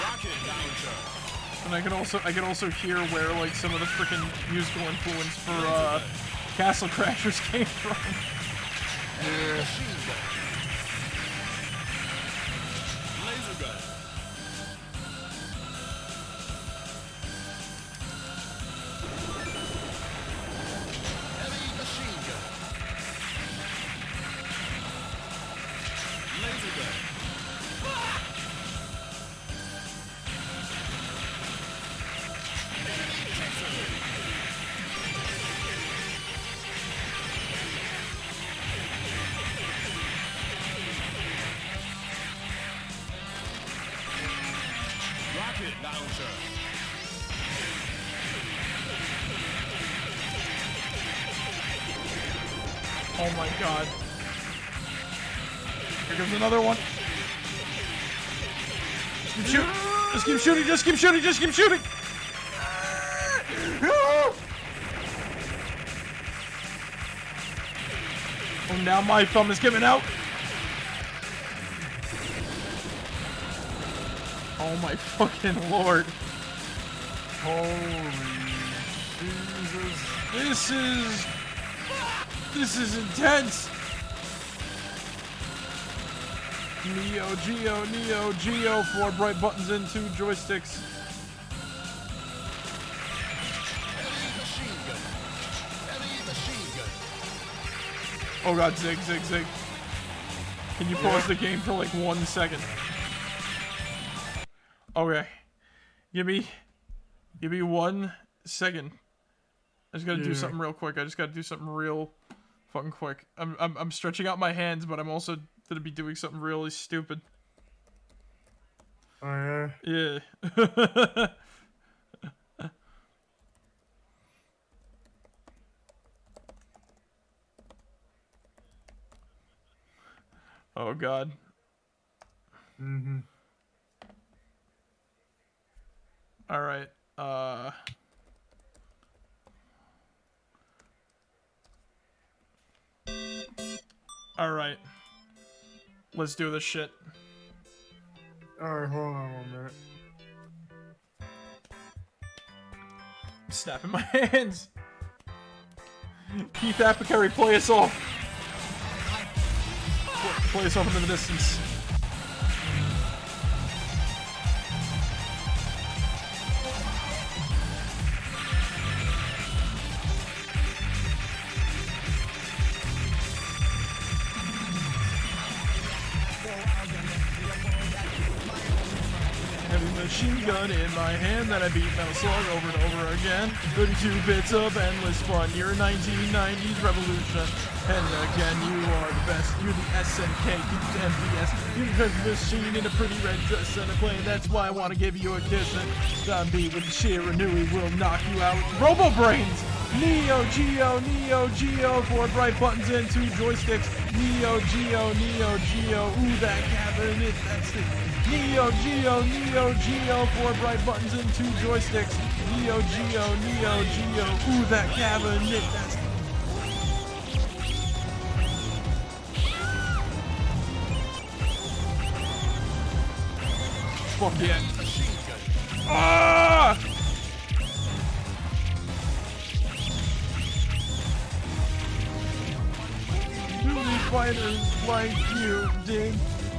Rocket launcher. And I can also hear where like some of the freaking musical influence for Castle Crashers came from. Yeah. Machine gun. Laser gun. Heavy machine gun. Laser gun. Rocket launcher. Oh my god. Here comes another one. Just keep shooting. Just keep shooting. Just keep shooting. Just keep shooting. Oh, now my thumb is giving out. Oh my fucking lord. Holy Jesus. This is intense. Neo Geo, 4 bright buttons and 2 joysticks. Heavy machine gun. Heavy machine gun. Oh god, zig. Can you pause the game for like 1 second? Okay. Give me 1 second. I just gotta do something real quick. I just gotta do something real fucking quick. I'm stretching out my hands, but I'm also gonna be doing something really stupid. Oh, yeah? Yeah. Oh god. Mm-hmm. All right. All right. Let's do this shit. Alright, hold on 1 minute. I'm snapping my hands. Keith Apicary, play us off. Play us off into the distance. Heavy machine gun in my hand that I beat Metal Slug over and over again. 32 bits of endless fun. You're a 1990s revolution. And again, you are the best. You're the SNK, the MVS. You're the machine in a pretty red dress and a plane. That's why I want to give you a kiss. And Zombie with the Shiranui will knock you out. Robo Brains! Neo Geo, 4 bright buttons and 2 joysticks. Neo Geo, ooh, that cabinet, that's it. Neo Geo, 4 bright buttons and 2 joysticks. Neo Geo, ooh, that cabinet, that's it. Fuck yeah. Ah! Fighters like you did.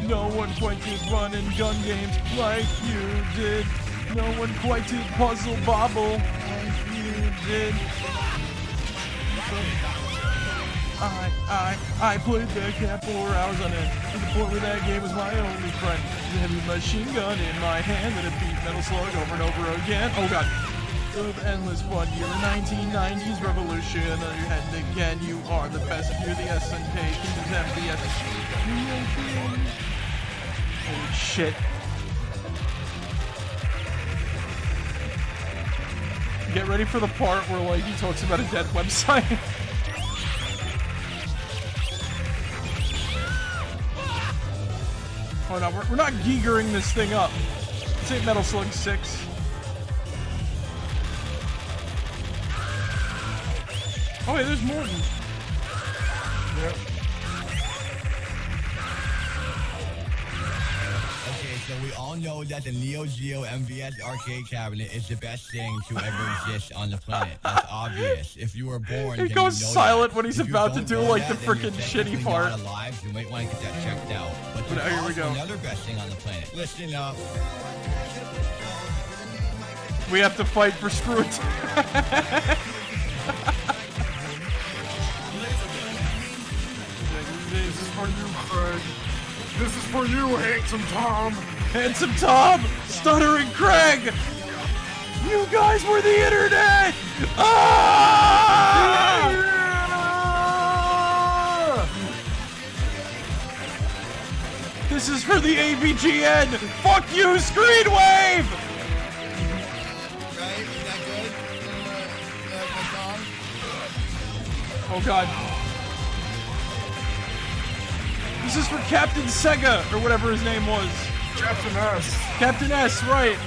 No one quite did run and gun games like you did. No one quite did puzzle bobble like you did. I played that cat 4 hours on end. To the point where that game was my only friend. The heavy machine gun in my hand and it beat Metal Slug over and over again. Oh god. Of endless fun, you're a 1990s revolution. And again, you are the best. You're the SNK, Kingdom's MVS. Holy shit. Get ready for the part where, like, he talks about a dead website. Oh no, we're not giegering this thing up. This ain't Metal Slug 6. Oh wait, there's more. Yep. Okay, so we all know that the Neo Geo MVS arcade cabinet is the best thing to ever exist on the planet. That's obvious. If you were born, It then goes you know silent that. when he's If you about to don't do know like that, the then freaking you're shitty technically part. not alive. You might want to get that checked out. But there's Here we also go. another best thing on the planet. Listen up. We have to fight for Screw It. This is for you, Craig. This is for you, Handsome Tom. Handsome Tom, Stuttering Craig. You guys were the internet. Ah! This is for the AVGN. Fuck you, Screenwave. Oh god. This is for Captain Sega, or whatever his name was. Captain S. Captain S, right.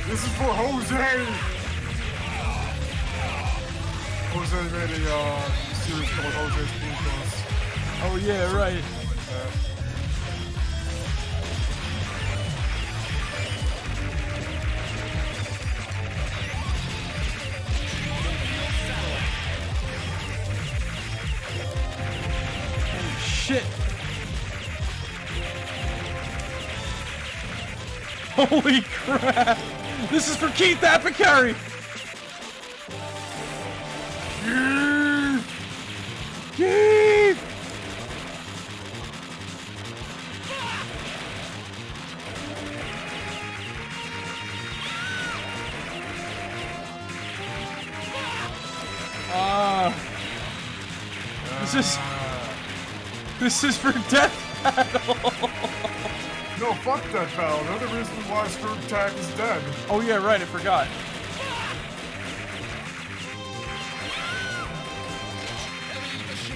This is for Jose. Jose made a series called Jose's Podcast. Oh yeah, right. Shit. Holy crap. This is for Keith Apicary. Keith. This is for Death Battle. No, fuck Death Battle. Another reason why Screw Attack is dead. Oh yeah, right, I forgot.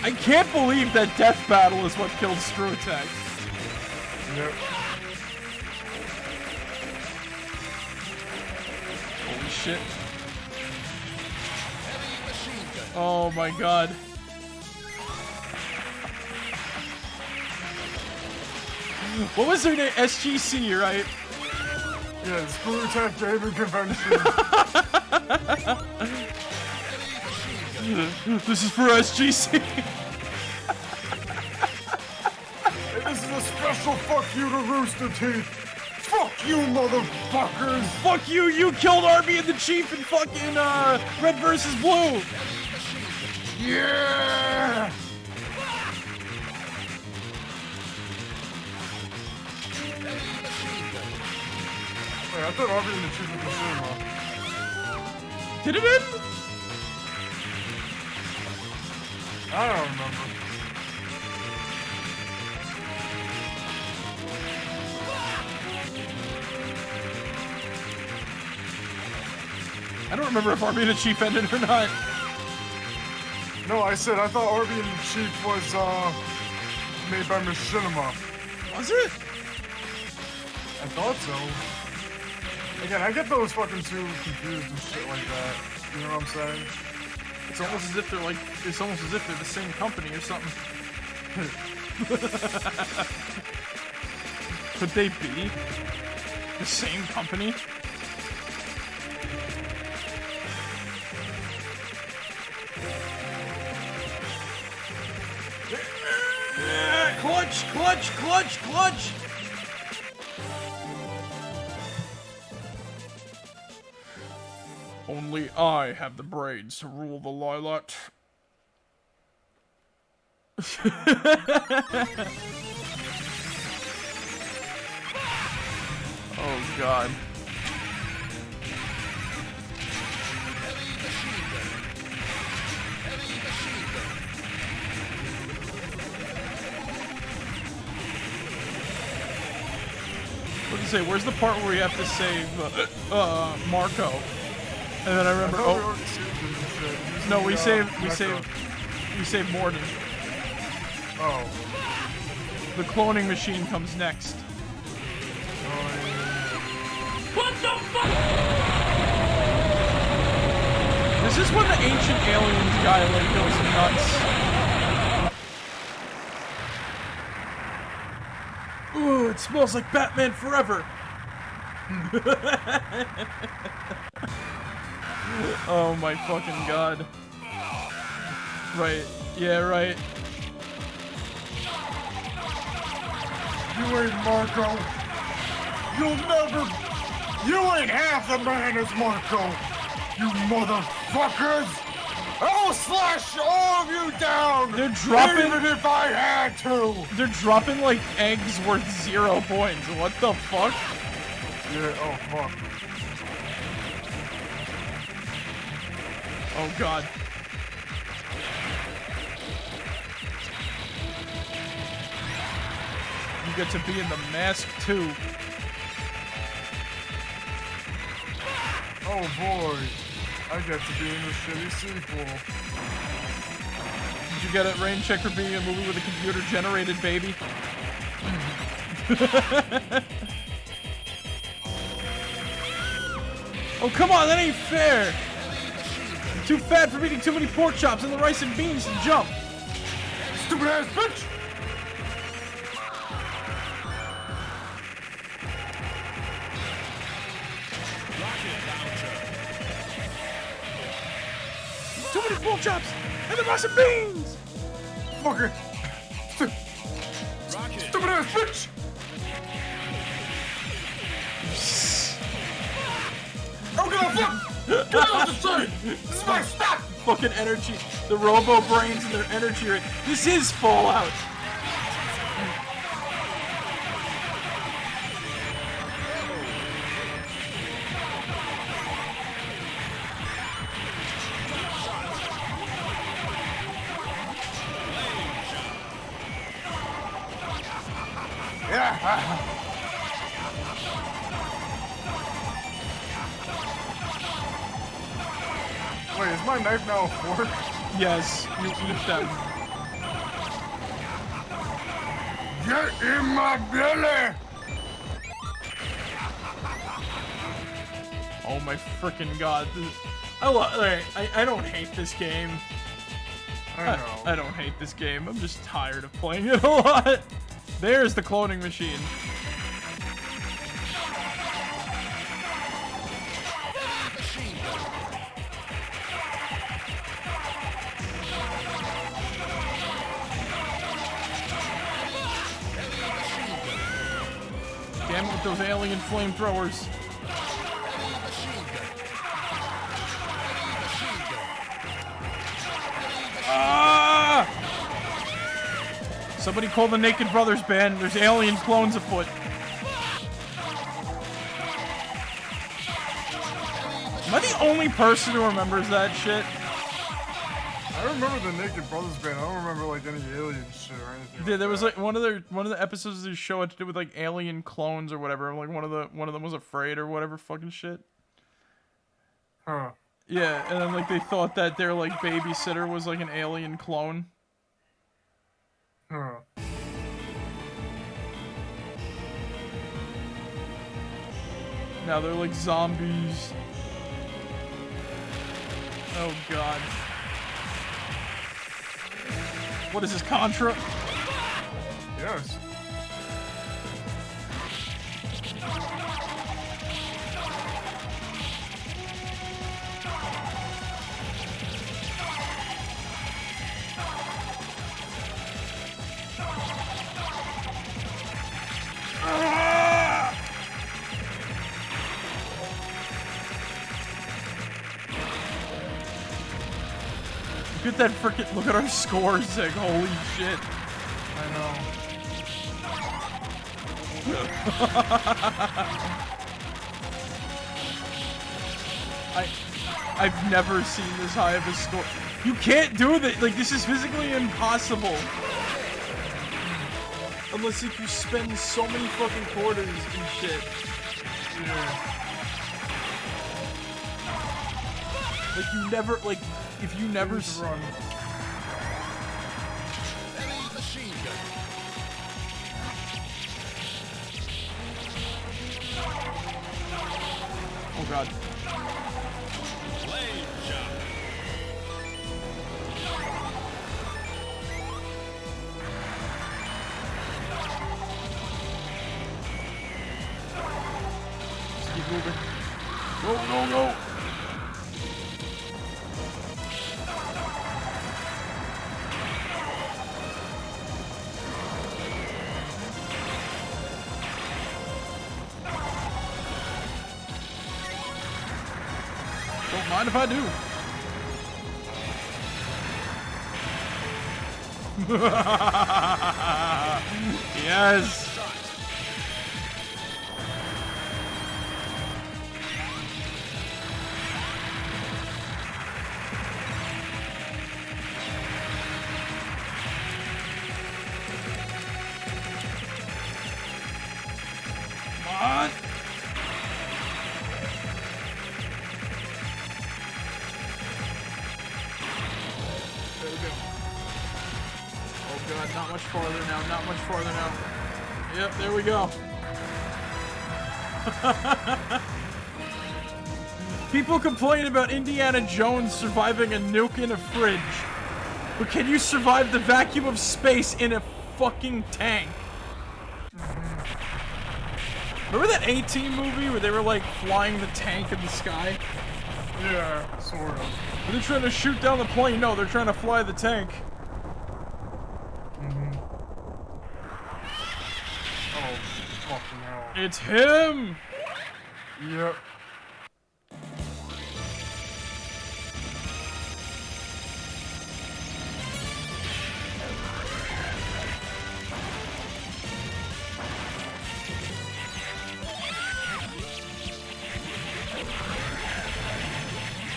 I can't believe that Death Battle is what killed Screw Attack. Yep. Holy shit. Oh my god. What was their name? SGC, right? Yeah, Screw Attack Gaming Convention. This is for SGC. And this is a special fuck you to Rooster Teeth. Fuck you, motherfuckers. Fuck you, you killed Arby and the Chief in fucking Red versus Blue. Yeah. Wait, I thought Arby and the Chief was the cinema. Did it end? I don't remember. I don't remember if Arby and the Chief ended or not. No, I said I thought Arby and the Chief was made by Machinima. Was it? I thought so. Again, I get those fucking two confused and shit like that. You know what I'm saying? It's almost as if they're like, it's almost as if they're the same company or something. Could they be the same company? Clutch, clutch, clutch, clutch! Only I have the brains to rule the Lilat. Oh god. What did you say? Where's the part where we have to save Marco? And then I remember. Oh no, we saved Morden. Oh. The cloning machine comes next. What the fuck? This is when the ancient aliens guy like goes nuts. Ooh, it smells like Batman Forever. Oh my fucking god. Right. Yeah, right. You ain't Marco. You'll never. You ain't half the man as Marco. You motherfuckers. I'll slash all of you down. They're dropping. Even if I had to. They're dropping like eggs worth 0 points. What the fuck? Yeah. Oh fuck. Oh god. You get to be in the mask too. Oh boy. I get to be in the shitty sequel. Did you get it, Rain Check, for being a movie with a computer-generated baby? Oh, come on, that ain't fair! I'm too fat for eating too many pork chops and the rice and beans to jump! Stupid ass bitch! Too many pork chops and the rice and beans! Fucker! Stupid ass bitch! I don't give a fuck! Get out of the street! This is my stop! Fucking energy, the robo brains and their energy rate. This is Fallout! Wait, is my knife now a fork? Yes, you eat them. Get in my belly! Oh my freaking god. I don't hate this game. I know. I don't hate this game. I'm just tired of playing it a lot. There's the cloning machine. Damn it with those alien flamethrowers. Ah! Somebody call the Naked Brothers band. There's alien clones afoot. Am I the only person who remembers that shit? I remember the Naked Brothers band. I don't remember like any alien shit or anything. Yeah, there was like one of the episodes of the show had to do with like alien clones or whatever. Like one of them was afraid or whatever fucking shit. Huh. Yeah, and then like they thought that their like babysitter was like an alien clone. Huh. Now they're like zombies. Oh god. What is this, Contra? Yes. Look at that frickin', look at our scores, like, holy shit. I know. I've never seen this high of a score. You can't do that, like, this is physically impossible. Unless if you spend so many fucking quarters and shit. Yeah. Like, you never, like, if you never Run. Oh god. Just keep moving. Go, go, go! Don't mind if I do. Yes. Come on. Not much farther now. Not much farther now. Yep, there we go. People complain about Indiana Jones surviving a nuke in a fridge. But can you survive the vacuum of space in a fucking tank? Remember that A-Team movie where they were like flying the tank in the sky? Yeah, sort of. Are they trying to shoot down the plane? No, they're trying to fly the tank. Oh, fucking hell. It's him! Yep.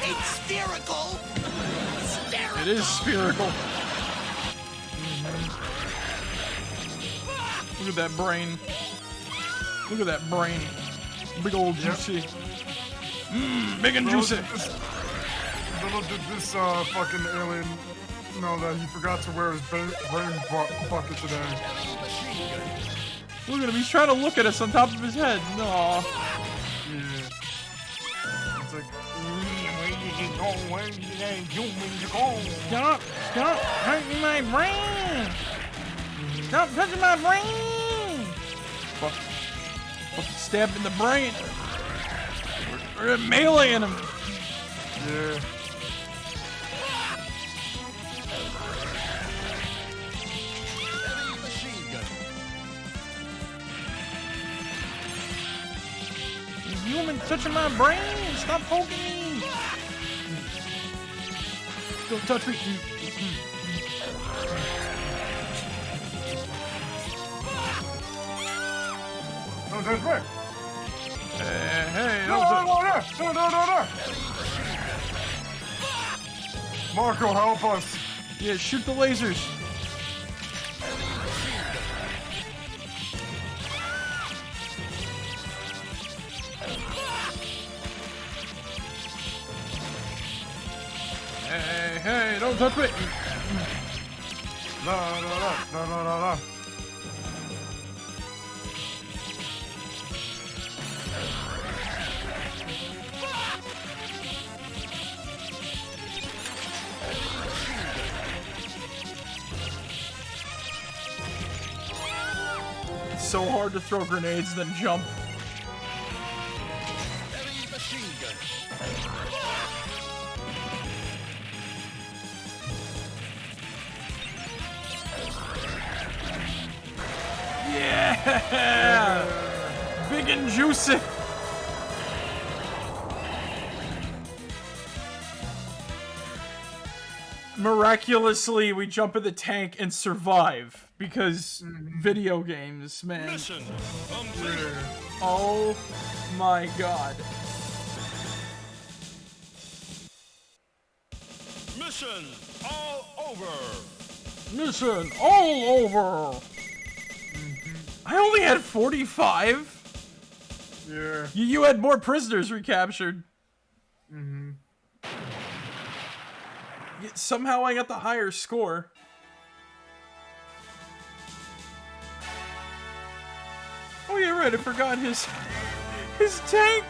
It's spherical. It is spherical. Look at that brain. Look at that brain. Big old juicy. Mmm, big and juicy. Little did this fucking alien know that he forgot to wear his brain bucket today. Look at him, he's trying to look at us on top of his head. No. Yeah. It's like, Stop hurting my brain. Stop touching my brain. Fuck. Fucking stabbed in the brain. We're meleeing him. yeah. Human touching my brain. Stop poking me. Don't touch me. No, that's right. Hey, No. Marco, help us. Yeah, shoot the lasers. Hey, don't touch me. No. It's so hard to throw grenades then jump. Yeah! Big and juicy. Miraculously, we jump in the tank and survive because video games, man. Mission complete. Oh my god. Mission all over. Mission all over. I only had 45. Yeah. You had more prisoners recaptured. Yet somehow I got the higher score. Oh yeah, right. I forgot his tank.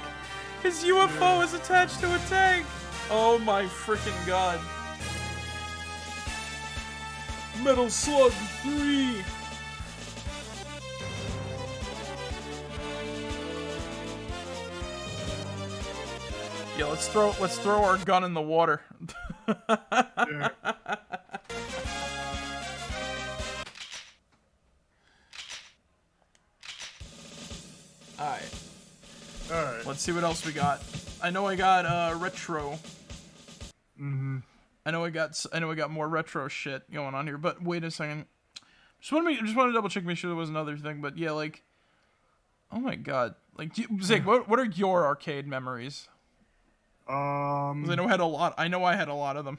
His UFO is attached to a tank. Oh my freaking god. Metal Slug 3. Yeah, let's throw our gun in the water. Yeah. Alright. Alright. Let's see what else we got. I know I got retro. I know I got more retro shit going on here, but wait a second. Just want to double check, make sure there was another thing, but yeah, like, oh my god, like, Zig, what are your arcade memories? 'Cause I know I had a lot of them.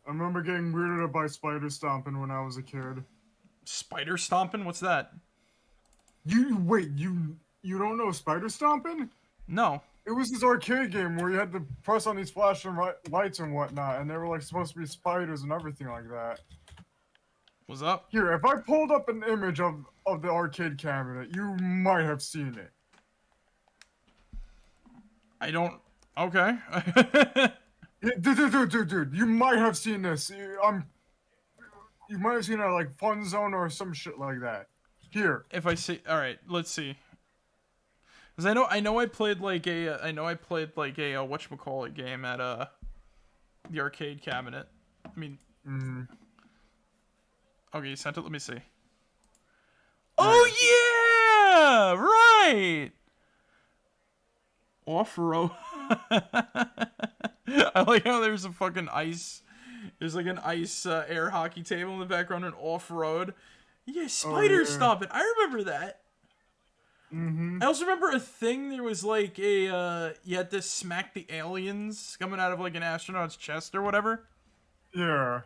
I remember getting weirded out by spider stomping when I was a kid. Spider stomping? What's that? You don't know spider stomping? No. It was this arcade game where you had to press on these flashing lights and whatnot, and they were like supposed to be spiders and everything like that. What's up? Here, if I pulled up an image of the arcade cabinet, you might have seen it. I don't. Okay. Dude, you might have seen this. You might have seen it like Fun Zone or some shit like that. Here. If I see, all right, let's see. Cause I know I played like a whatchamacallit game at the arcade cabinet. I mean. Okay, you sent it. Let me see. Oh yeah, right. Off-road. I like how there's a fucking ice. There's like an ice air hockey table in the background and off-road. Yeah, spider stomping. I remember that. I also remember a thing. There was like a you had to smack the aliens coming out of like an astronaut's chest or whatever. Yeah.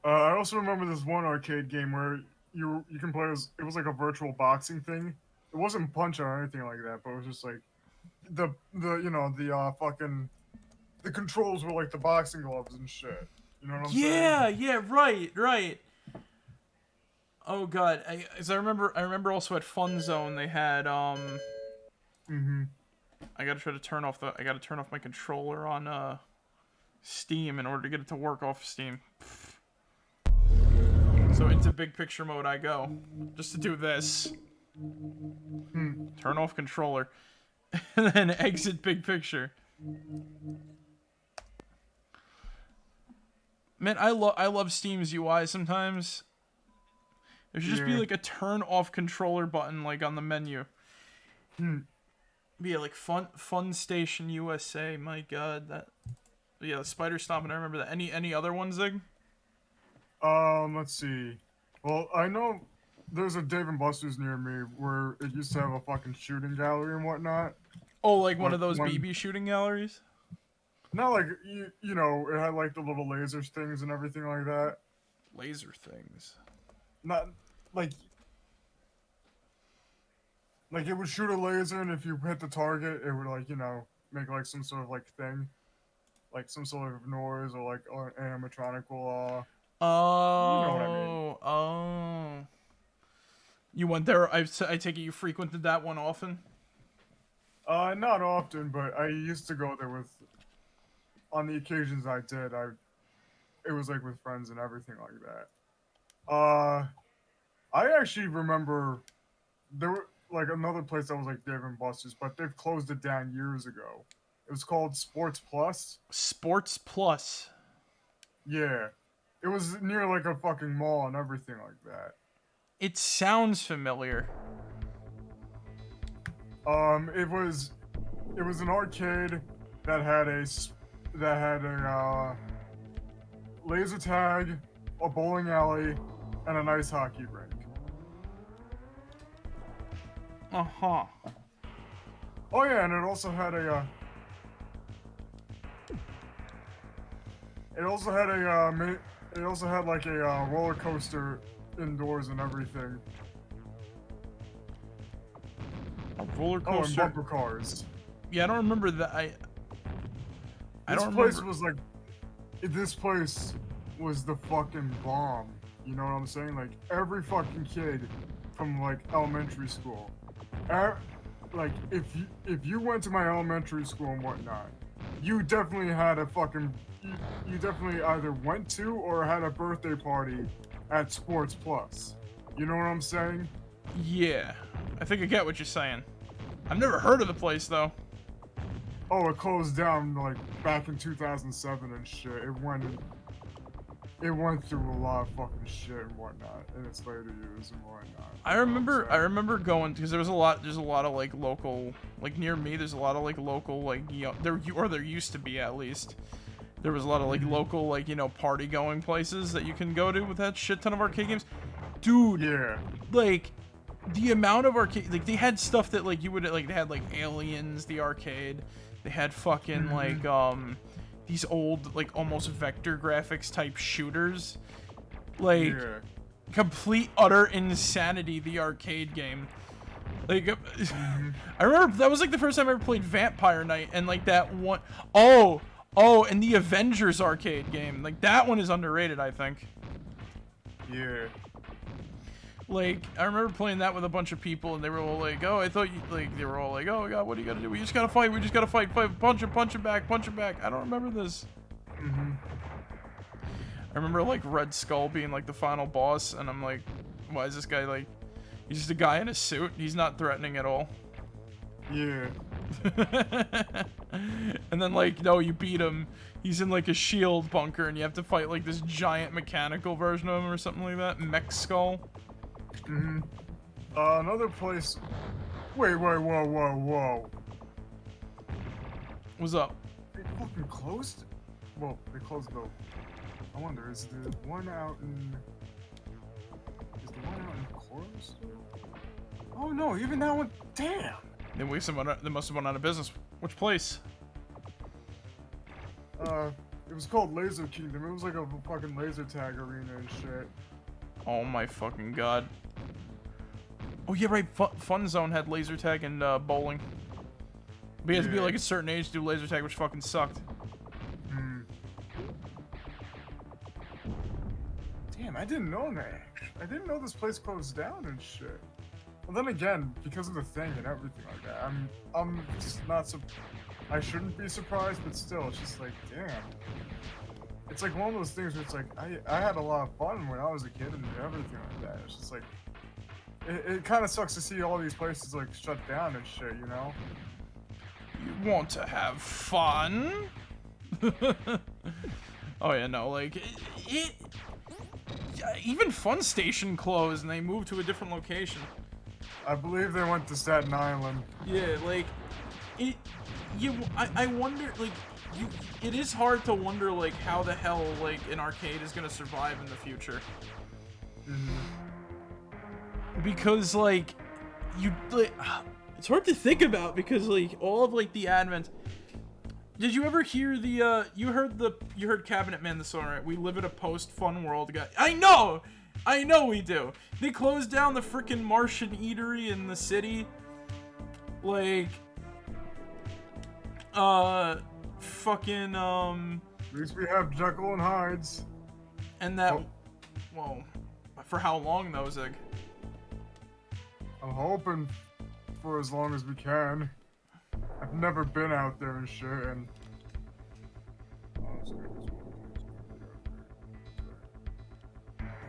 I also remember this one arcade game where you can play as, it was like a virtual boxing thing. It wasn't punching or anything like that, but it was just like the fucking the controls were like the boxing gloves and shit. You know what I'm saying? Yeah, right. Oh god, I remember also at Fun Zone they had I gotta turn off my controller on Steam in order to get it to work off Steam. So into big picture mode I go, just to do this. Turn off controller, and then exit big picture. Man, I love Steam's UI sometimes. There should just be like a turn off controller button like on the menu. Yeah, like Fun Station USA. My god, that. Yeah, the spider stomping. I remember that. Any other ones, Zig? Let's see. Well, I know there's a Dave and Buster's near me where it used to have a fucking shooting gallery and whatnot. Oh, like one of those BB shooting galleries? Not like, you know, it had like the little lasers things and everything like that. Laser things? Not, like it would shoot a laser and if you hit the target, it would like, you know, make like some sort of like thing. Like some sort of noise or like animatronical, Oh, you know what I mean. Oh. You went there, I take it you frequented that one often? Not often, but I used to go there with, on the occasions I did, it was like with friends and everything like that. I actually remember, there were like another place that was like Dave and Buster's, but they've closed it down years ago. It was called Sports Plus. Sports Plus? Yeah. It was near like a fucking mall and everything like that. It sounds familiar. It was an arcade that had a laser tag, a bowling alley, and an ice hockey rink. Uh-huh. Oh yeah, and it also had a like a roller coaster indoors and everything. A roller Oh, and coaster? bumper cars. Yeah, I don't remember that. This place was the fucking bomb. You know what I'm saying? Like every fucking kid from like elementary school, like if you went to my elementary school and whatnot, you definitely had a fucking. You definitely either went to or had a birthday party at Sports Plus. You know what I'm saying? Yeah, I think I get what you're saying. I've never heard of the place though. Oh, it closed down like back in 2007 and shit. It went through a lot of fucking shit and whatnot in its later years and whatnot. I remember going because there's a lot of like local, like near me. There's a lot of like local, like there used to be at least. There was a lot of like local, like, you know, party going places that you can go to with that shit ton of arcade games. Dude, yeah. Like the amount of arcade, like they had stuff that like you would like, they had like Aliens, the arcade. They had fucking like these old like almost vector graphics type shooters. Like complete utter insanity, the arcade game. Like I remember that was like the first time I ever played Vampire Night, and like that one and the Avengers arcade game. Like that one is underrated, I think. Yeah. Like, I remember playing that with a bunch of people, and they were all like, "Oh, I thought you like." They were all like, "Oh God, what do you gotta do? We just gotta fight. We just gotta fight. Punch him back, punch him back." I don't remember this. I remember like Red Skull being like the final boss, and I'm like, "Why is this guy like? He's just a guy in a suit. He's not threatening at all." Yeah. And then like, no, you beat him. He's in like a shield bunker, and you have to fight like this giant mechanical version of him or something like that. Mech Skull. Another place. Wait, whoa. What's up? They fucking closed? Well, they closed though. I wonder, is the one out in Coral still? Oh no, even that one. Damn. They must have went out of business. Which place? It was called Laser Kingdom. It was like a fucking laser tag arena and shit. Oh my fucking god. Oh yeah, right. Fun Zone had laser tag and bowling. But you had to be like a certain age to do laser tag, which fucking sucked. Damn, I didn't know that. I didn't know this place closed down and shit. Well, then again, because of the thing and everything like that, I'm just not I shouldn't be surprised, but still, it's just like, damn. It's like one of those things where it's like, I had a lot of fun when I was a kid and everything like that. It's just like, it kind of sucks to see all these places like shut down and shit, you know? You want to have fun? Oh yeah, no, like even Fun Station closed and they moved to a different location. I believe they went to Staten Island. Yeah, like I wonder, like, it is hard to wonder like how the hell like an arcade is gonna survive in the future. Because like it's hard to think about because like all of like the advent. Did you ever hear the you heard Cabinet Man the song, right? We live in a post-fun world, guy. I know we do. They closed down the freaking Martian eatery in the city. Like fucking At least we have Jekyll and Hyde's. And that well, for how long though, Zig? I'm hoping for as long as we can. I've never been out there and shit, and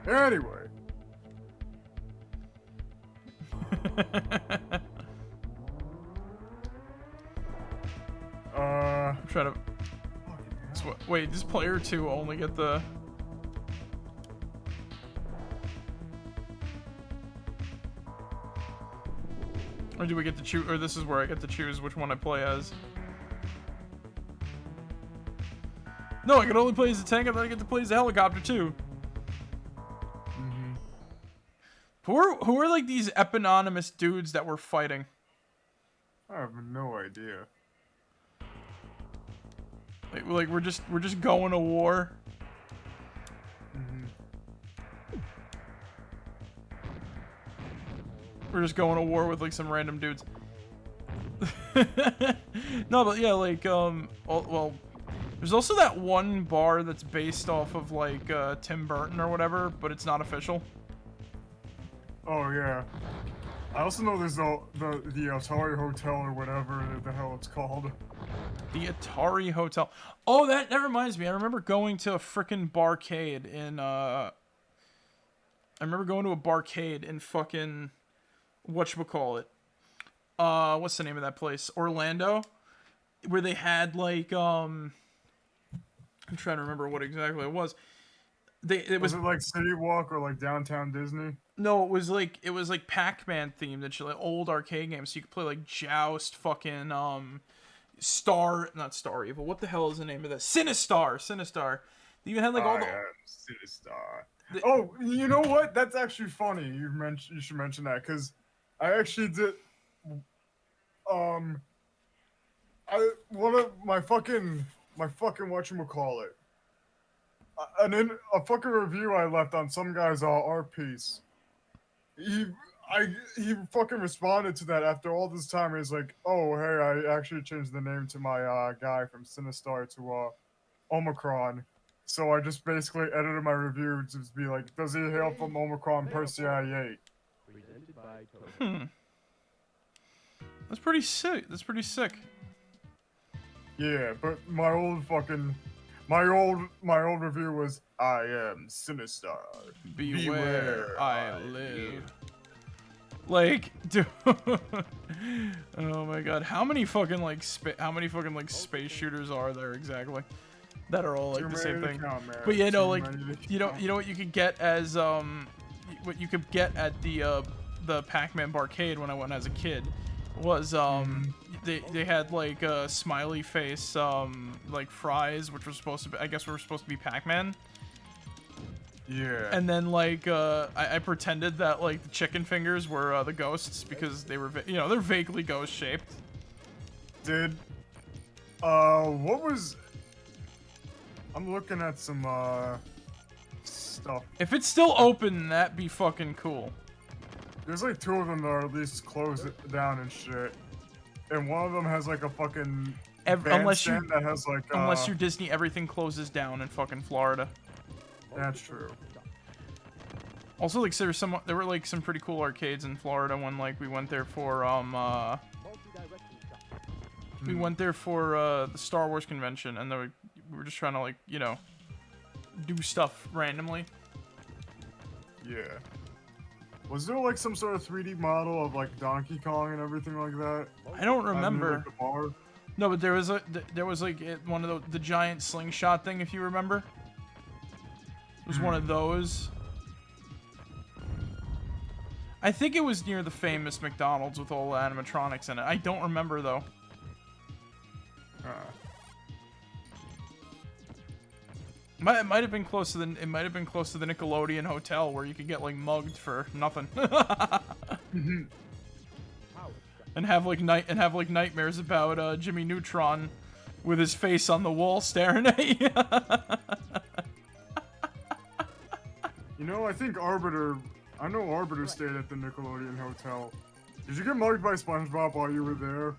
anyway. I'm trying to. Wait, does player 2 only get the? Or do we get to choose? Or this is where I get to choose which one I play as? No, I can only play as a tank, and then I get to play as a helicopter too. Who are like these eponymous dudes that we're fighting? I have no idea. Like we're just going to war. We're just going to war with like some random dudes. No, but yeah, like well, there's also that one bar that's based off of like Tim Burton or whatever, but it's not official. Oh yeah. I also know there's the Atari Hotel or whatever the hell it's called. The Atari Hotel. Oh, that reminds me. I remember going to a frickin' barcade in I remember going to a barcade in fucking whatchamacallit. What's the name of that place? Orlando, where they had like I'm trying to remember what exactly it was. It was it like City Walk or like Downtown Disney? No, it was like Pac-Man themed and shit, like old arcade games. So you could play like Joust, fucking not Star Evil. What the hell is the name of that? Sinistar. They even had like all the Sinistar. Oh, you know what? That's actually funny. You should mention that because I actually did. One of my fucking whatchamacallit. A fucking review I left on some guy's art piece. He fucking responded to that after all this time. He's like, "Oh, hey, I actually changed the name to my guy from Sinistar to Omicron." So I just basically edited my review to just be like, does he hail from Omicron Persei 8? That's pretty sick. That's pretty sick. Yeah, but my old review was, I am sinister. Beware, I live. Like, dude. Oh my god, how many fucking like space shooters are there exactly? That are all like the same thing. But yeah, no, like you know what you could get as what you could get at the Pac-Man barcade when I went as a kid was they had like a smiley face like fries, which were supposed to be, I guess were supposed to be Pac-Man. Yeah. And then like I pretended that like the chicken fingers were the ghosts because they were they're vaguely ghost shaped. Did what was? I'm looking at some stuff. If it's still open, that'd be fucking cool. There's like 2 of them that are at least closed down and shit, and one of them has like a fucking Unless you that has like unless you're Disney, everything closes down in fucking Florida. That's true. Also, like there were like some pretty cool arcades in Florida when like we went there for the Star Wars convention, and we were just trying to like do stuff randomly. Yeah. Was there like some sort of 3D model of like Donkey Kong and everything like that? I don't remember. Like, the bar? No, but there was like one of the giant slingshot thing, if you remember. It was one of those. I think it was near the famous McDonald's with all the animatronics in it. I don't remember though. It might have been close to the Nickelodeon hotel where you could get like mugged for nothing. and have nightmares about Jimmy Neutron with his face on the wall staring at you. You know, I know Arbiter stayed at the Nickelodeon hotel. Did you get mugged by SpongeBob while you were there?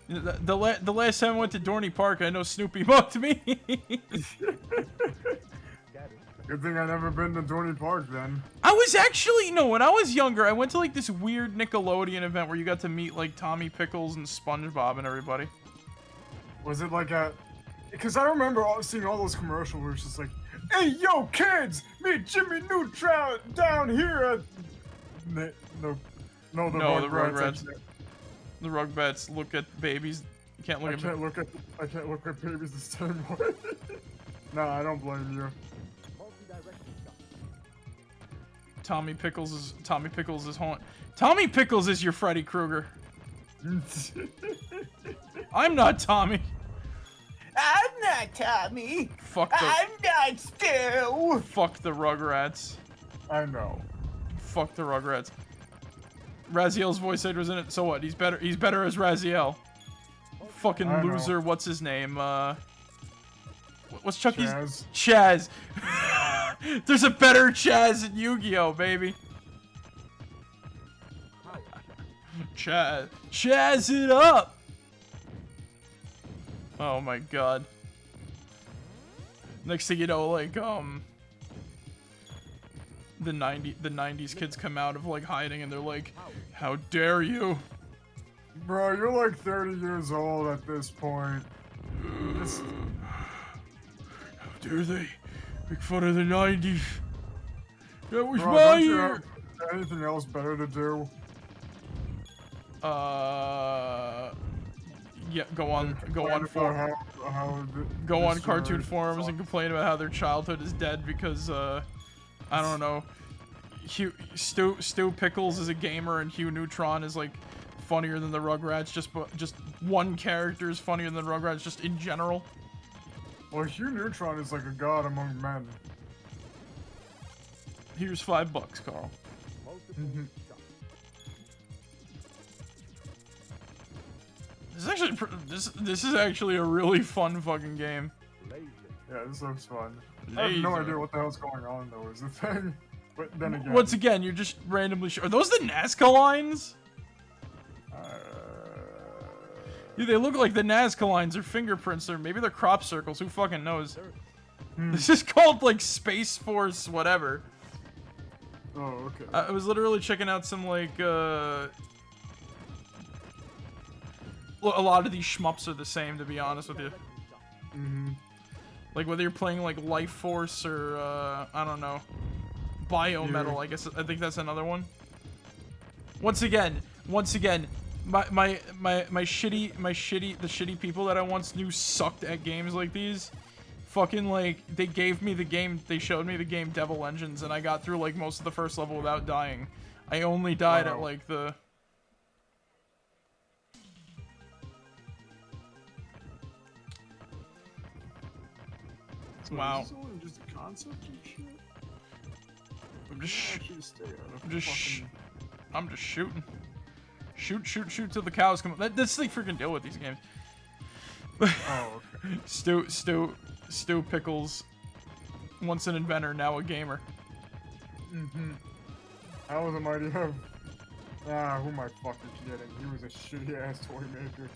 The last time I went to Dorney Park, I know Snoopy mugged me. Good thing I never been to Dorney Park then. I was actually, no, when I was younger, I went to like this weird Nickelodeon event where you got to meet like Tommy Pickles and SpongeBob and everybody. Was it like a... Because I remember seeing all those commercials where it's just like, hey, yo, kids, meet Jimmy Neutron down here at... the Rugrats. The Rugrats look at babies. You can't look I can't look at babies the same way. Nah, I don't blame you. Tommy Pickles is haunt. Tommy Pickles is your Freddy Krueger. I'm not Tommy. I'm not Tommy. I'm not Stu. Fuck the Rugrats. I know. Fuck the Rugrats. Raziel's voice actor was in it. So what? He's better as Raziel. Fucking loser. What's his name? What's Chucky's? Chaz. There's a better Chaz in Yu-Gi-Oh, baby. Chaz it up. Oh my god. Next thing you know, like the 90s kids come out of like hiding and they're like, how dare you? Bro, you're like 30 years old at this point. How dare they make fun of the 90s? That was my year. Anything else better to do? Yeah, go on cartoon forums and complain about how their childhood is dead because I don't know, Stu Pickles is a gamer and Hugh Neutron is like funnier than the Rugrats. Just one character is funnier than the Rugrats just in general. Well, Hugh Neutron is like a god among men. Here's $5, Carl. This is actually a really fun fucking game. Yeah, this looks fun. I have no idea what the hell's going on though, is the thing. But then again... Once again, you're just randomly... Are those the Nazca lines? Dude, they look like the Nazca lines or fingerprints, or maybe they're crop circles. Who fucking knows? This is called like Space Force whatever. Oh, okay. I was literally checking out some like a lot of these shmups are the same, to be honest with you. Like whether you're playing like Life Force or I don't know, Biometal. I think that's another one. Once again, the shitty people that I once knew sucked at games like these. Fucking like they gave me the game, they showed me the game Devil Engines, and I got through like most of the first level without dying. I only died at like the. So Wow. Is this only just a concept and shit? I'm just Fucking... I'm just shooting. Shoot till the cows come up. That's the freaking deal with these games. Oh, okay. Stu Pickles, once an inventor, now a gamer. That was a mighty of... Ah, who am I fucking kidding? He was a shitty ass toy maker.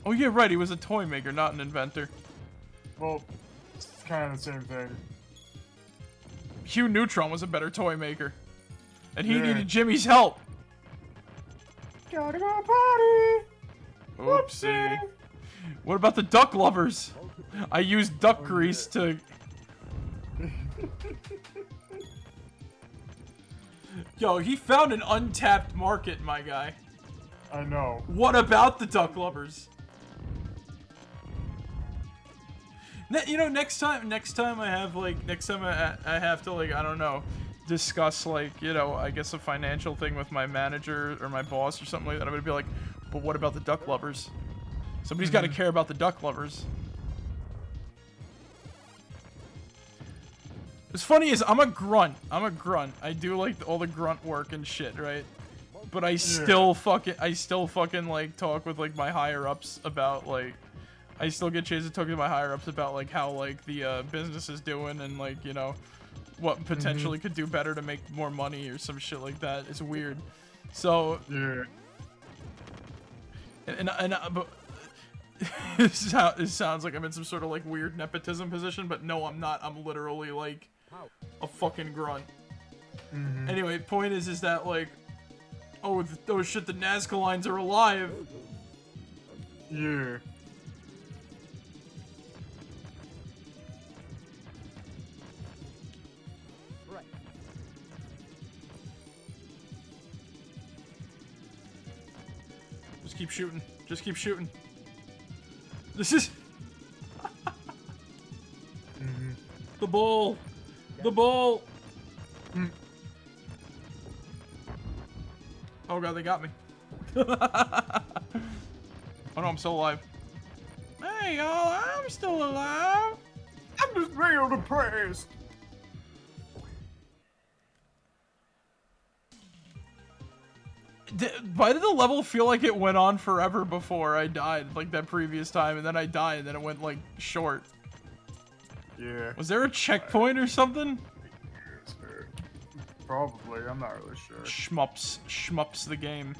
Oh yeah, right. He was a toy maker, not an inventor. Well, it's kind of the same thing. Hugh Neutron was a better toy maker, and he Yeah. needed Jimmy's help. Gotta go party! Oopsie. What about the duck lovers? I used duck grease to. Yo, he found an untapped market, my guy. I know. What about the duck lovers? You know, next time I have I have to like, I don't know, discuss like, you know, I guess a financial thing with my manager or my boss or something like that. I'm gonna be like, but what about the duck lovers? Somebody's got to care about the duck lovers. What's funny is I'm a grunt. I do like all the grunt work and shit, right? But I still fucking like talk with like my higher ups about like, I still get chance to talk to my higher ups about like how like the business is doing and like, you know, what potentially could do better to make more money or some shit like that. It's weird. So Yeah. but it sounds like I'm in some sort of like weird nepotism position, but no, I'm not. I'm literally like a fucking grunt. Anyway, point is that like, oh shit, the Nazca lines are alive. Yeah. Just keep shooting. Just keep shooting. This is the ball. The ball. Oh god, they got me. Oh no, I'm still alive. Hey y'all, I'm still alive. I'm just real depressed. Why did the level feel like it went on forever before I died, like that previous time, and then I died, and then it went like short? Yeah. Was there a checkpoint or something? Probably, I'm not really sure. Shmups the game.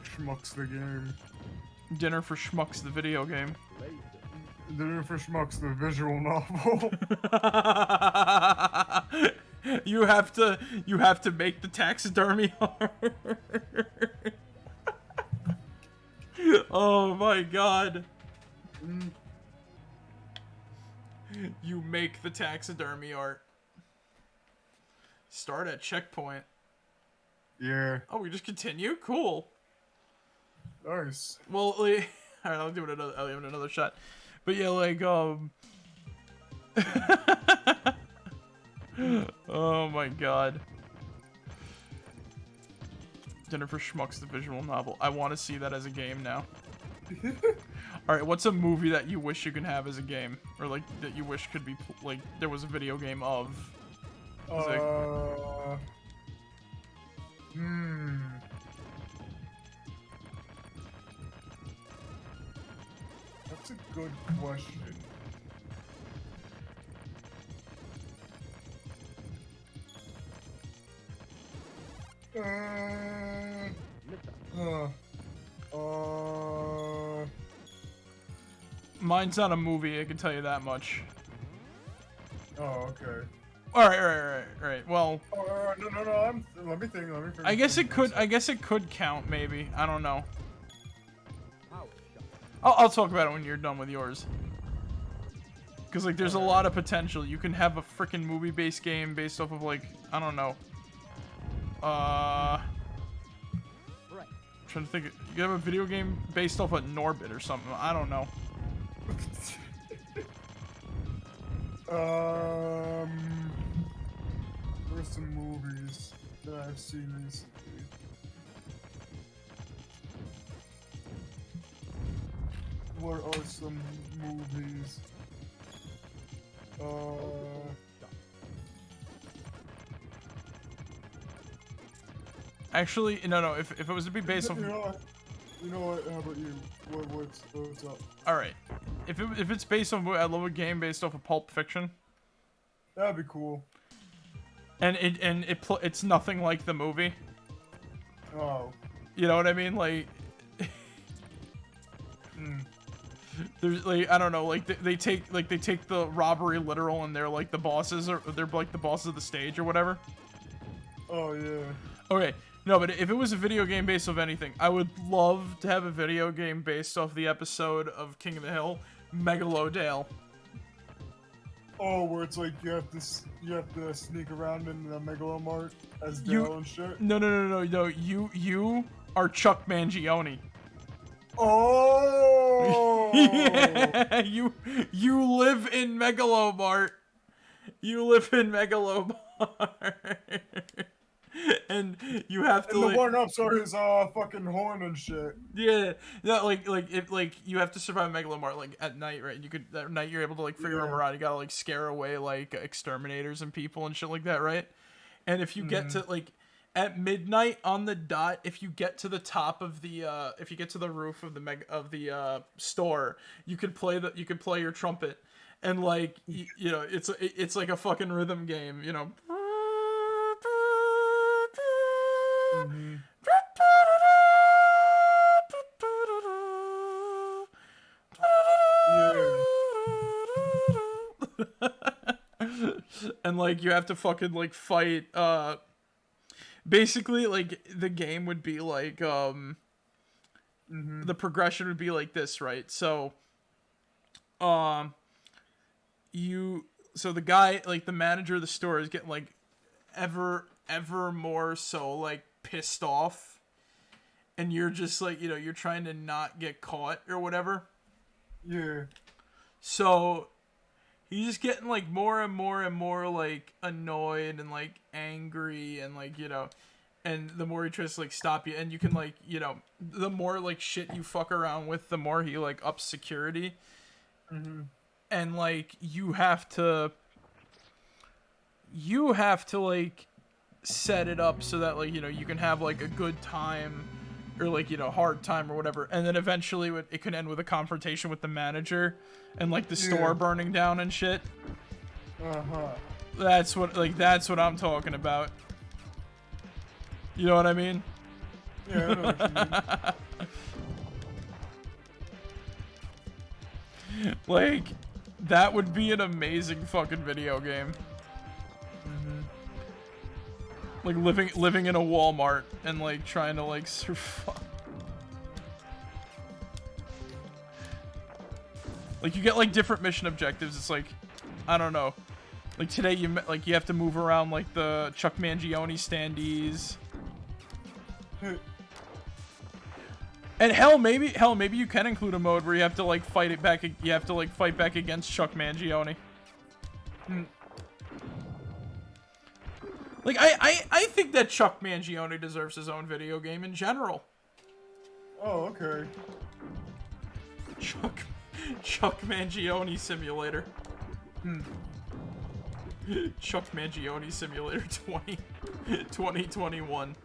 Schmucks the game. Dinner for Schmucks the video game. Dinner for Schmucks the visual novel. You have to make the taxidermy art. Oh my god. You make the taxidermy art. Start at checkpoint. Yeah. Oh, we just continue? Cool. Nice. Well, like, alright, I'll give it another shot. But yeah, like, oh my god. Dinner for Schmucks, the visual novel. I want to see that as a game now. Alright, what's a movie that you wish you could have as a game? Or, like, that you wish could be, like, there was a video game of? That's a good question. Mine's not a movie, I can tell you that much. Oh, okay. Alright. Well, No. Let me think. I guess it could count, maybe. I don't know. I'll talk about it when you're done with yours. Because, like, there's a lot of potential. You can have a freaking movie-based game based off of, like, I don't know. I'm trying to think. You could have a video game based off of Norbit or something. I don't know. Where's some movies that I've seen recently? What are some movies? Actually, no. If it was to be based off, You know what? How about you? What's up? all right. If it's based on, I love a game based off of Pulp Fiction, That'd be cool. and it's nothing like the movie. Oh. You know what I mean? Like, there's like, I don't know, like they take the robbery literal, and they're like the bosses, or they're like the bosses of the stage or whatever. Oh yeah. Okay, no, but if it was a video game based off anything, I would love to have a video game based off the episode of King of the Hill, Megalodale. Oh, where it's like you have to sneak around in the Megalomart as Dale and shit. No. You are Chuck Mangione. Oh. Yeah, you live in Megalomart. You live in Megalomart. And you have to. And the like, one-ups are his fucking horn and shit. Yeah, no, like you have to survive Megalomart like at night, right? At night you're able to like figure them out. You gotta like scare away like exterminators and people and shit like that, right? And if you get to like at midnight on the dot, if you get to the top of the if you get to the roof of the store, you could play your trumpet, and like you know it's like a fucking rhythm game, you know. And like you have to fucking like fight basically like the game would be like the progression would be like this, right? So the guy, like the manager of the store, is getting like ever more so like pissed off, and you're just like, you know, you're trying to not get caught or whatever. Yeah. So he's just getting like more and more like annoyed and like angry, and like, you know, and the more he tries to like stop you, and you can like, you know, the more like shit you fuck around with, the more he like ups security. And like you have to like set it up so that like, you know, you can have like a good time or like, you know, hard time or whatever, and then eventually it could end with a confrontation with the manager and like the store burning down and shit. That's what I'm talking about. You know what I mean? Yeah, I know what you mean. Like, that would be an amazing fucking video game. Like living in a Walmart and like trying to like survive. Like you get like different mission objectives. It's like, I don't know. Like today you have to move around like the Chuck Mangione standees. And hell, maybe you can include a mode where you have to like fight it back. You have to like fight back against Chuck Mangione. Like I think that Chuck Mangione deserves his own video game in general. Oh, okay. Chuck Mangione Simulator. Chuck Mangione Simulator 2021.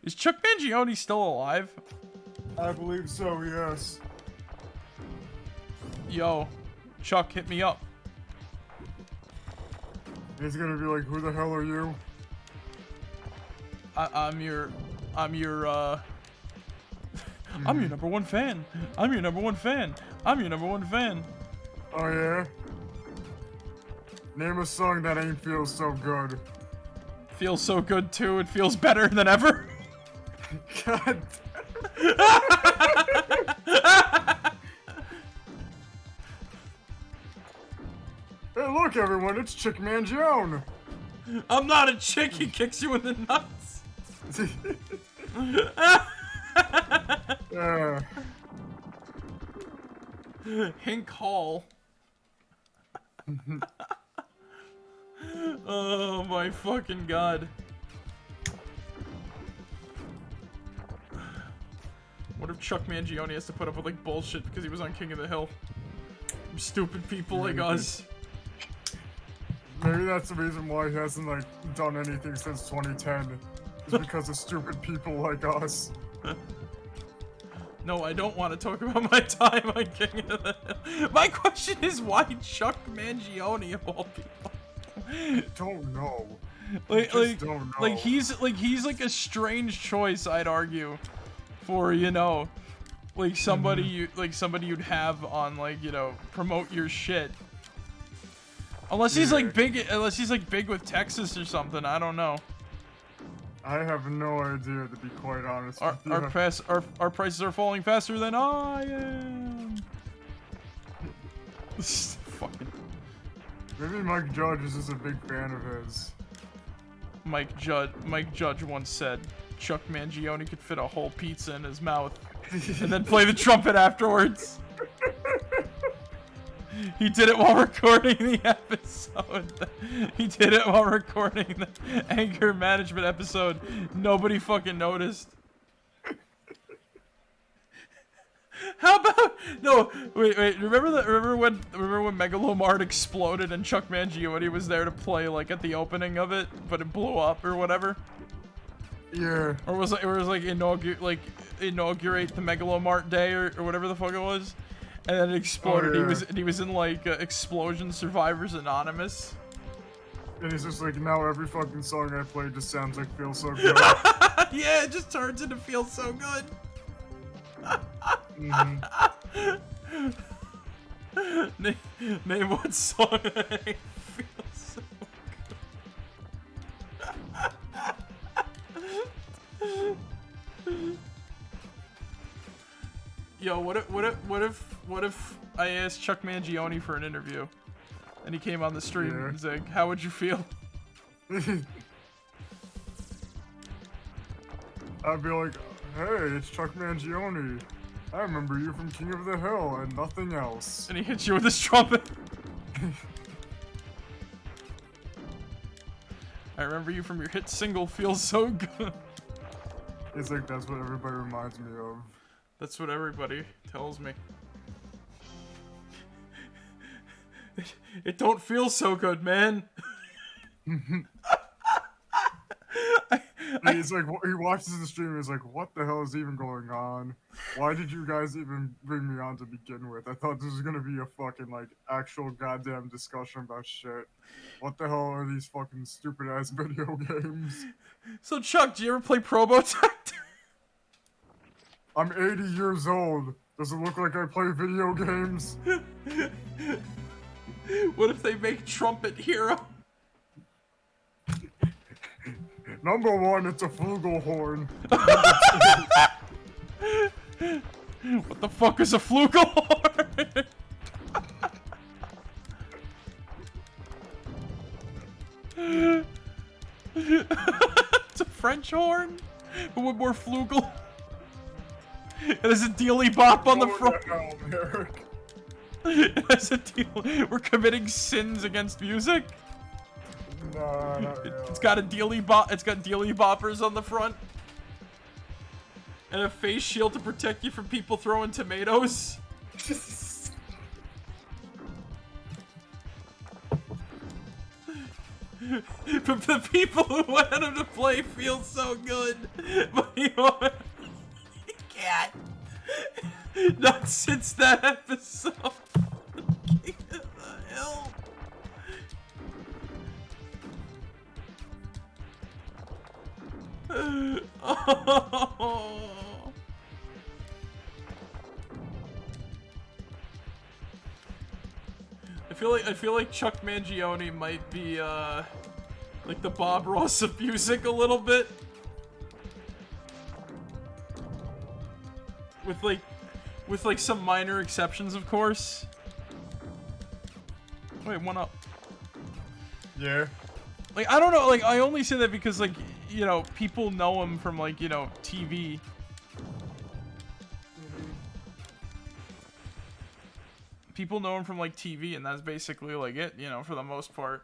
Is Chuck Mangione still alive? I believe so, yes. Yo, Chuck, hit me up. He's gonna be like, who the hell are you? I'm I'm your I'm your number one fan. I'm your number one fan. I'm your number one fan. Oh yeah? Name a song that ain't feel so good. Feels so good too. It feels better than ever. God. Hey, look, everyone! It's Chick Mangione. I'm not a chick. He kicks you in the nuts. Hink Hall. Oh my fucking god. What if Chuck Mangione has to put up with like bullshit because he was on King of the Hill? Stupid people like us. Maybe that's the reason why he hasn't like done anything since 2010. Is because of stupid people like us. No, I don't want to talk about my time on King of the Hill. My question is why Chuck Mangione of all people? Don't know. Like don't know. like he's like a strange choice, I'd argue, for like somebody you'd have on like promote your shit. Unless he's like big with Texas or something, I don't know. I have no idea, to be quite honest. Our prices are falling faster than I am. Fucking. Maybe Mike Judge is just a big fan of his. Mike Judge once said Chuck Mangione could fit a whole pizza in his mouth and then play the trumpet afterwards. He did it while recording the episode. He did it while recording the anger management episode. Nobody fucking noticed. How about no? Wait. Remember when Megalomart exploded and Chuck Mangione was there to play like at the opening of it, but it blew up or whatever. Yeah. Or was like inaugurate the Megalomart Day or whatever the fuck it was. And then it exploded. Oh, yeah. He was in like Explosion Survivors Anonymous. And he's just like, now every fucking song I play just sounds like Feel So Good. Yeah, it just turns into Feel So Good. Name one song that ain't Feel So Good. Yo, what if I asked Chuck Mangione for an interview, and he came on the stream and was like, "How would you feel?" I'd be like, hey, it's Chuck Mangione. I remember you from King of the Hill and nothing else. And he hits you with his trumpet. I remember you from your hit single, Feels So Good. It's like, that's what everybody reminds me of. That's what everybody tells me. It don't feel so good, man. He's like, he watches the stream and he's like, what the hell is even going on? Why did you guys even bring me on to begin with? I thought this was gonna be a fucking, like, actual goddamn discussion about shit. What the hell are these fucking stupid ass video games? So Chuck, do you ever play Probotect? I'm 80 years old. Does it look like I play video games? What if they make Trumpet Hero? Number one, it's a flugelhorn. What the fuck is a flugelhorn? It's a French horn, but with more flugel. It has a dealy bop on the front. It has a deal. We're committing sins against music. Nah, not really. It's got a dealy bop. It's got dealy boppers on the front, and a face shield to protect you from people throwing tomatoes. But the people who wanted him to play feel so good, but he can't. Not since that episode. King of the Hill. Oh. I feel like Chuck Mangione might be like the Bob Ross of music a little bit. With like some minor exceptions, of course. Wait, one up. Yeah. Like, I don't know, like, I only say that because, like, you know, people know him from, like, you know, TV. People know him from, like, TV, and that's basically, like, it, you know, for the most part.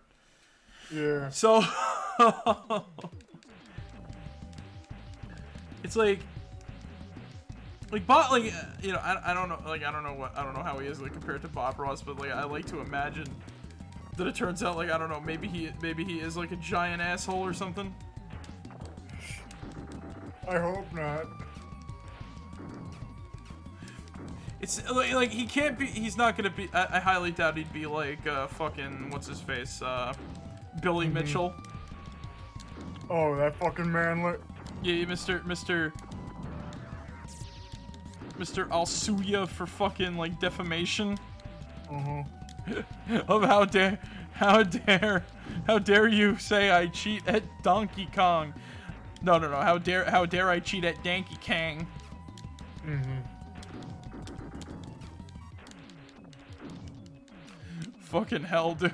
Yeah. So, it's like Bob, like, you know, I don't know, like, I don't know how he is, like, compared to Bob Ross, but, like, I like to imagine that it turns out, like, I don't know, maybe he is, like, a giant asshole or something. I hope not. It's, like, he can't be, he's not gonna be, I highly doubt he'd be, like, fucking, what's his face, Billy Mitchell. Oh, that fucking manlet. Yeah, Mr. I'll sue ya for fucking, like, defamation. Of how dare you say I cheat at Donkey Kong. No, how dare I cheat at Donkey Kong. Fucking hell, dude.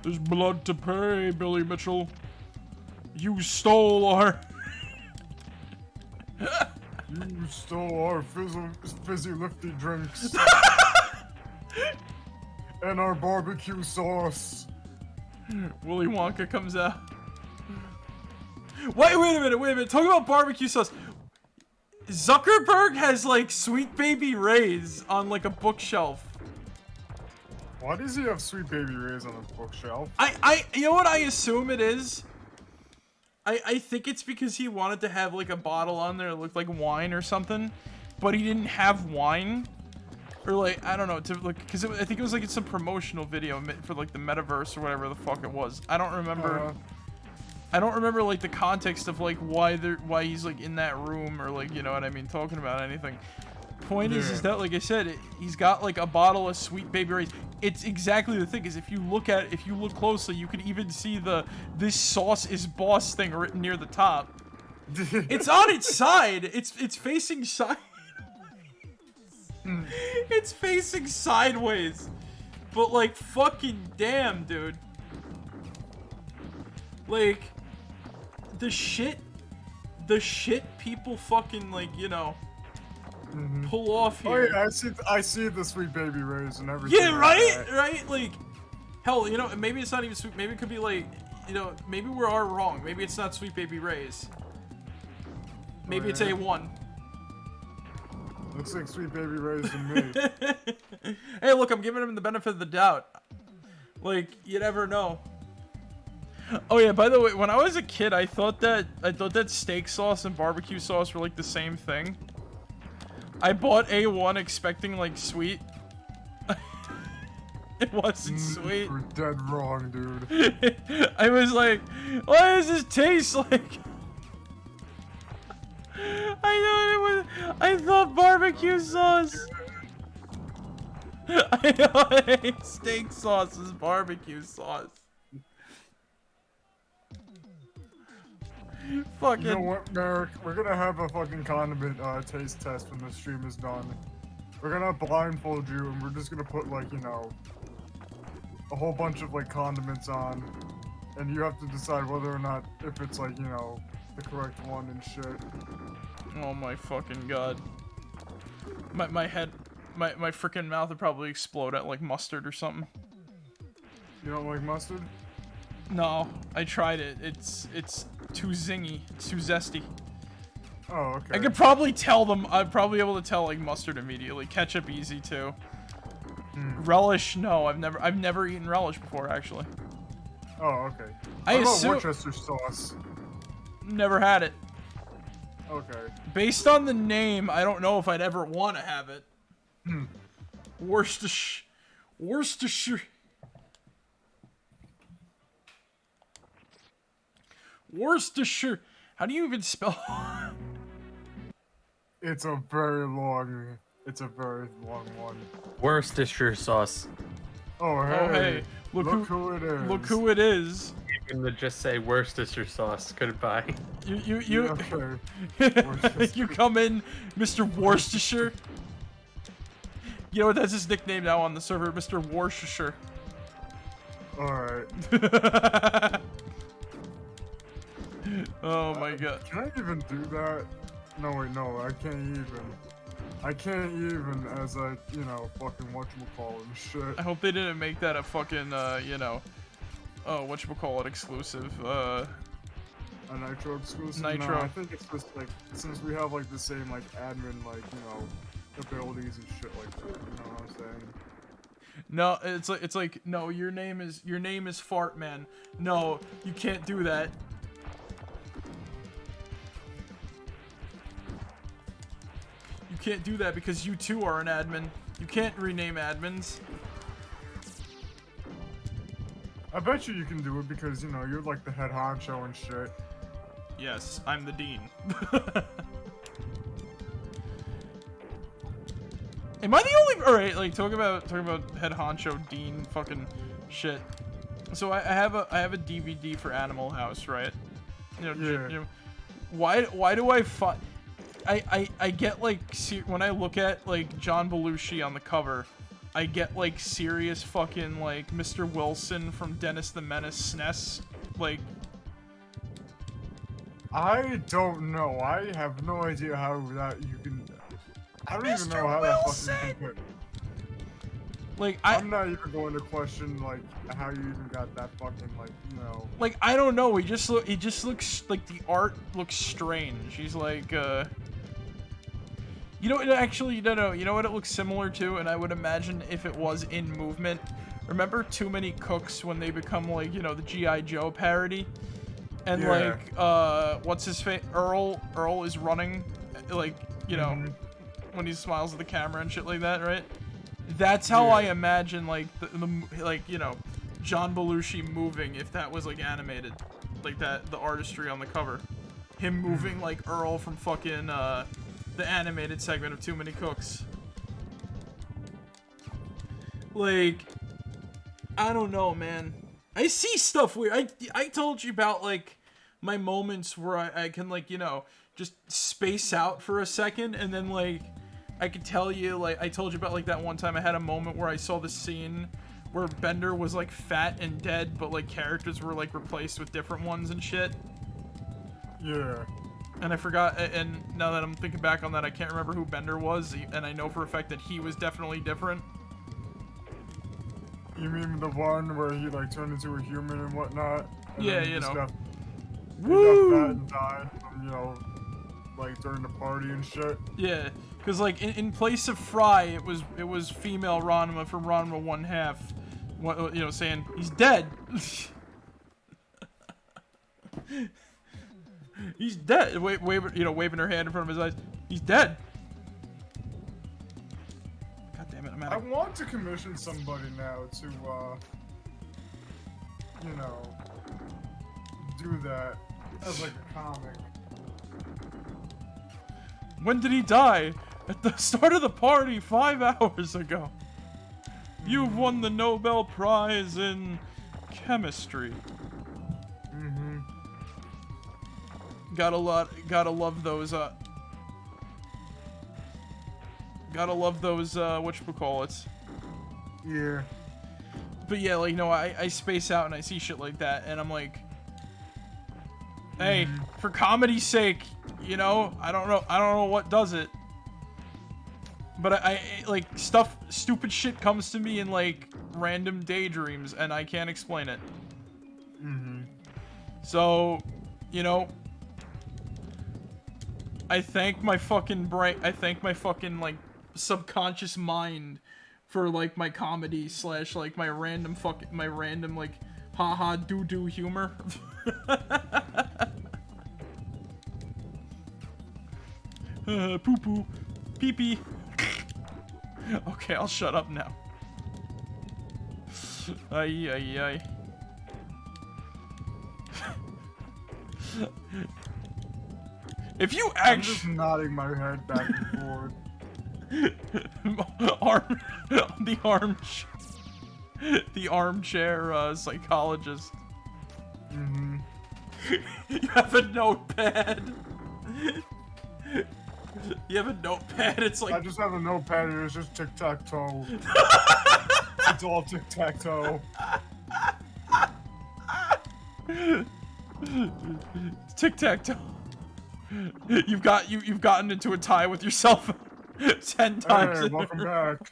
There's blood to pay, Billy Mitchell. You stole our... You stole our fizzy lifty drinks. And our barbecue sauce. Willy Wonka comes out. Wait a minute. Talk about barbecue sauce. Zuckerberg has, like, Sweet Baby Ray's on, like, a bookshelf. Why does he have Sweet Baby Ray's on his bookshelf? You know what I assume it is? I think it's because he wanted to have, like, a bottle on there that looked like wine or something, but he didn't have wine. Or, like, I don't know, to, like, because I think it was, like, it's some promotional video for, like, the metaverse or whatever the fuck it was. I don't remember, like, the context of, like, why he's, like, in that room or, like, you know what I mean, talking about anything. Point is that, like I said, he's got, like, a bottle of Sweet Baby Ray's. It's exactly the thing, is if you look closely, you can even see this sauce is boss thing written near the top. It's on its side. It's facing side. It's facing sideways. But, like, fucking damn, dude. Like, the shit people fucking, like, you know, pull off here. Oh yeah, I see the Sweet Baby Ray's and everything. Yeah, right? Like, hell, you know, maybe it's not even sweet. Maybe it could be, like, you know, maybe we are wrong. Maybe it's not Sweet Baby Ray's. Maybe it's A1. Looks like Sweet Baby Ray's to me. Hey, look, I'm giving him the benefit of the doubt. Like, you never know. Oh yeah, by the way, when I was a kid, I thought that steak sauce and barbecue sauce were, like, the same thing. I bought A1 expecting, like, sweet. It wasn't sweet. You're dead wrong, dude. I was like, what does this taste like? I thought barbecue sauce. I thought steak sauce was barbecue sauce. Fucking. You know what, Merrick? We're gonna have a fucking condiment taste test when the stream is done. We're gonna blindfold you and we're just gonna put, like, you know, a whole bunch of, like, condiments on, and you have to decide whether or not if it's, like, you know, the correct one and shit. Oh my fucking god. My head, my freaking mouth would probably explode at, like, mustard or something. You don't like mustard? No, I tried it. It's too zingy. It's too zesty. Oh, okay. I could probably tell them. I'd probably be able to tell, like, mustard immediately. Ketchup easy too. Relish, no. I've never eaten relish before, actually. Oh, okay. I What about assume. Worcester sauce? Never had it. Okay. Based on the name, I don't know if I'd ever want to have it. Worcestershire. Worcestershire. How do you even spell? It's a very long one. Worcestershire sauce. Oh hey, Oh hey, look who it is. Look who it is. Even to just say Worcestershire sauce. Goodbye. You Yeah, okay. you come in, Mr. Worcestershire. You know what? That's his nickname now on the server, Mr. Worcestershire. Alright. Oh my god. Can I even do that? No wait, no, I can't even. I can't even as a, you know, fucking whatchamacallit and shit. I hope they didn't make that a fucking, you know, whatchamacallit exclusive, A Nitro exclusive? Nitro. No, I think it's just like, since we have like the same like admin, like, you know, abilities and shit like that, you know what I'm saying? No, it's like, no, your name is Fart Man. No, you can't do that. You can't do that because you too are an admin. You can't rename admins. I bet you can do it because, you know, you're like the head honcho and shit. Yes, I'm the dean. Am I the only? All right, like talking about head honcho dean fucking shit. So I have a DVD for Animal House, right? You know, Yeah. you know, why do I find? I get like when I look at like John Belushi on the cover, I get like serious fucking like Mr. Wilson from Dennis the Menace SNES, like. I don't know. I have no idea how that you can. I don't even know how that fucking can put. Like I'm not even going to question like how you even got that fucking like, you know. like I don't know. He just looks like the art looks strange. He's like you know, actually, no. You know what it looks similar to, and I would imagine if it was in movement. Remember Too Many Cooks when they become like, you know, the G.I. Joe parody, and Yeah. like what's his face? Earl is running, like, you know, when he smiles at the camera and shit like that, right? That's how I imagine like the like, you know, John Belushi moving if that was like animated, like that, the artistry on the cover, him moving like Earl from fucking the animated segment of Too Many Cooks. Like, I don't know, man. I see stuff weird. I told you about like my moments where I can like, you know, just space out for a second, and then like I could tell you, like I told you about like that one time I had a moment where I saw the scene where Bender was like fat and dead, but like characters were like replaced with different ones and shit. Yeah. And I forgot, and now that I'm thinking back on that, I can't remember who Bender was, and I know for a fact that he was definitely different. You mean the one where he like turned into a human and whatnot? And Yeah, then he you just know. he got fat and died from, you know, like during the party and shit. Yeah, because like in place of Fry, it was female Ranma from Ranma 1/2, what, you know, saying he's dead. He's dead. You know, waving her hand in front of his eyes. He's dead. God damn it! I'm out I of. want to commission somebody now to, you know, do that as like a comic. When did he die? At the start of the party 5 hours ago. You've won the Nobel Prize in chemistry. Mm-hmm. Gotta love those whatchamacallits. Yeah. But yeah, like, no, I space out and I see shit like that, and I'm like, hey, for comedy's sake, you know, I don't know what does it. But I like stupid shit comes to me in like random daydreams, and I can't explain it. So, you know, I thank my fucking brain. I thank my fucking like subconscious mind for like my comedy / like my random like haha doo doo humor. Poo poo, pee pee. Okay, I'll shut up now. Ay ay ay. If you I'm just actually nodding my head back and forth. the armchair psychologist. Mm-hmm. You have a notepad. You have a notepad. It's I like just have a notepad and it's just tic-tac-toe. It's all tic-tac-toe. tic-tac-toe. You've gotten into a tie with yourself 10 times. Hey, welcome back.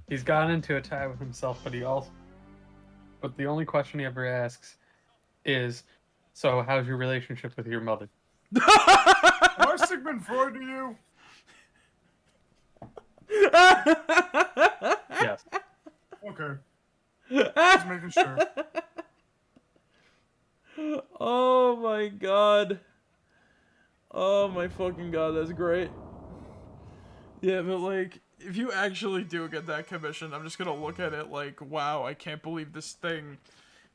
He's gotten into a tie with himself, but the only question he ever asks is, so how's your relationship with your mother? Am I Sigmund Freud to you? Yes. Okay. Just making sure. Oh my god. Oh my fucking god, that's great. Yeah, but like, if you actually do get that commission, I'm just gonna look at it like, wow, I can't believe this thing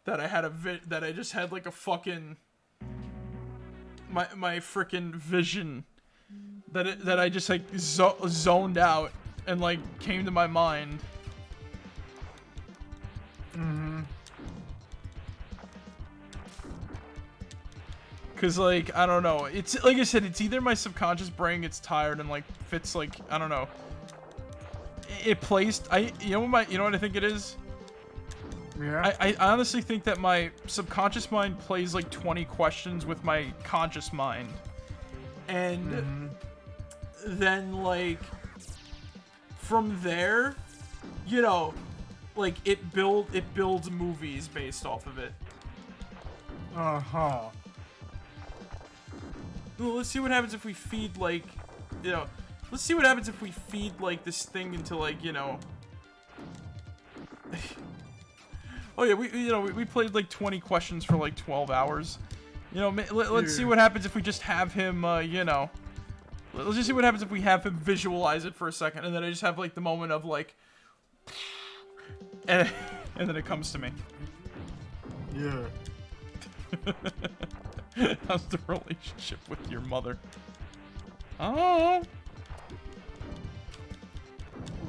that I had that I just had like a fucking my freaking vision that I just like zoned out and like came to my mind. Mm-hmm. Cause like, I don't know, it's like I said, it's either my subconscious brain gets tired and like fits like, I don't know. It plays, you know what I think it is? Yeah. I honestly think that my subconscious mind plays like 20 questions with my conscious mind. And then like, from there, you know, like it builds movies based off of it. Uh-huh. Well, let's see what happens if we feed like, you know, let's see what happens if we feed like this thing into like, you know. Oh yeah, we played like 20 questions for like 12 hours. You know, let's see what happens if we just have him, you know. Let's just see what happens if we have him visualize it for a second, and then I just have like the moment of like, and then it comes to me. Yeah. How's the relationship with your mother? Oh.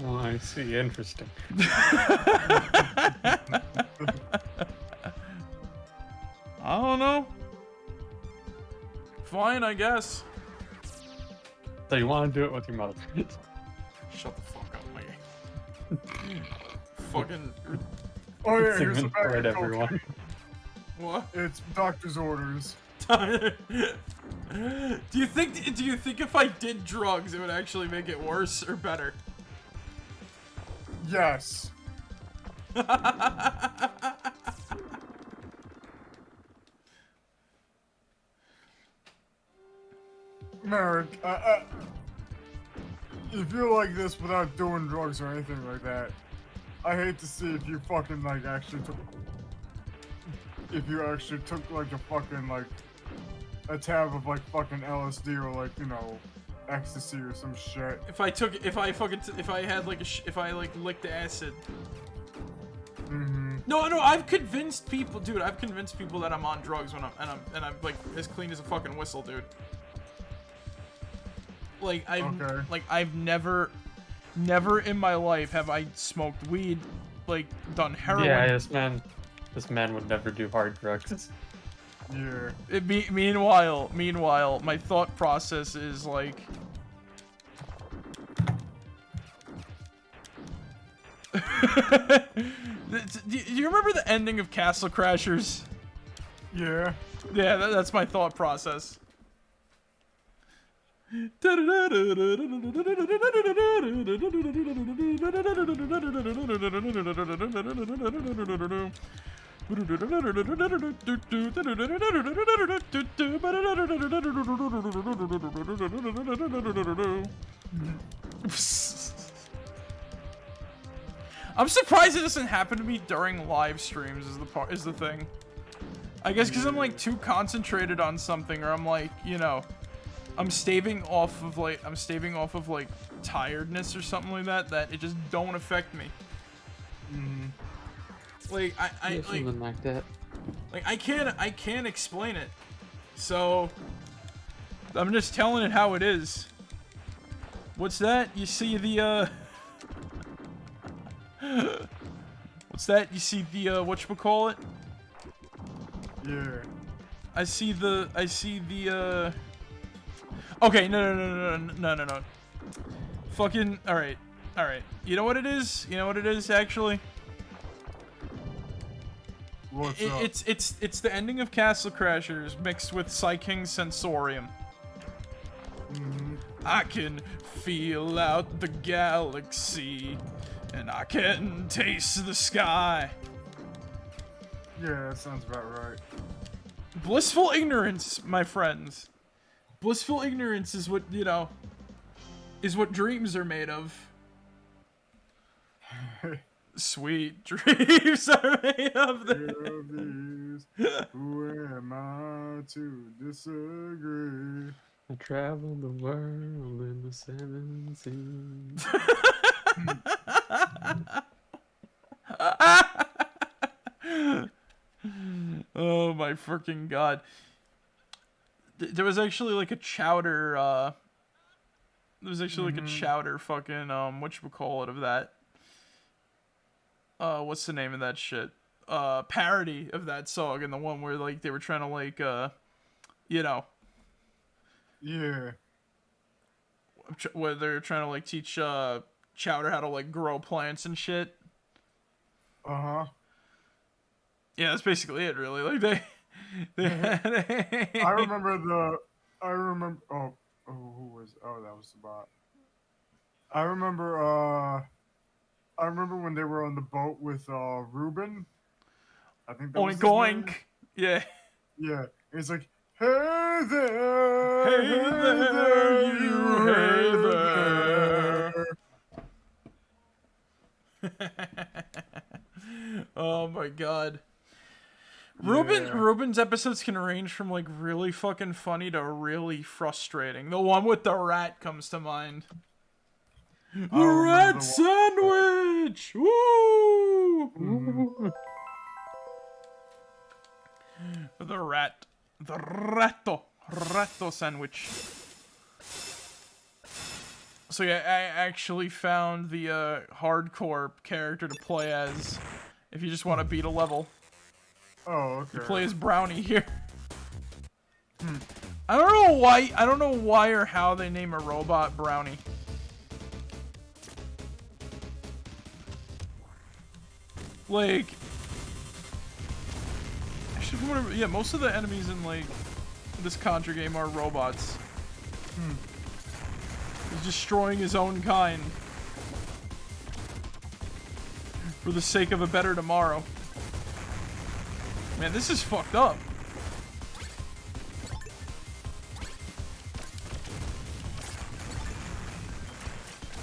Oh, I see. Interesting. I don't know. Fine, I guess. So you want to do it with your mother? Shut the fuck up, Mikey. Fucking. Oh yeah, here's a Sigmund bag Freud, of everyone. cocaine. What? It's doctor's orders. Do you think if I did drugs, it would actually make it worse or better? Yes. Merrick, if you're like this without doing drugs or anything like that, I hate to see if you fucking like actually took like a fucking like a tab of like fucking LSD or like, you know, ecstasy or some shit. If I licked acid. Mm-hmm. No, I've convinced people, dude. I've convinced people that I'm on drugs when I'm like as clean as a fucking whistle, dude. Like I've never in my life have I smoked weed, like done heroin. Yeah, this man would never do hard drugs. Yeah. Meanwhile, my thought process is like. Do you remember the ending of Castle Crashers? Yeah. Yeah, that's my thought process. I'm surprised it doesn't happen to me during live streams is the thing. I guess because I'm like too concentrated on something, or I'm like, you know, I'm staving off of like tiredness or something like that it just don't affect me. Like I Something like that. like I can't explain it. So, I'm just telling it how it is. What's that? You see the, What's that? You see the, whatchamacallit? Yeah. I see the, Okay, no. Fucking, alright. You know what it is? Actually? What's up? It's the ending of Castle Crashers mixed with Psyking Sensorium. I can feel out the galaxy, and I can taste the sky. Yeah, that sounds about right. Blissful ignorance, my friends. Blissful ignorance is what, is what dreams are made of. Sweet dreams are made of this. Who am I to disagree? I traveled the world in the 7 seas. Oh my freaking god. There was actually like a chowder, fucking, whatchamacallit of that. What's the name of that shit? Parody of that song, and the one where, like, they were trying to, like, Yeah. where they're trying to, like, teach, Chowder how to, like, grow plants and shit. Uh-huh. Yeah, that's basically it, really. Like, they I remember, oh, who was, that was the bot. I remember when they were on the boat with, Ruben. I think that was Oink his oink. name. Yeah. Yeah. It's like, hey there. Hey there, you, hey there. Oh my god. Ruben's episodes can range from, like, really fucking funny to really frustrating. The one with the rat comes to mind. The rat sandwich! Woo! The ratto sandwich. So yeah, I actually found the hardcore character to play as if you just want to beat a level. Oh, okay. You play as Brownie here. I don't know why or how they name a robot Brownie. Like, actually, yeah, most of the enemies in, like, this Contra game are robots. He's destroying his own kind for the sake of a better tomorrow. Man, this is fucked up.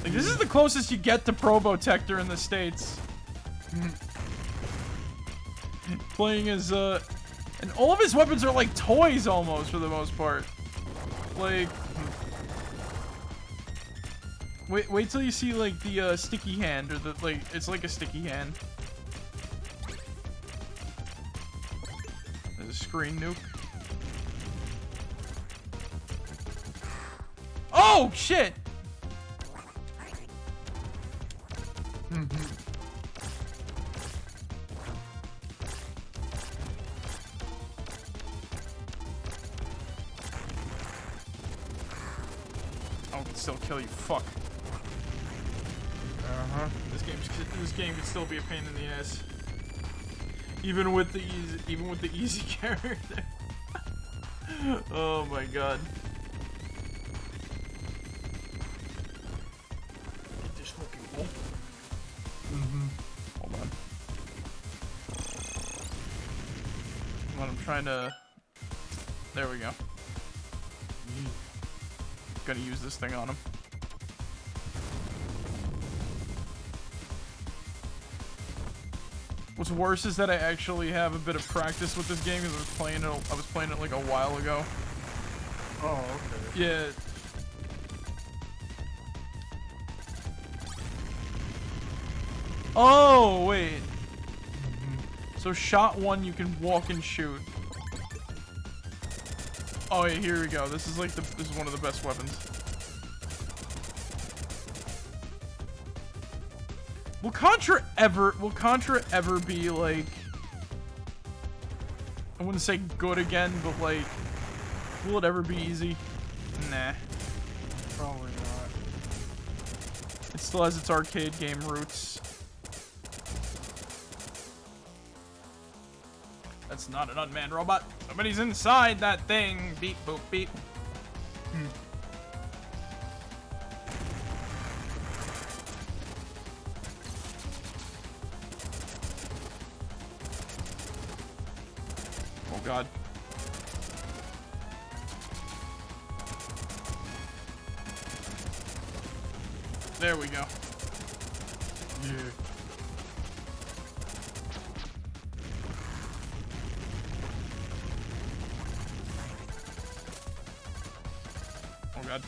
Like, this is the closest you get to Probotector in the States. Playing as, and all of his weapons are like toys almost, for the most part. Like, wait till you see, like, the, sticky hand, or the, like, it's like a sticky hand. There's a screen nuke. Oh, shit! I can still kill you, fuck. This game can still be a pain in the ass. Even with the easy character. Oh my god. Get this fucking wall. Hold on. Hold on, I'm trying to. There we go. Gonna use this thing on him. What's worse is that I actually have a bit of practice with this game because I was playing it like a while ago. Oh, okay. Yeah. Oh, wait. So shot one you can walk and shoot. Oh yeah, here we go. This is like this is one of the best weapons. Will Contra ever be like, I wouldn't say good again, but like, will it ever be easy? Nah. Probably not. It still has its arcade game roots. That's not an unmanned robot. Somebody's inside that thing. Beep, boop, beep. Oh god. There we go. Yeah. Oh god.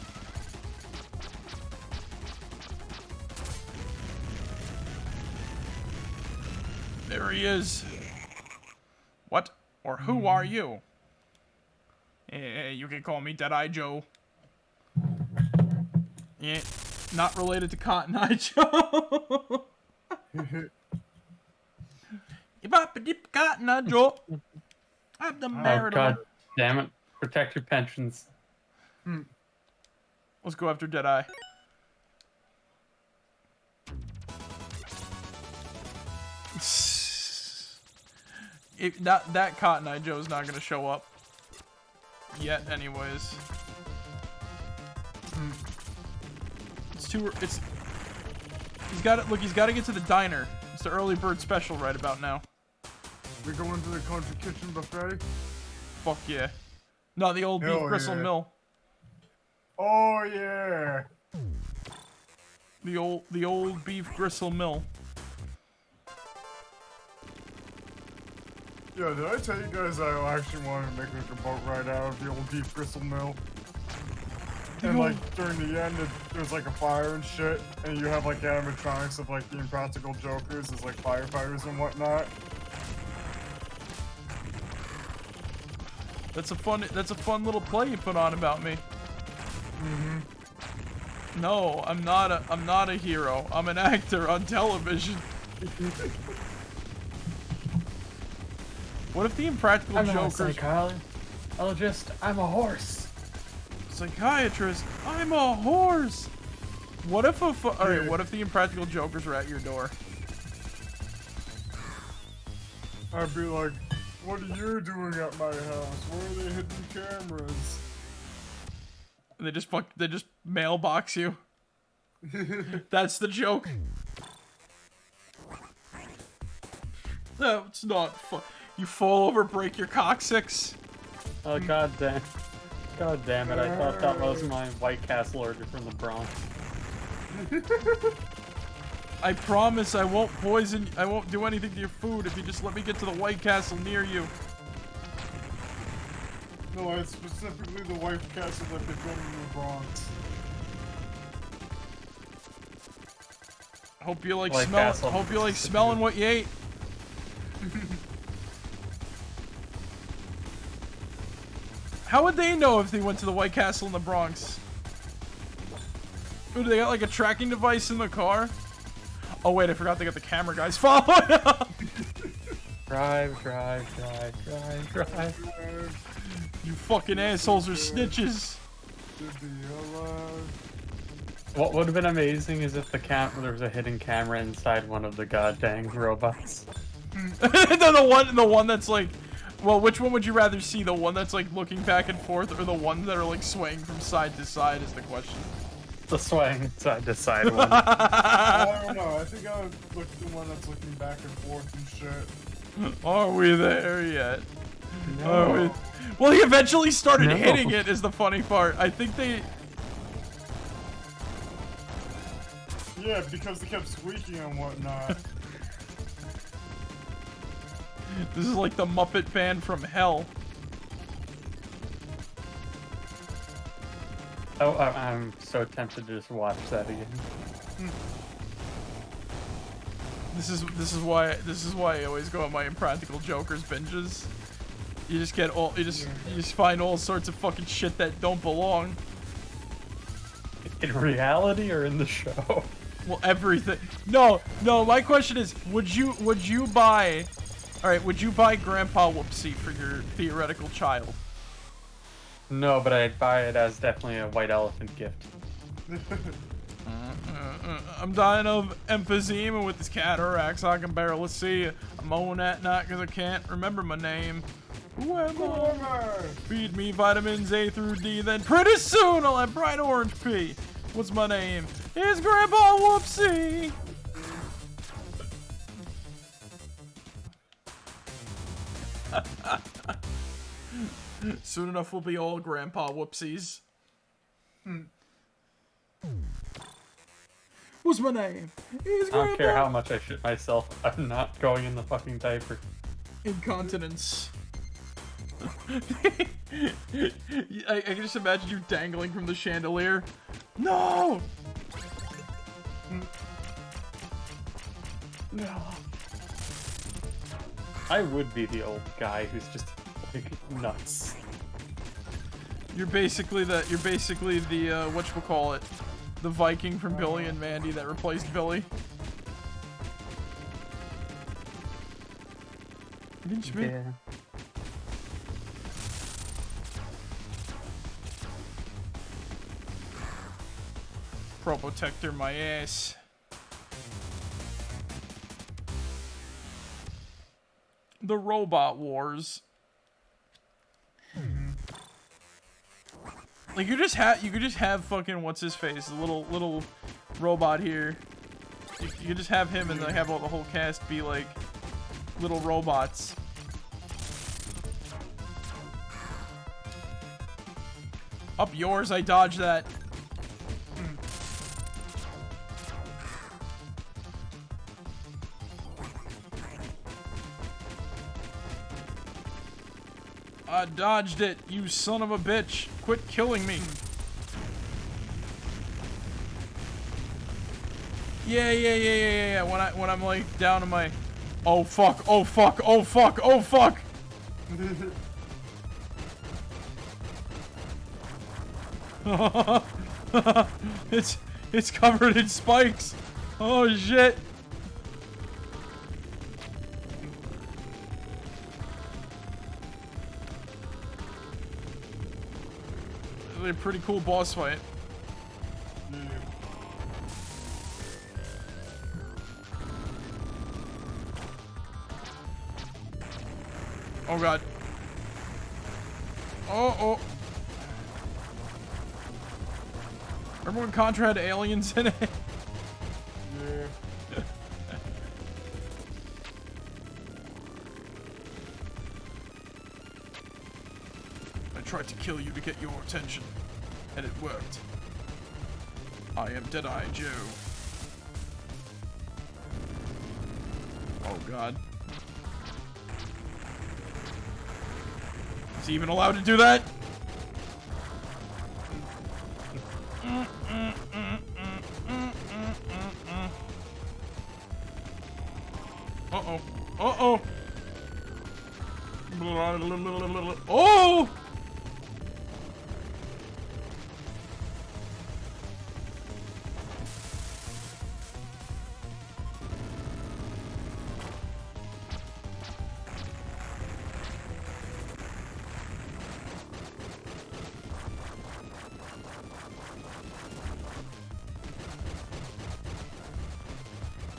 There he is. What? Or who are you? You can call me Deadeye Joe. Yeah, not related to Cotton Eye Joe. Cotton Eye Joe. I'm the merit. Oh god damn it! Protect your pensions. Let's go after Deadeye. That Cotton Eye Joe's not gonna show up yet, anyways. It's he's got it. Look, he's got to get to the diner. It's the early bird special right about now. We go into the country kitchen buffet. Fuck yeah! No, the old beef Hell gristle yeah. mill. Oh yeah. The old beef gristle mill. Yeah, did I tell you guys I actually wanted to make like a boat ride out of the old beef gristle mill? And like during the end, there's like a fire and shit, and you have like animatronics of like the Impractical Jokers as like firefighters and whatnot. That's a fun little play you put on about me. No, I'm not a hero. I'm an actor on television. What if the Impractical I'm not a Jokers? psychologist. I'm a horse. Psychiatrist, I'm a horse. What if alright, what if the Impractical Jokers are at your door? I'd be like, what are you doing at my house? Where are the hidden cameras? And they just mailbox you. That's the joke. No, it's not fun. You fall over, break your coccyx. Oh god damn it! I thought that was my White Castle order from the Bronx. I promise I won't do anything to your food if you just let me get to the White Castle near you. No, it's specifically the White Castle that they've done in the Bronx. Hope you like White smell. Castle. Hope you like smelling what you ate. How would they know if they went to the White Castle in the Bronx? Ooh, do they got like a tracking device in the car? Oh wait, I forgot they got the camera guys following up. Drive. You fucking assholes are snitches. What would have been amazing is if there was a hidden camera inside one of the goddamn robots. the one that's like, well, which one would you rather see? The one that's like looking back and forth, or the ones that are like swaying from side to side? Is the question. The swaying side to side one. I don't know. I think I would look at the one that's looking back and forth and shit. Are we there yet? No. Well, he eventually started hitting it. Is the funny part. I think they. Yeah, because they kept squeaking and whatnot. This is like the Muppet Band from hell. Oh, I'm so tempted to just watch that again. This is why I always go on my Impractical Jokers binges. You just get all, you just find all sorts of fucking shit that don't belong. In reality or in the show? Well, everything. No, my question is, would you buy, alright, would you buy Grandpa Whoopsie for your theoretical child? No, but I'd buy it as definitely a white elephant gift. I'm dying of emphysema with this cataracts. I can barely see. I'm moaning at night because I can't remember my name. Who am I? Feed me vitamins A through D, then pretty soon I'll have bright orange pea. What's my name? It's Grandpa Whoopsie. Soon enough we'll be all Grandpa Whoopsies. What's my name? It's I don't care how much I shit myself. I'm not going in the fucking diaper. Incontinence. I can just imagine you dangling from the chandelier. No! No. I would be the old guy who's just like nuts. You're basically the whatchamacallit, the Viking from Billy and Mandy that replaced Billy. Didn't you? Yeah. Pro Protector my ass. The Robot Wars. Like you could just have fucking what's his face, the little robot here. You could just have him and then have all the whole cast be like little robots. Up yours, I dodged that. I dodged it, you son of a bitch. Quit killing me. Yeah. When I'm like down to my oh fuck. It's covered in spikes. Oh shit. A pretty cool boss fight. Oh god. Oh. Remember when Contra had aliens in it? Yeah. I tried to kill you to get your attention, and it worked. I am Deadeye Joe. Oh god. Is he even allowed to do that? Uh-oh. Uh-oh. Oh!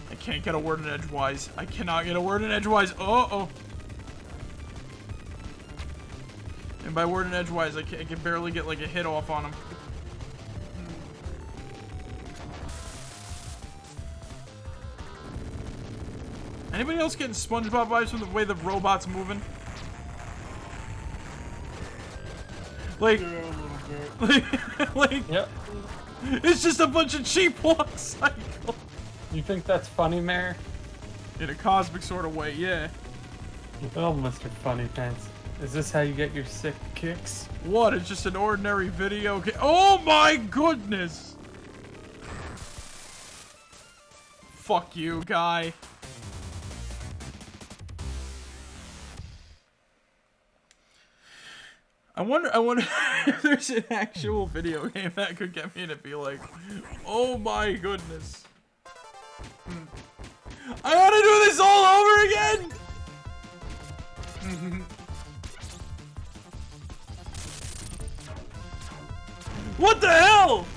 I can't get a word in edgewise. I cannot get a word in edgewise. Uh-oh. And by word in edgewise, I can barely get like a hit off on him. Anybody else getting SpongeBob vibes from the way the robot's moving? Like, Yeah, a little bit. like, Yep. it's just a bunch of cheap walk cycles. You think that's funny, Mayor? In a cosmic sort of way, yeah. Well, Mr. Funny Pants, is this how you get your sick kicks? What? It's just an ordinary video game. Oh my goodness! Fuck you, guy. I wonder if there's an actual video game that could get me to be like, oh my goodness. I want to do this all over again! What the hell?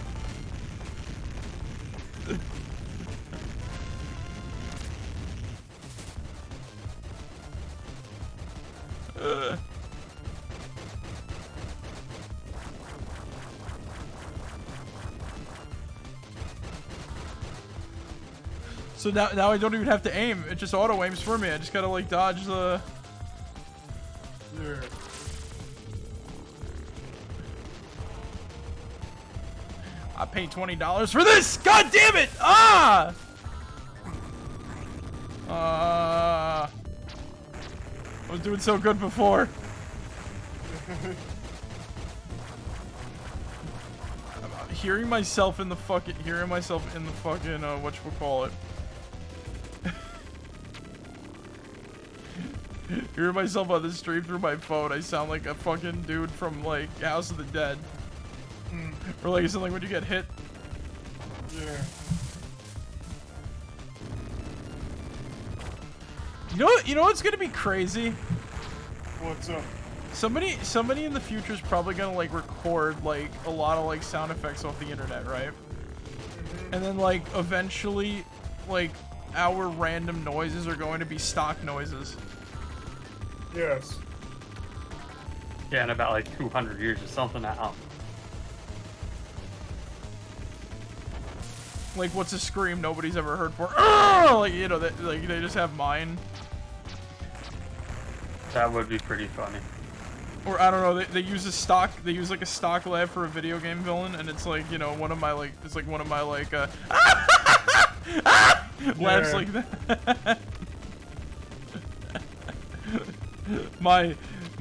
So now I don't even have to aim. It just auto aims for me. I just gotta like dodge the. Yeah. I paid $20 for this. God damn it! Ah! I was doing so good before. Hearing myself in the fucking whatchamacallit. Hearing myself on the stream through my phone, I sound like a fucking dude from like House of the Dead. Or like something when you get hit. Yeah. You know what's gonna be crazy? What's up? Somebody in the future is probably gonna like record like a lot of like sound effects off the internet, right? And then like eventually, like our random noises are going to be stock noises. Yes. Yeah, in about like 200 years or something now. Like, what's a scream nobody's ever heard before? Oh! Like, you know, like they just have mine. That would be pretty funny. Or I don't know, they use a stock. They use like a stock laugh for a video game villain, and it's like, you know, one of my like laughs like that. my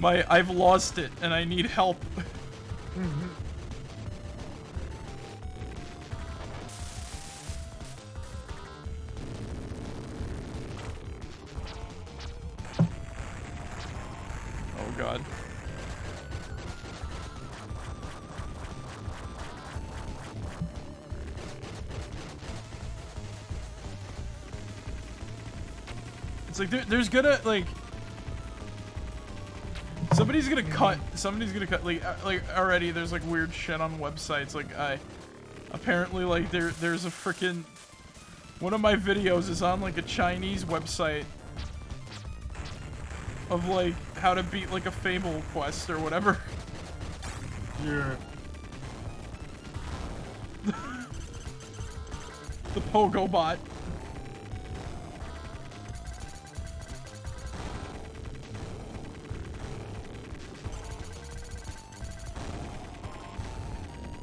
I've lost it and I need help. Oh god. It's like there's gonna like somebody's gonna cut like already there's like weird shit on websites like apparently like there's a freaking one of my videos is on like a Chinese website of like how to beat like a Fable quest or whatever. Yeah. The Pogo bot.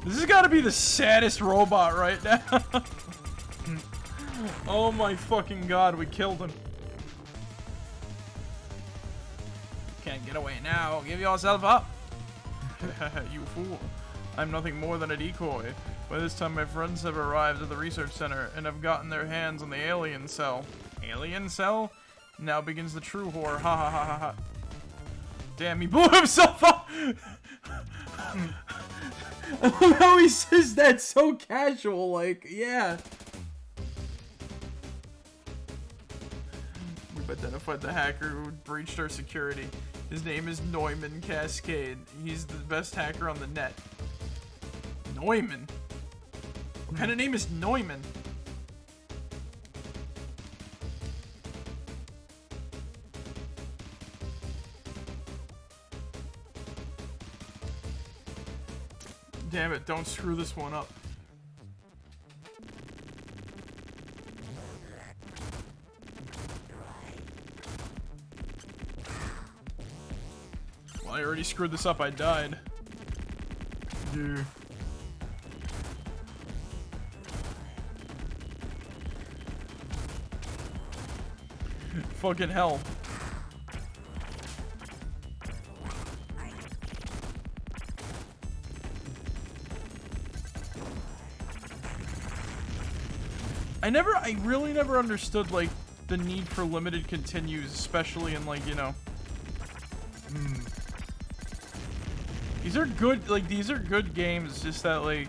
This has got to be the saddest robot right now. Oh my fucking god, we killed him. Can't get away now. Give yourself up. You fool. I'm nothing more than a decoy. By this time my friends have arrived at the research center and have gotten their hands on the alien cell. Alien cell? Now begins the true horror. Ha ha ha ha ha. Damn, he blew himself up! I love how he says that so casual, like, yeah. We've identified the hacker who breached our security. His name is Neumann Cascade. He's the best hacker on the net. Neumann? What kind of name is Neumann? Damn it, don't screw this one up. Well, I already screwed this up, I died. Yeah. Fucking hell. I really never understood, like, the need for limited continues, especially in, like, you know. These are good, like, these are good games, just that, like,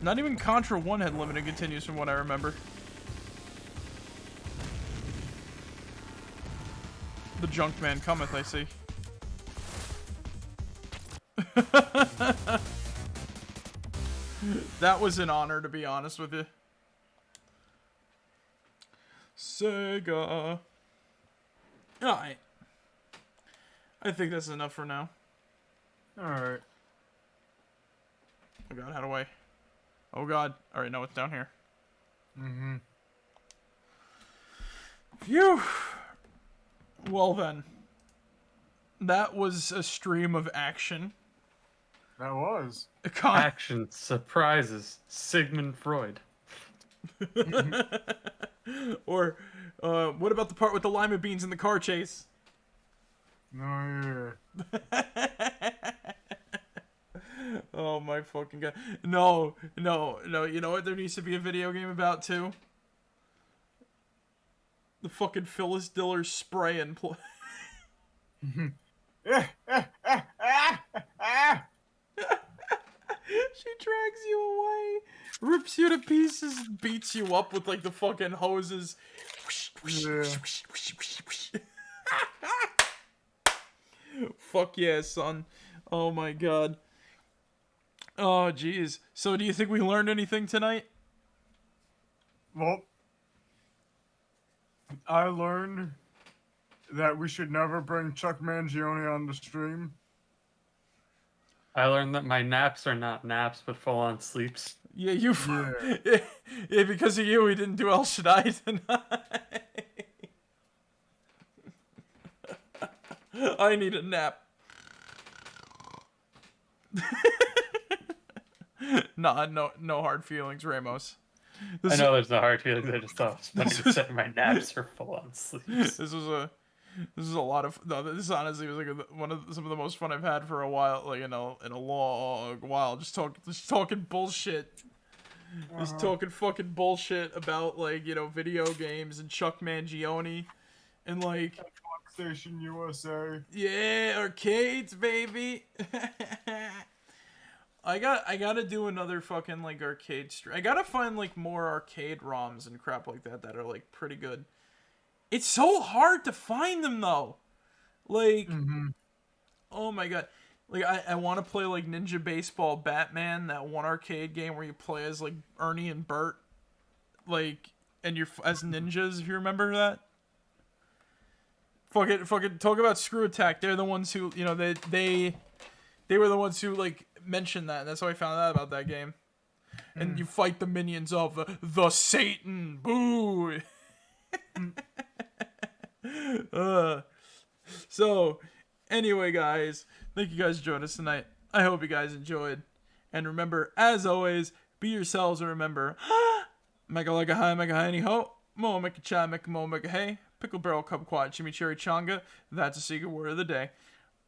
not even Contra 1 had limited continues from what I remember. The junk man cometh, I see. That was an honor, to be honest with you. Sega. Alright. I think that's enough for now. Alright. Oh god, how do I... Oh god. Alright, no, it's down here. Mm-hmm. Phew. Well then. That was a stream of action. That was. Action, surprises, Sigmund Freud. Or, what about the part with the lima beans in the car chase? No, yeah. Oh my fucking god. No. You know what there needs to be a video game about too? The fucking Phyllis Diller spray and play. She drags you away, rips you to pieces, beats you up with like the fucking hoses. Yeah. Fuck yeah, son. Oh my god. Oh jeez. So do you think we learned anything tonight? Well, I learned that we should never bring Chuck Mangione on the stream. I learned that my naps are not naps, but full-on sleeps. Yeah, you. Yeah. Yeah, because of you, we didn't do El Shaddai tonight. I need a nap. Nah, no hard feelings, Ramos. I know there's no hard feelings. I just thought it was funny to say my naps are full-on sleeps. This is a lot of. No, this honestly was like some of the most fun I've had for a while, like in a long while. Just talking bullshit. Just talking fucking bullshit about like video games and Chuck Mangione, and like Station USA. yeah, arcades, baby. I gotta do another fucking like arcade stream. I gotta find like more arcade ROMs and crap like that are like pretty good. It's so hard to find them though. Like, oh my god. Like I want to play like Ninja Baseball Batman, that one arcade game where you play as like Ernie and Bert, like, and you're as ninjas. If you remember that. Fucking talk about Screw Attack. They're the ones who they were the ones who like mentioned that. And that's how I found out about that game. And you fight the minions of the Satan. Boo. So, anyway, guys, thank you guys for joining us tonight. I hope you guys enjoyed. And remember, as always, be yourselves and remember, mega like a high, mega high, any ho, mo, mega cha, mega mo, mega hey, pickle barrel, cup quad, chimichurri chonga. That's a secret word of the day.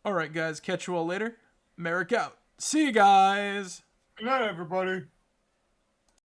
Alright, guys, catch you all later. Merrick out. See you guys. Good night, everybody.